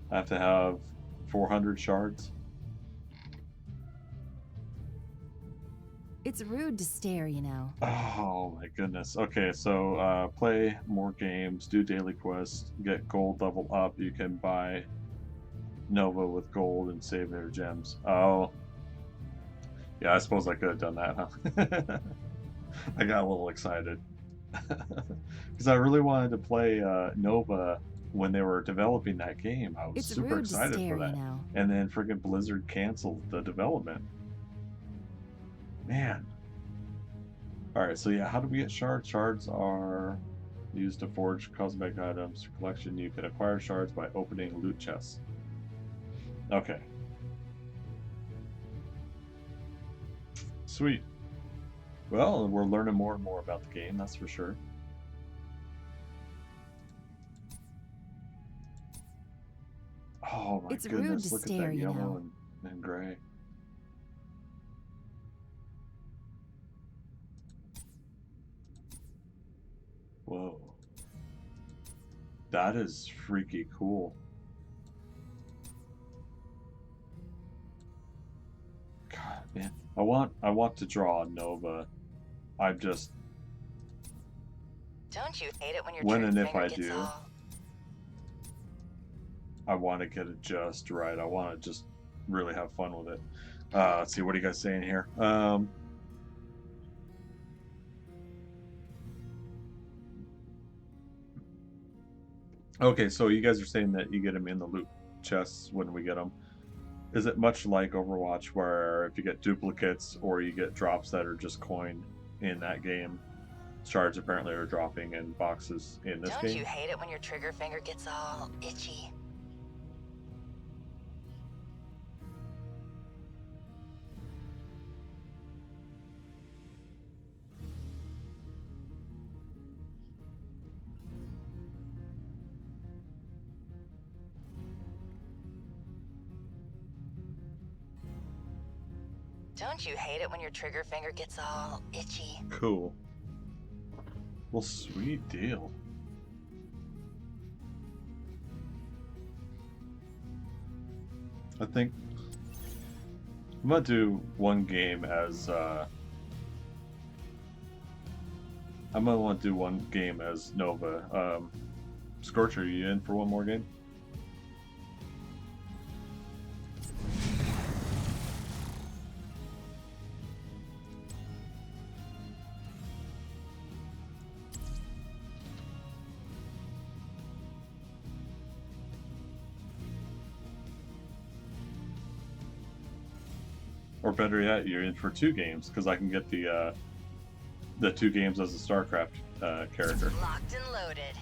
[SPEAKER 1] I have to have 400 shards.
[SPEAKER 14] It's rude to stare, you know.
[SPEAKER 1] Oh my goodness. Okay, so play more games, do daily quests, get gold level up. You can buy Nova with gold and save their gems. Oh. Yeah, I suppose I could have done that, huh? I got a little excited. Because I really wanted to play Nova when they were developing that game. I was super excited for that. And then friggin' Blizzard canceled the development. Man. Alright, so yeah, how do we get shards? Shards are Used to forge cosmetic items collection. You can acquire shards by opening loot chests. Okay. Sweet. Well, we're learning more and more about the game, that's for sure. Oh my
[SPEAKER 14] It's rude
[SPEAKER 1] goodness,
[SPEAKER 14] to
[SPEAKER 1] look at
[SPEAKER 14] stare,
[SPEAKER 1] that
[SPEAKER 14] you
[SPEAKER 1] yellow
[SPEAKER 14] know.
[SPEAKER 1] and gray. Whoa. That is freaky cool. God, man. I want to draw Nova. I'm just
[SPEAKER 13] Don't you hate it when your
[SPEAKER 1] when
[SPEAKER 13] trigger
[SPEAKER 1] and if
[SPEAKER 13] finger
[SPEAKER 1] I
[SPEAKER 13] gets
[SPEAKER 1] do,
[SPEAKER 13] all...
[SPEAKER 1] I want to get it just right. I want to just really have fun with it. Let's see, what are you guys saying here? Okay, so you guys are saying that you get them in the loot chests when we get them. Is it much like Overwatch where if you get duplicates or you get drops that are just coin in that game, shards apparently are dropping in boxes in this
[SPEAKER 13] Don't
[SPEAKER 1] game?
[SPEAKER 13] you hate it when your trigger finger gets all itchy? Don't you hate it when your trigger finger gets all itchy?
[SPEAKER 1] Cool. Well, sweet deal. I think I'm gonna do one game as I'm gonna want to do one game as Nova. Scorcher, are you in for one more game? Or better yet, you're in for two games because I can get the two games as a StarCraft character.
[SPEAKER 13] Locked and loaded.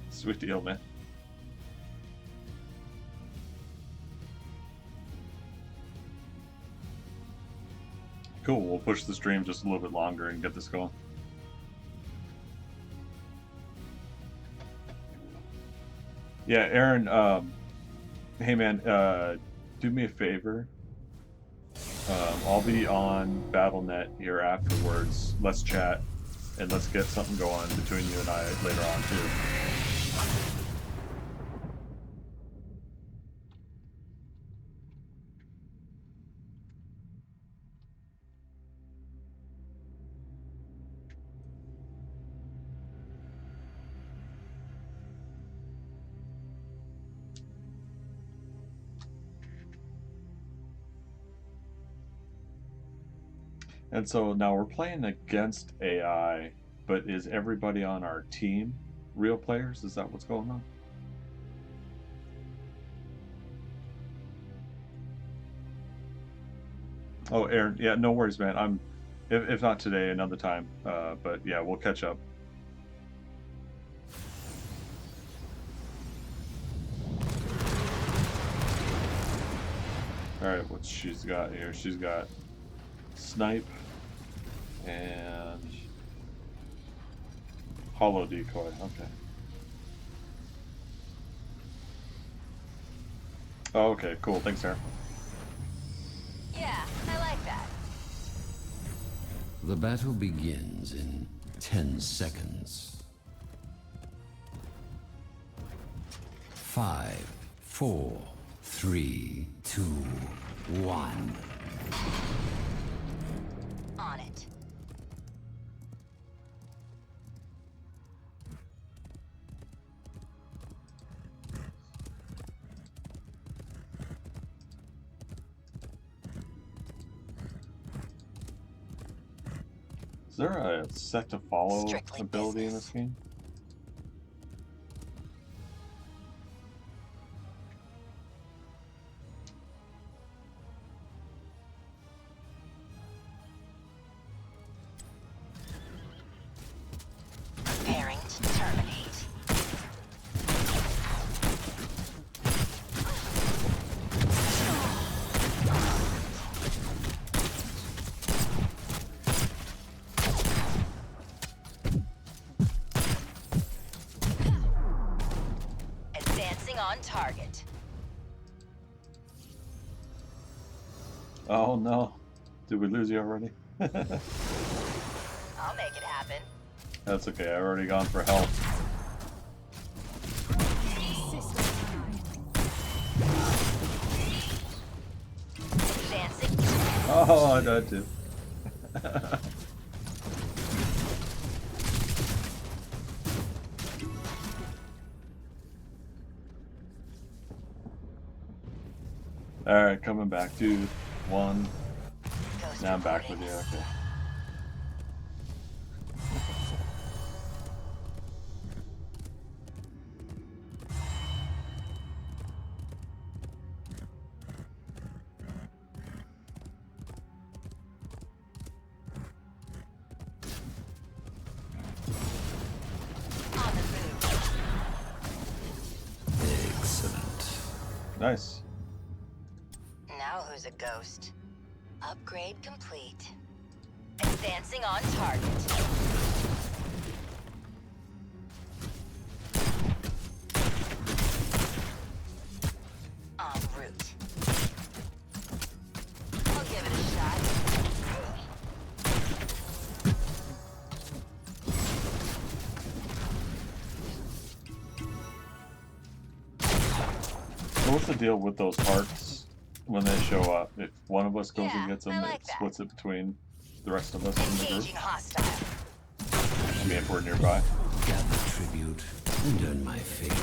[SPEAKER 1] Sweet deal, man. Cool. We'll push the stream just a little bit longer and get this going. Yeah, Aaron. Hey, man. Do me a favor. I'll be on BattleNet here afterwards. Let's chat and let's get something going between you and I later on too. And so now we're playing against AI, but is everybody on our team real players? Is that what's going on? Oh, Aaron, yeah, no worries, man. If not today, another time. But yeah, we'll catch up. All right, what she's got here? She's got snipe and hollow decoy. Okay. Oh, okay, cool. Thanks, Aaron.
[SPEAKER 13] Yeah, I like that.
[SPEAKER 6] The battle begins in 10 seconds. 5, 4, 3, 2, 1.
[SPEAKER 13] On it.
[SPEAKER 1] Is there a set to follow
[SPEAKER 13] Strictly
[SPEAKER 1] ability in
[SPEAKER 13] business.
[SPEAKER 1] this game?
[SPEAKER 15] Advancing on target.
[SPEAKER 1] Oh no. Did we lose you already?
[SPEAKER 15] I'll make it happen.
[SPEAKER 1] That's okay, I've already gone for help.
[SPEAKER 15] Advancing.
[SPEAKER 1] Oh, I died too. Alright, coming back. 2, 1. Now I'm back with you, okay.
[SPEAKER 6] Excellent.
[SPEAKER 1] Nice.
[SPEAKER 15] Now who's a ghost? Upgrade complete. Advancing on target. En route. I'll give it a shot.
[SPEAKER 1] So what's the deal with those hearts when they show up? If one of us goes and gets them,
[SPEAKER 15] like
[SPEAKER 1] it splits it between the rest of us in the group?
[SPEAKER 15] Engaging hostile.
[SPEAKER 1] I mean, if we're nearby.
[SPEAKER 6] Gather tribute and earn my favor.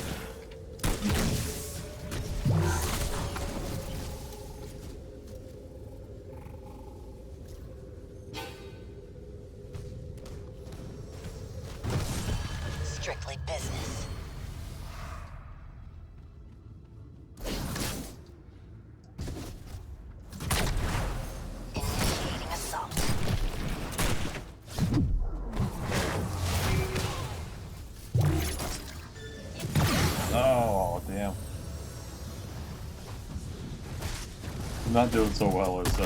[SPEAKER 15] Strictly business. Initiating assault.
[SPEAKER 1] Oh, damn. I'm not doing so well as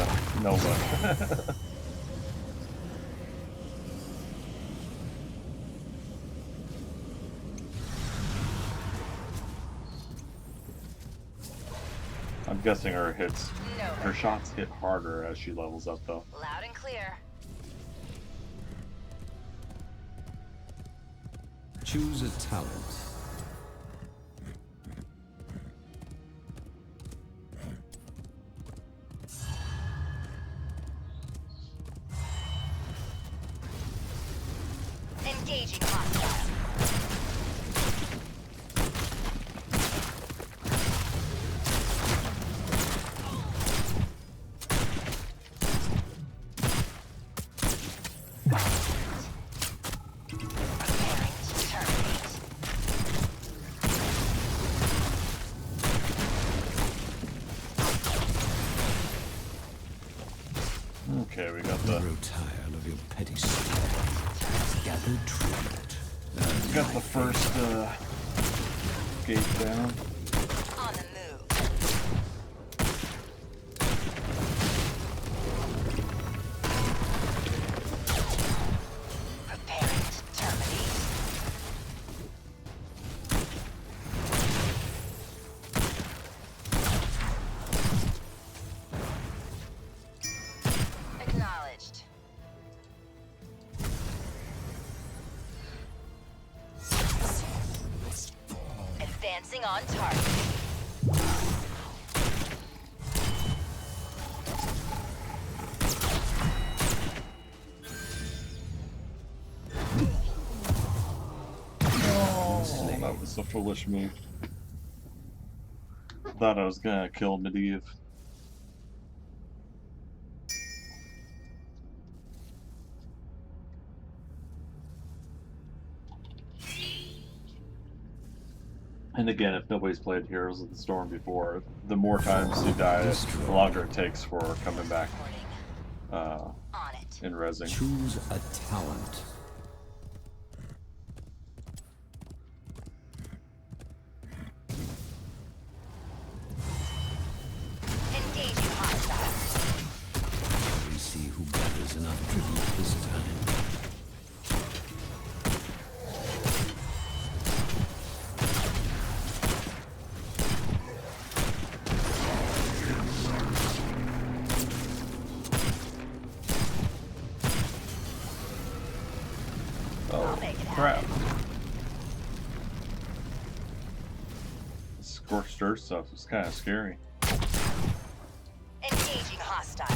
[SPEAKER 1] Nova. I'm guessing her hits, her shots hit harder as she levels up, though.
[SPEAKER 15] Loud and clear.
[SPEAKER 6] Choose a talent.
[SPEAKER 15] Engaging hostile.
[SPEAKER 1] Okay, we got the.
[SPEAKER 6] I grow tired of your petty stuff. Gather tribute.
[SPEAKER 1] We got the first gate down.
[SPEAKER 15] On the move. Preparing to terminate. Acknowledged. Advancing on target.
[SPEAKER 1] Oh, that was a foolish move. Thought I was gonna kill Medivh. And again, if nobody's played Heroes of the Storm before, the more times you die, the longer it takes for coming back in resing.
[SPEAKER 6] Choose a talent.
[SPEAKER 15] Engaging hostile.
[SPEAKER 6] We see who gathers enough tribute this time.
[SPEAKER 1] scorched earth stuff is kind of scary.
[SPEAKER 15] Engaging hostile.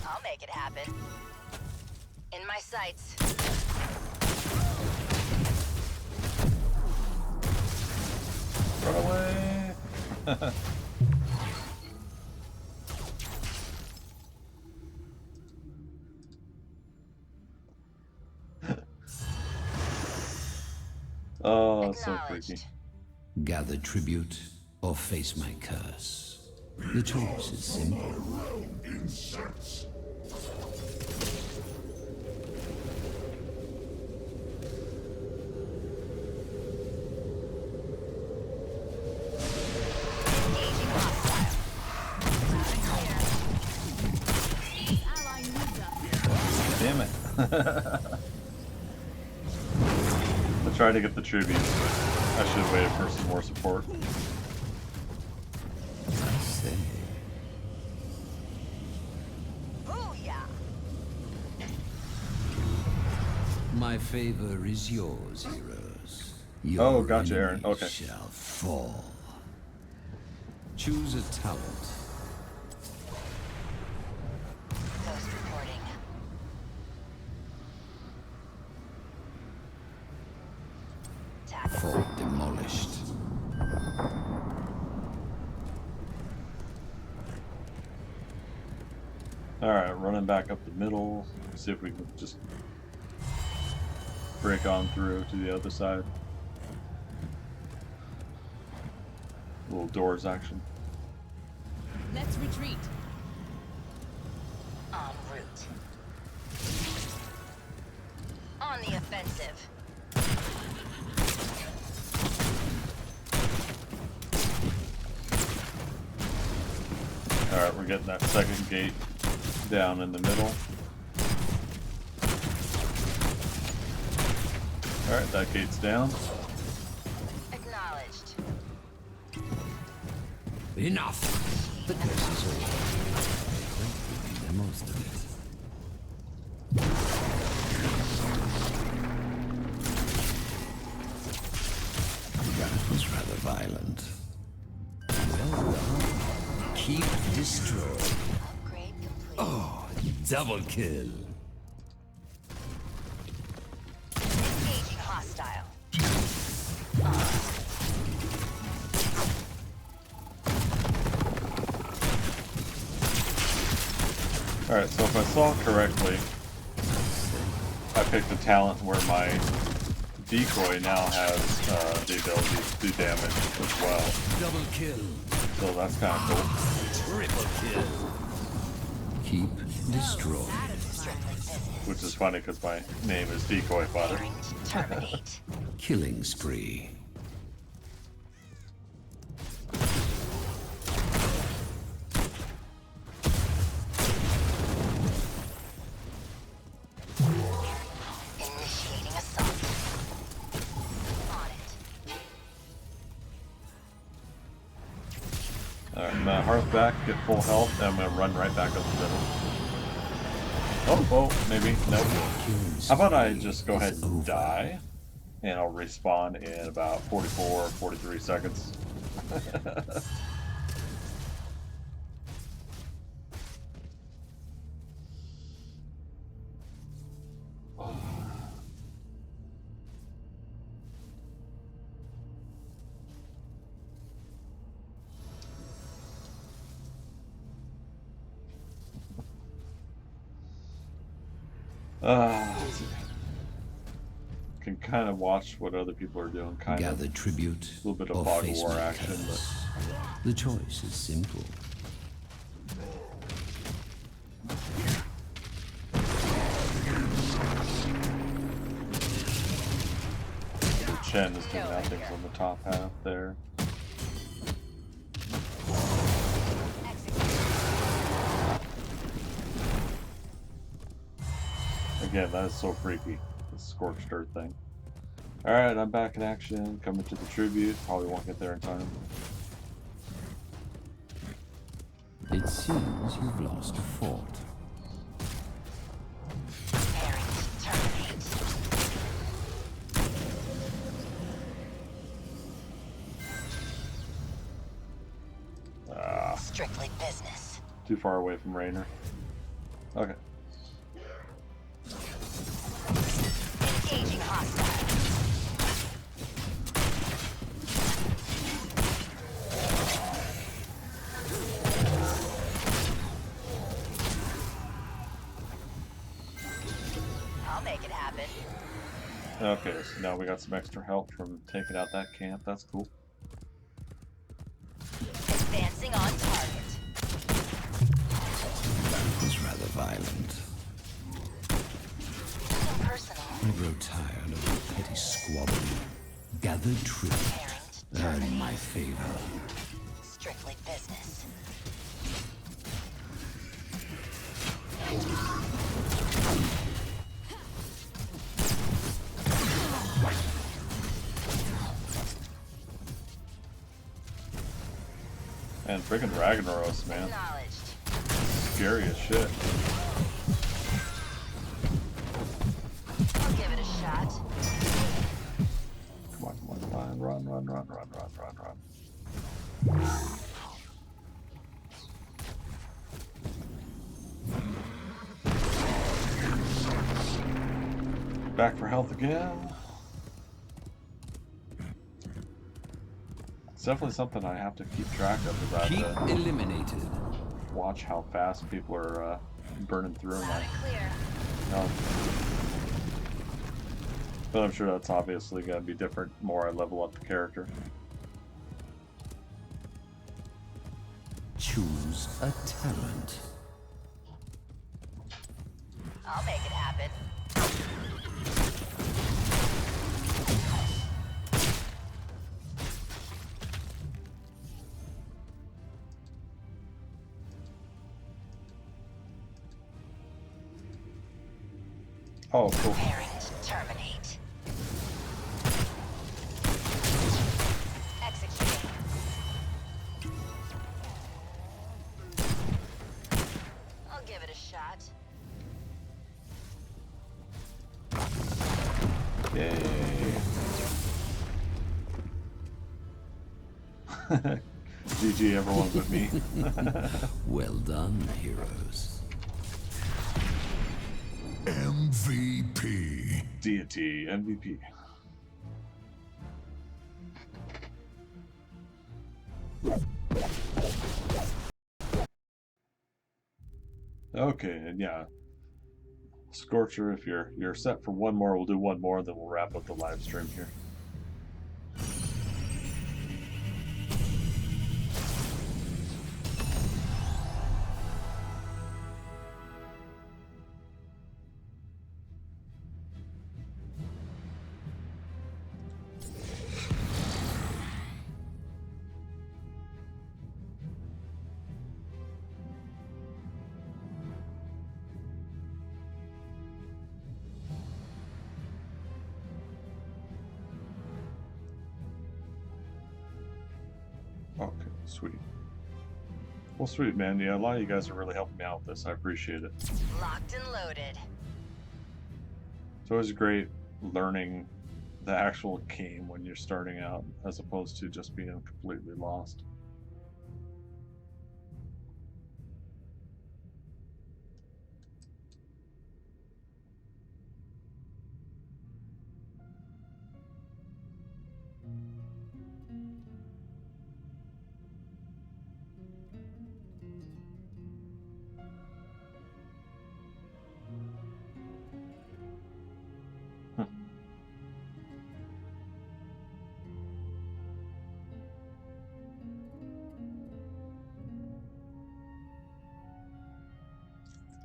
[SPEAKER 15] I'll make it happen. In my sights.
[SPEAKER 1] Run away! Oh, so freaky.
[SPEAKER 6] Gather tribute or face my curse. The choice is simple.
[SPEAKER 1] Damn it. I tried to get the tribute, but I should have waited for some more support.
[SPEAKER 6] I say.
[SPEAKER 15] Booyah!
[SPEAKER 6] My favor is yours, heroes.
[SPEAKER 1] Oh, gotcha, Aaron. Okay.
[SPEAKER 6] Shall fall. Choose a talent.
[SPEAKER 15] Ghost reporting.
[SPEAKER 6] Fort demolished.
[SPEAKER 1] Alright, running back up the middle. See if we can just break on through to the other side. Little doors action.
[SPEAKER 4] Let's retreat.
[SPEAKER 15] En route. On the offensive.
[SPEAKER 1] Alright, we're getting that second gate down in the middle. Alright, that gate's down.
[SPEAKER 15] Acknowledged.
[SPEAKER 6] Enough! The curse is over. Make the most of it. That was rather violent. Well done. Keep destroyed.
[SPEAKER 15] Upgrade complete.
[SPEAKER 6] Oh, double kill.
[SPEAKER 15] Engaging hostile.
[SPEAKER 1] Alright, so if I saw correctly, I picked a talent where my decoy now has the ability to do damage as well.
[SPEAKER 6] Double kill.
[SPEAKER 1] So that's kind of cool.
[SPEAKER 6] Triple kill. Keep destroyed.
[SPEAKER 1] Which is funny because my name is Decoy Fodder.
[SPEAKER 15] Terminate.
[SPEAKER 6] Killing spree.
[SPEAKER 15] Initiating assault. On it.
[SPEAKER 1] Alright, I'm gonna hearth back, get full health, and I'm gonna run right back up the middle. Oh, maybe. Nope. How about I just go ahead and die, and I'll respawn in about 44 or 43 seconds. Can kind of watch what other people are doing, kind
[SPEAKER 6] Gather
[SPEAKER 1] of.
[SPEAKER 6] tribute.
[SPEAKER 1] A little bit of
[SPEAKER 6] or
[SPEAKER 1] fog of
[SPEAKER 6] face
[SPEAKER 1] war
[SPEAKER 6] my
[SPEAKER 1] action,
[SPEAKER 6] curse. The choice is simple.
[SPEAKER 1] Chen is doing out things on the top half there. Again, that is so freaky, this scorched earth thing. Alright, I'm back in action, coming to the tribute. Probably won't get there in time.
[SPEAKER 6] It seems you've lost a fort.
[SPEAKER 15] Strictly business.
[SPEAKER 1] Too far away from Rainer. Okay.
[SPEAKER 15] Engaging hostile. I'll make it happen.
[SPEAKER 1] Okay, so now we got some extra help from taking out that camp. That's cool.
[SPEAKER 15] Advancing on target.
[SPEAKER 6] That was rather violent.
[SPEAKER 15] Nothing personal.
[SPEAKER 6] I grow tired of your petty squabbling. Gather truth. Earn my favor.
[SPEAKER 15] Strictly business.
[SPEAKER 1] And freaking Ragnaros, man. Scary as shit.
[SPEAKER 15] I'll give it a shot.
[SPEAKER 1] Come on, come on, run, run, run, run, run, run, run. Back for health again. It's definitely something I have to keep track of.
[SPEAKER 6] Keep eliminated.
[SPEAKER 1] Watch how fast people are burning through them. But I'm sure that's obviously going to be different the more I level up the character.
[SPEAKER 6] Choose a talent.
[SPEAKER 15] I'll make it happen.
[SPEAKER 1] Oh, cool.
[SPEAKER 15] Preparing to terminate. Executing. I'll give it a shot.
[SPEAKER 1] Yay. GG everyone but me.
[SPEAKER 6] Well done, heroes.
[SPEAKER 3] MVP.
[SPEAKER 1] Deity, MVP. Okay, and yeah. Scorcher, if you're set for one more, we'll do one more, then we'll wrap up the live stream here. Okay, sweet. Well, sweet, man. Yeah, a lot of you guys are really helping me out with this. I appreciate it.
[SPEAKER 15] Locked and loaded.
[SPEAKER 1] It's always great learning the actual game when you're starting out, as opposed to just being completely lost.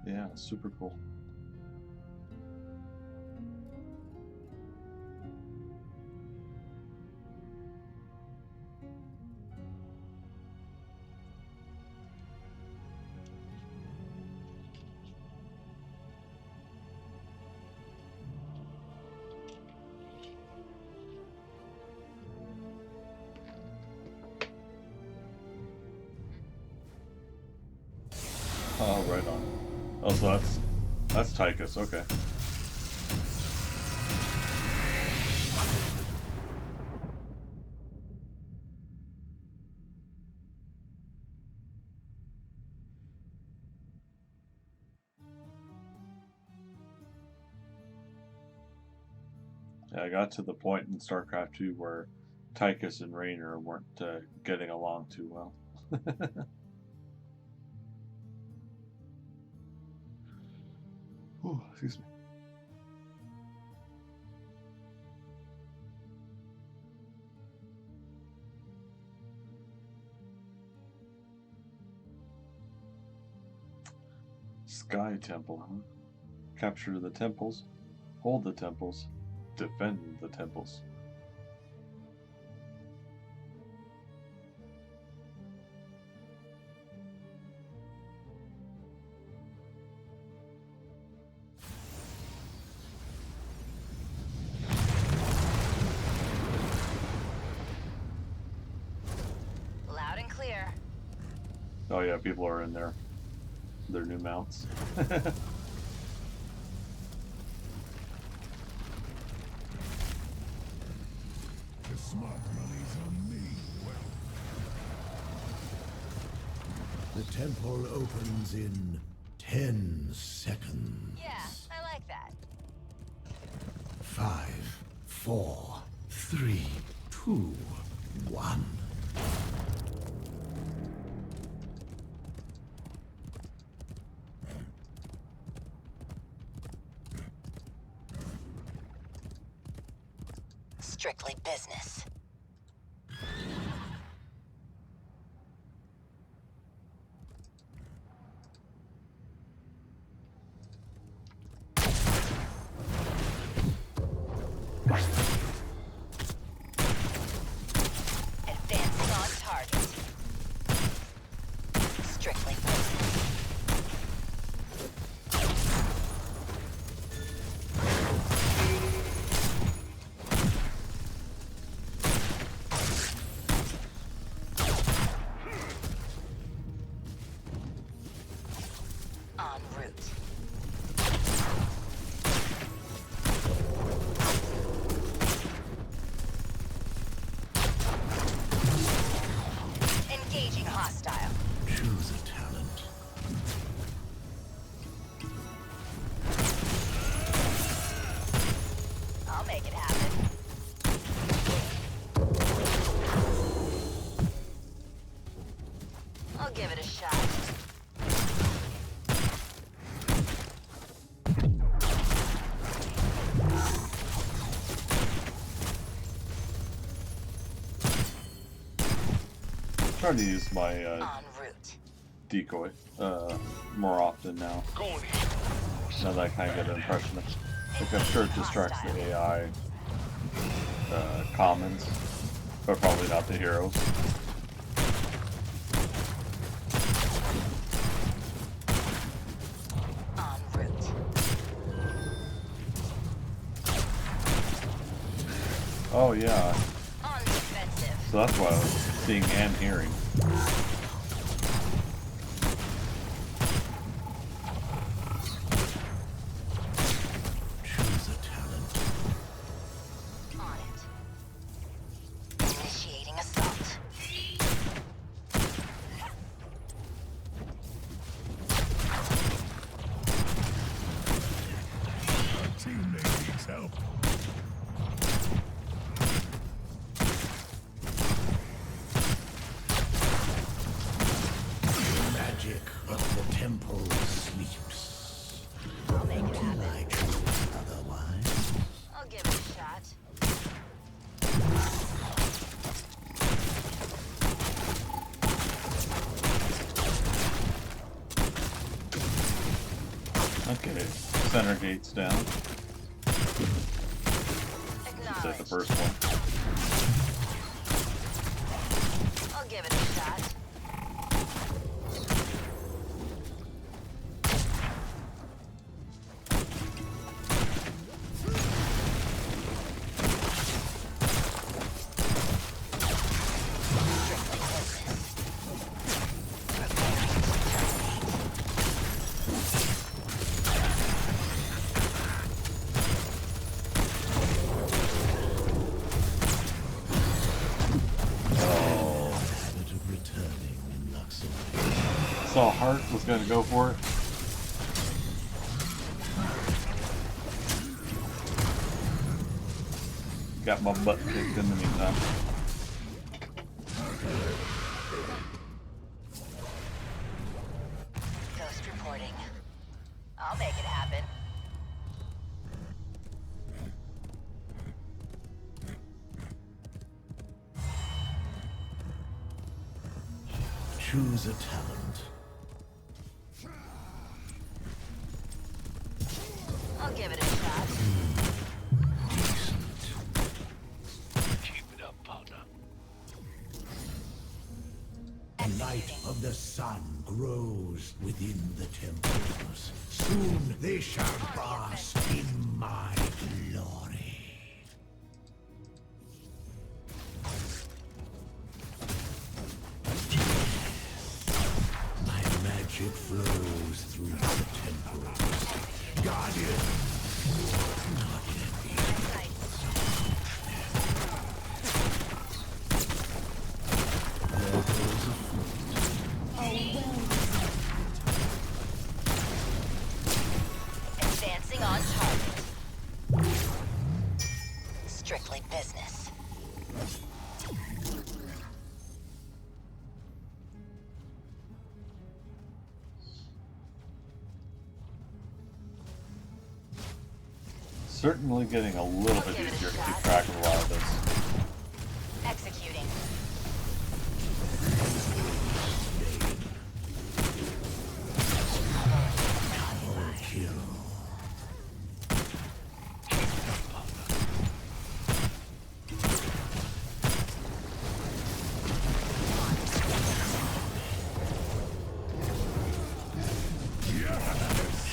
[SPEAKER 1] Yeah, super cool. Oh, right on. Oh, so that's Tychus, okay. Yeah, I got to the point in StarCraft 2 where Tychus and Raynor weren't getting along too well. Ooh, excuse me. Sky Temple, huh? Capture the temples, hold the temples, defend the temples.
[SPEAKER 15] Loud and clear.
[SPEAKER 1] Oh yeah, people are in there. Their new mounts.
[SPEAKER 9] The smart money's on me. Well,
[SPEAKER 3] The temple opens in 10 seconds.
[SPEAKER 15] Yeah, I like that.
[SPEAKER 3] 5, 4, 3, 2, 1.
[SPEAKER 15] Strictly business. Advancing on target. Strictly business. En route. Engaging hostile.
[SPEAKER 3] Choose a talent.
[SPEAKER 15] I'll make it happen. I'll give it a shot.
[SPEAKER 1] Trying to use my
[SPEAKER 15] En route.
[SPEAKER 1] decoy more often now. Now that I kind of get an impression of, like, I'm sure it distracts the AI commons, but probably not the heroes.
[SPEAKER 15] En route.
[SPEAKER 1] Oh yeah,
[SPEAKER 15] On defensive.
[SPEAKER 1] so that's what I was seeing and hearing.
[SPEAKER 3] Choose a talent.
[SPEAKER 15] On it. Initiating assault.
[SPEAKER 9] our teammate needs help.
[SPEAKER 3] Magic of the temple sleeps.
[SPEAKER 15] I'll make it
[SPEAKER 3] Until
[SPEAKER 15] happen.
[SPEAKER 3] I choose otherwise.
[SPEAKER 15] I'll give it a shot.
[SPEAKER 1] Okay, center gate's down. Is that the first one?
[SPEAKER 15] I'll give it a shot. Strictly business. Preparing to terminate.
[SPEAKER 1] saw Hart was going to go for it. Got my butt kicked in the meantime.
[SPEAKER 15] Ghost reporting. I'll make it happen.
[SPEAKER 3] Choose a talent.
[SPEAKER 15] I'll give it a shot.
[SPEAKER 12] Keep it up, partner.
[SPEAKER 3] The light of the sun grows within the temples. Soon they shall bask in my glory. My magic flows through the temples. Guardian! Not let me. There goes a
[SPEAKER 15] Advancing on target. Strictly business.
[SPEAKER 1] Certainly getting a little bit easier to keep track of a lot of this.
[SPEAKER 15] Executing.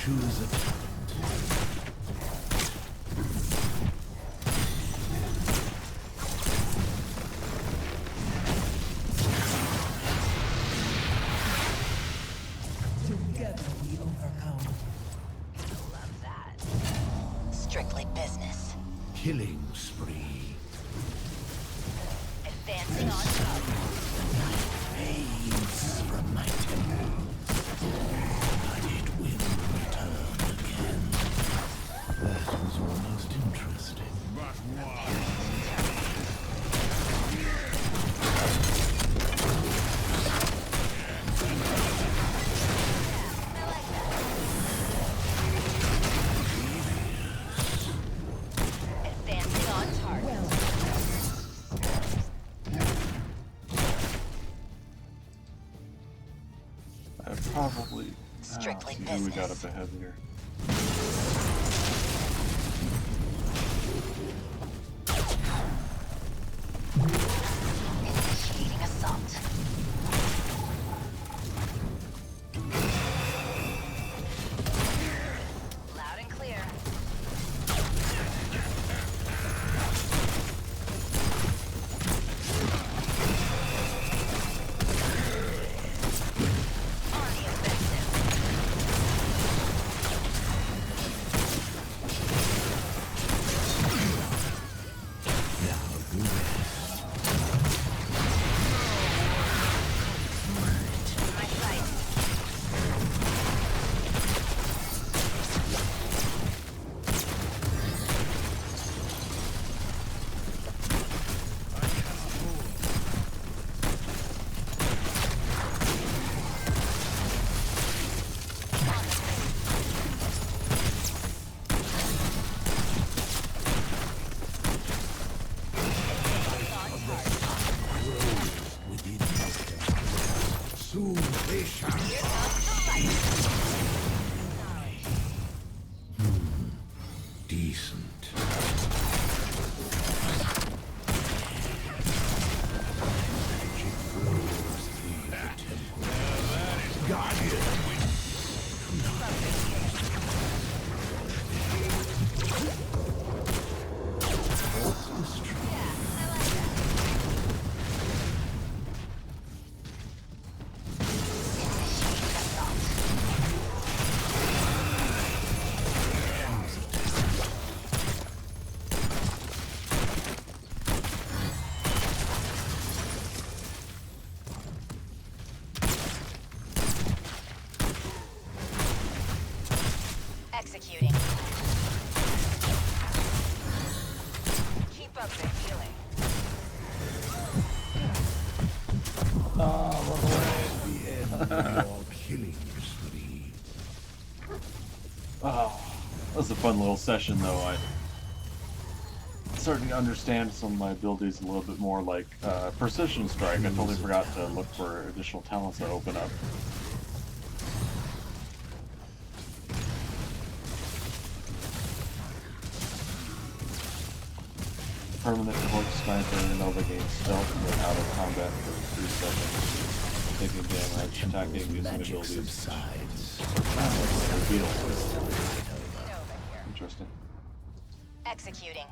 [SPEAKER 3] Choose a talent.
[SPEAKER 8] Together we overcome.
[SPEAKER 15] Love that. Strictly business.
[SPEAKER 3] Killing spree.
[SPEAKER 15] Advancing on target.
[SPEAKER 3] Fades from my temple. But it will return again. That was almost interesting.
[SPEAKER 9] But why?
[SPEAKER 15] Advancing on target.
[SPEAKER 1] I probably.
[SPEAKER 15] Strictly
[SPEAKER 1] See who we got
[SPEAKER 15] business.
[SPEAKER 1] up ahead here.
[SPEAKER 15] Initiating assault. Loud and clear. On the offensive.
[SPEAKER 3] Now the rest.
[SPEAKER 15] My sight.
[SPEAKER 3] Within the temples. Soon they shall decent. Magic flows through the temple. Guardian!
[SPEAKER 15] Executing. Keep up the healing.
[SPEAKER 3] Killing spree.
[SPEAKER 1] Oh, that was a fun little session, though. I starting to understand some of my abilities a little bit more, like Precision Strike. I totally forgot to look for additional talents that open up. Permanent Torch Sniper, Nova gains stealth and out of combat for 3 seconds. Taking damage, attacking using abilities. Interesting.
[SPEAKER 15] Executing.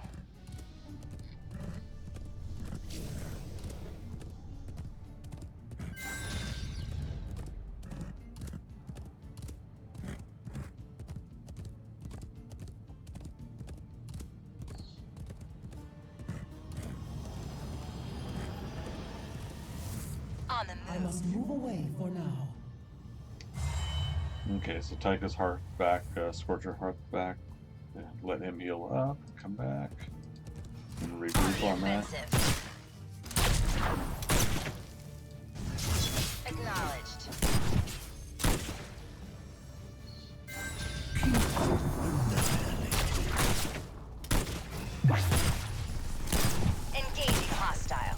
[SPEAKER 15] On the move.
[SPEAKER 8] I must move away for now.
[SPEAKER 1] Okay, so Tyka's heart back, Scorcher heart back. Yeah, let him heal up, come back. And regroup on that.
[SPEAKER 15] Acknowledged. Engaging hostile.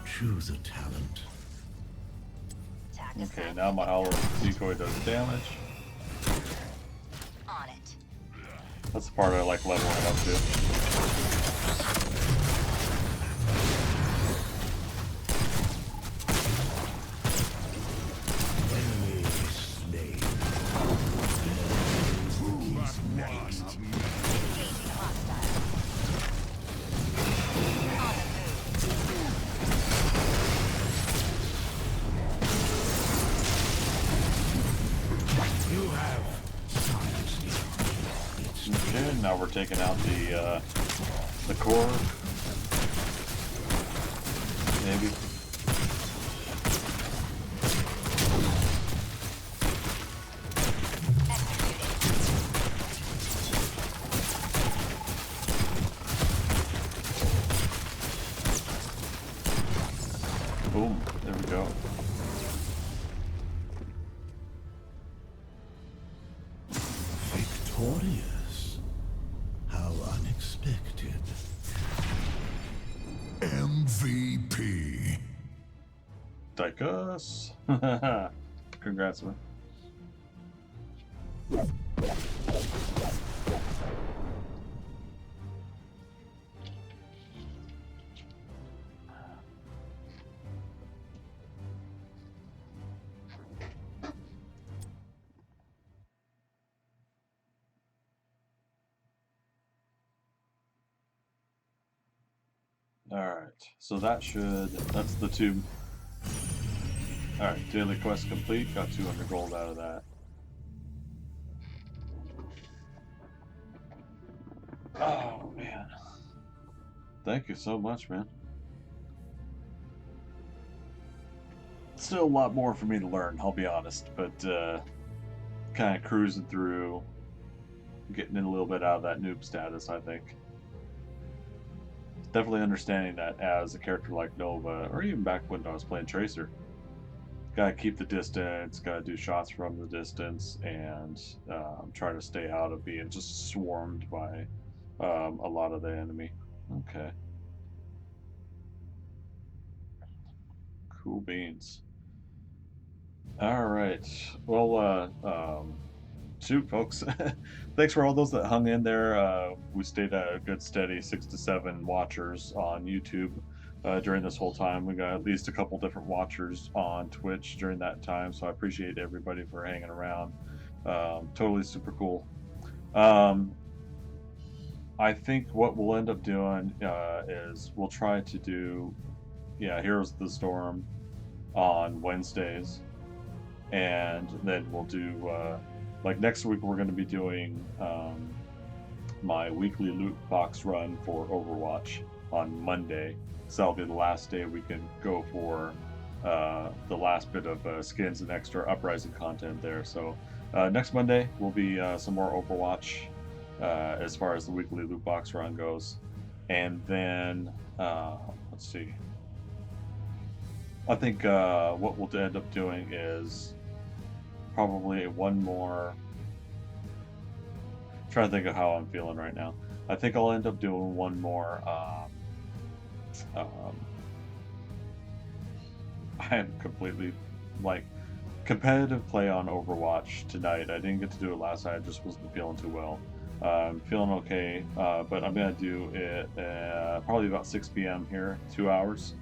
[SPEAKER 3] Choose a talent.
[SPEAKER 1] Okay, now my hollow decoy does damage.
[SPEAKER 15] On it.
[SPEAKER 1] That's the part I like leveling up to.
[SPEAKER 3] Enemy slain. Who's next?
[SPEAKER 15] Engaging hostile. On the move.
[SPEAKER 3] You have silenced me.
[SPEAKER 1] Okay, now we're taking out the core. Maybe. Boom, there we go.
[SPEAKER 3] Victorious? How unexpected. MVP.
[SPEAKER 1] Tychus. Congrats, man. Alright, so that's the 2. Alright, daily quest complete, got 200 gold out of that. Oh, man. Thank you so much, man. Still a lot more for me to learn, I'll be honest, but kind of cruising through, getting in a little bit out of that noob status, I think. Definitely understanding that as a character like Nova, or even back when I was playing Tracer, gotta keep the distance, gotta do shots from the distance, and try to stay out of being just swarmed by a lot of the enemy. Okay. Cool beans. Alright. Well, shoot, folks. Thanks for all those that hung in there. We stayed at a good steady 6 to 7 watchers on YouTube during this whole time. We got at least a couple different watchers on Twitch during that time, so I appreciate everybody for hanging around. Totally super cool. I think what we'll end up doing is we'll try to do, Heroes of the Storm on Wednesdays, and then we'll do like next week we're going to be doing my weekly loot box run for Overwatch on Monday, so that'll be the last day we can go for the last bit of skins and extra Uprising content there. So Next Monday will be some more Overwatch as far as the weekly loot box run goes. And then, let's see. I think what we'll end up doing is probably one more. Trying to think of how I'm feeling right now. I think I'll end up doing one more. I am completely like competitive play on Overwatch tonight. I didn't get to do it last night. I just wasn't feeling too well. I'm feeling okay, but I'm gonna do it probably about 6 p.m. here, 2 hours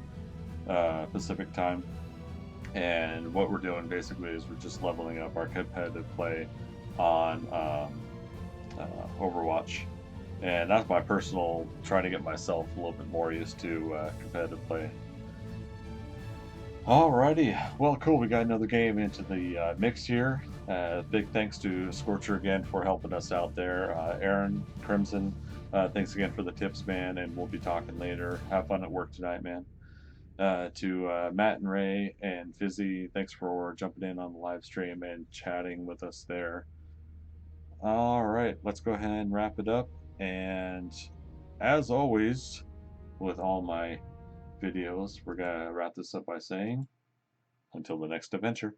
[SPEAKER 1] Pacific time. And what we're doing basically is we're just leveling up our competitive play on Overwatch. And that's my personal trying to get myself a little bit more used to competitive play. Alrighty, well, cool. We got another game into the mix here. Big thanks to Scorcher again for helping us out there. Aaron, Crimson, thanks again for the tips, man. And we'll be talking later. Have fun at work tonight, man. To Matt and Ray and Fizzy, thanks for jumping in on the live stream and chatting with us there. All right, let's go ahead and wrap it up. And as always, with all my videos, we're going to wrap this up by saying, until the next adventure.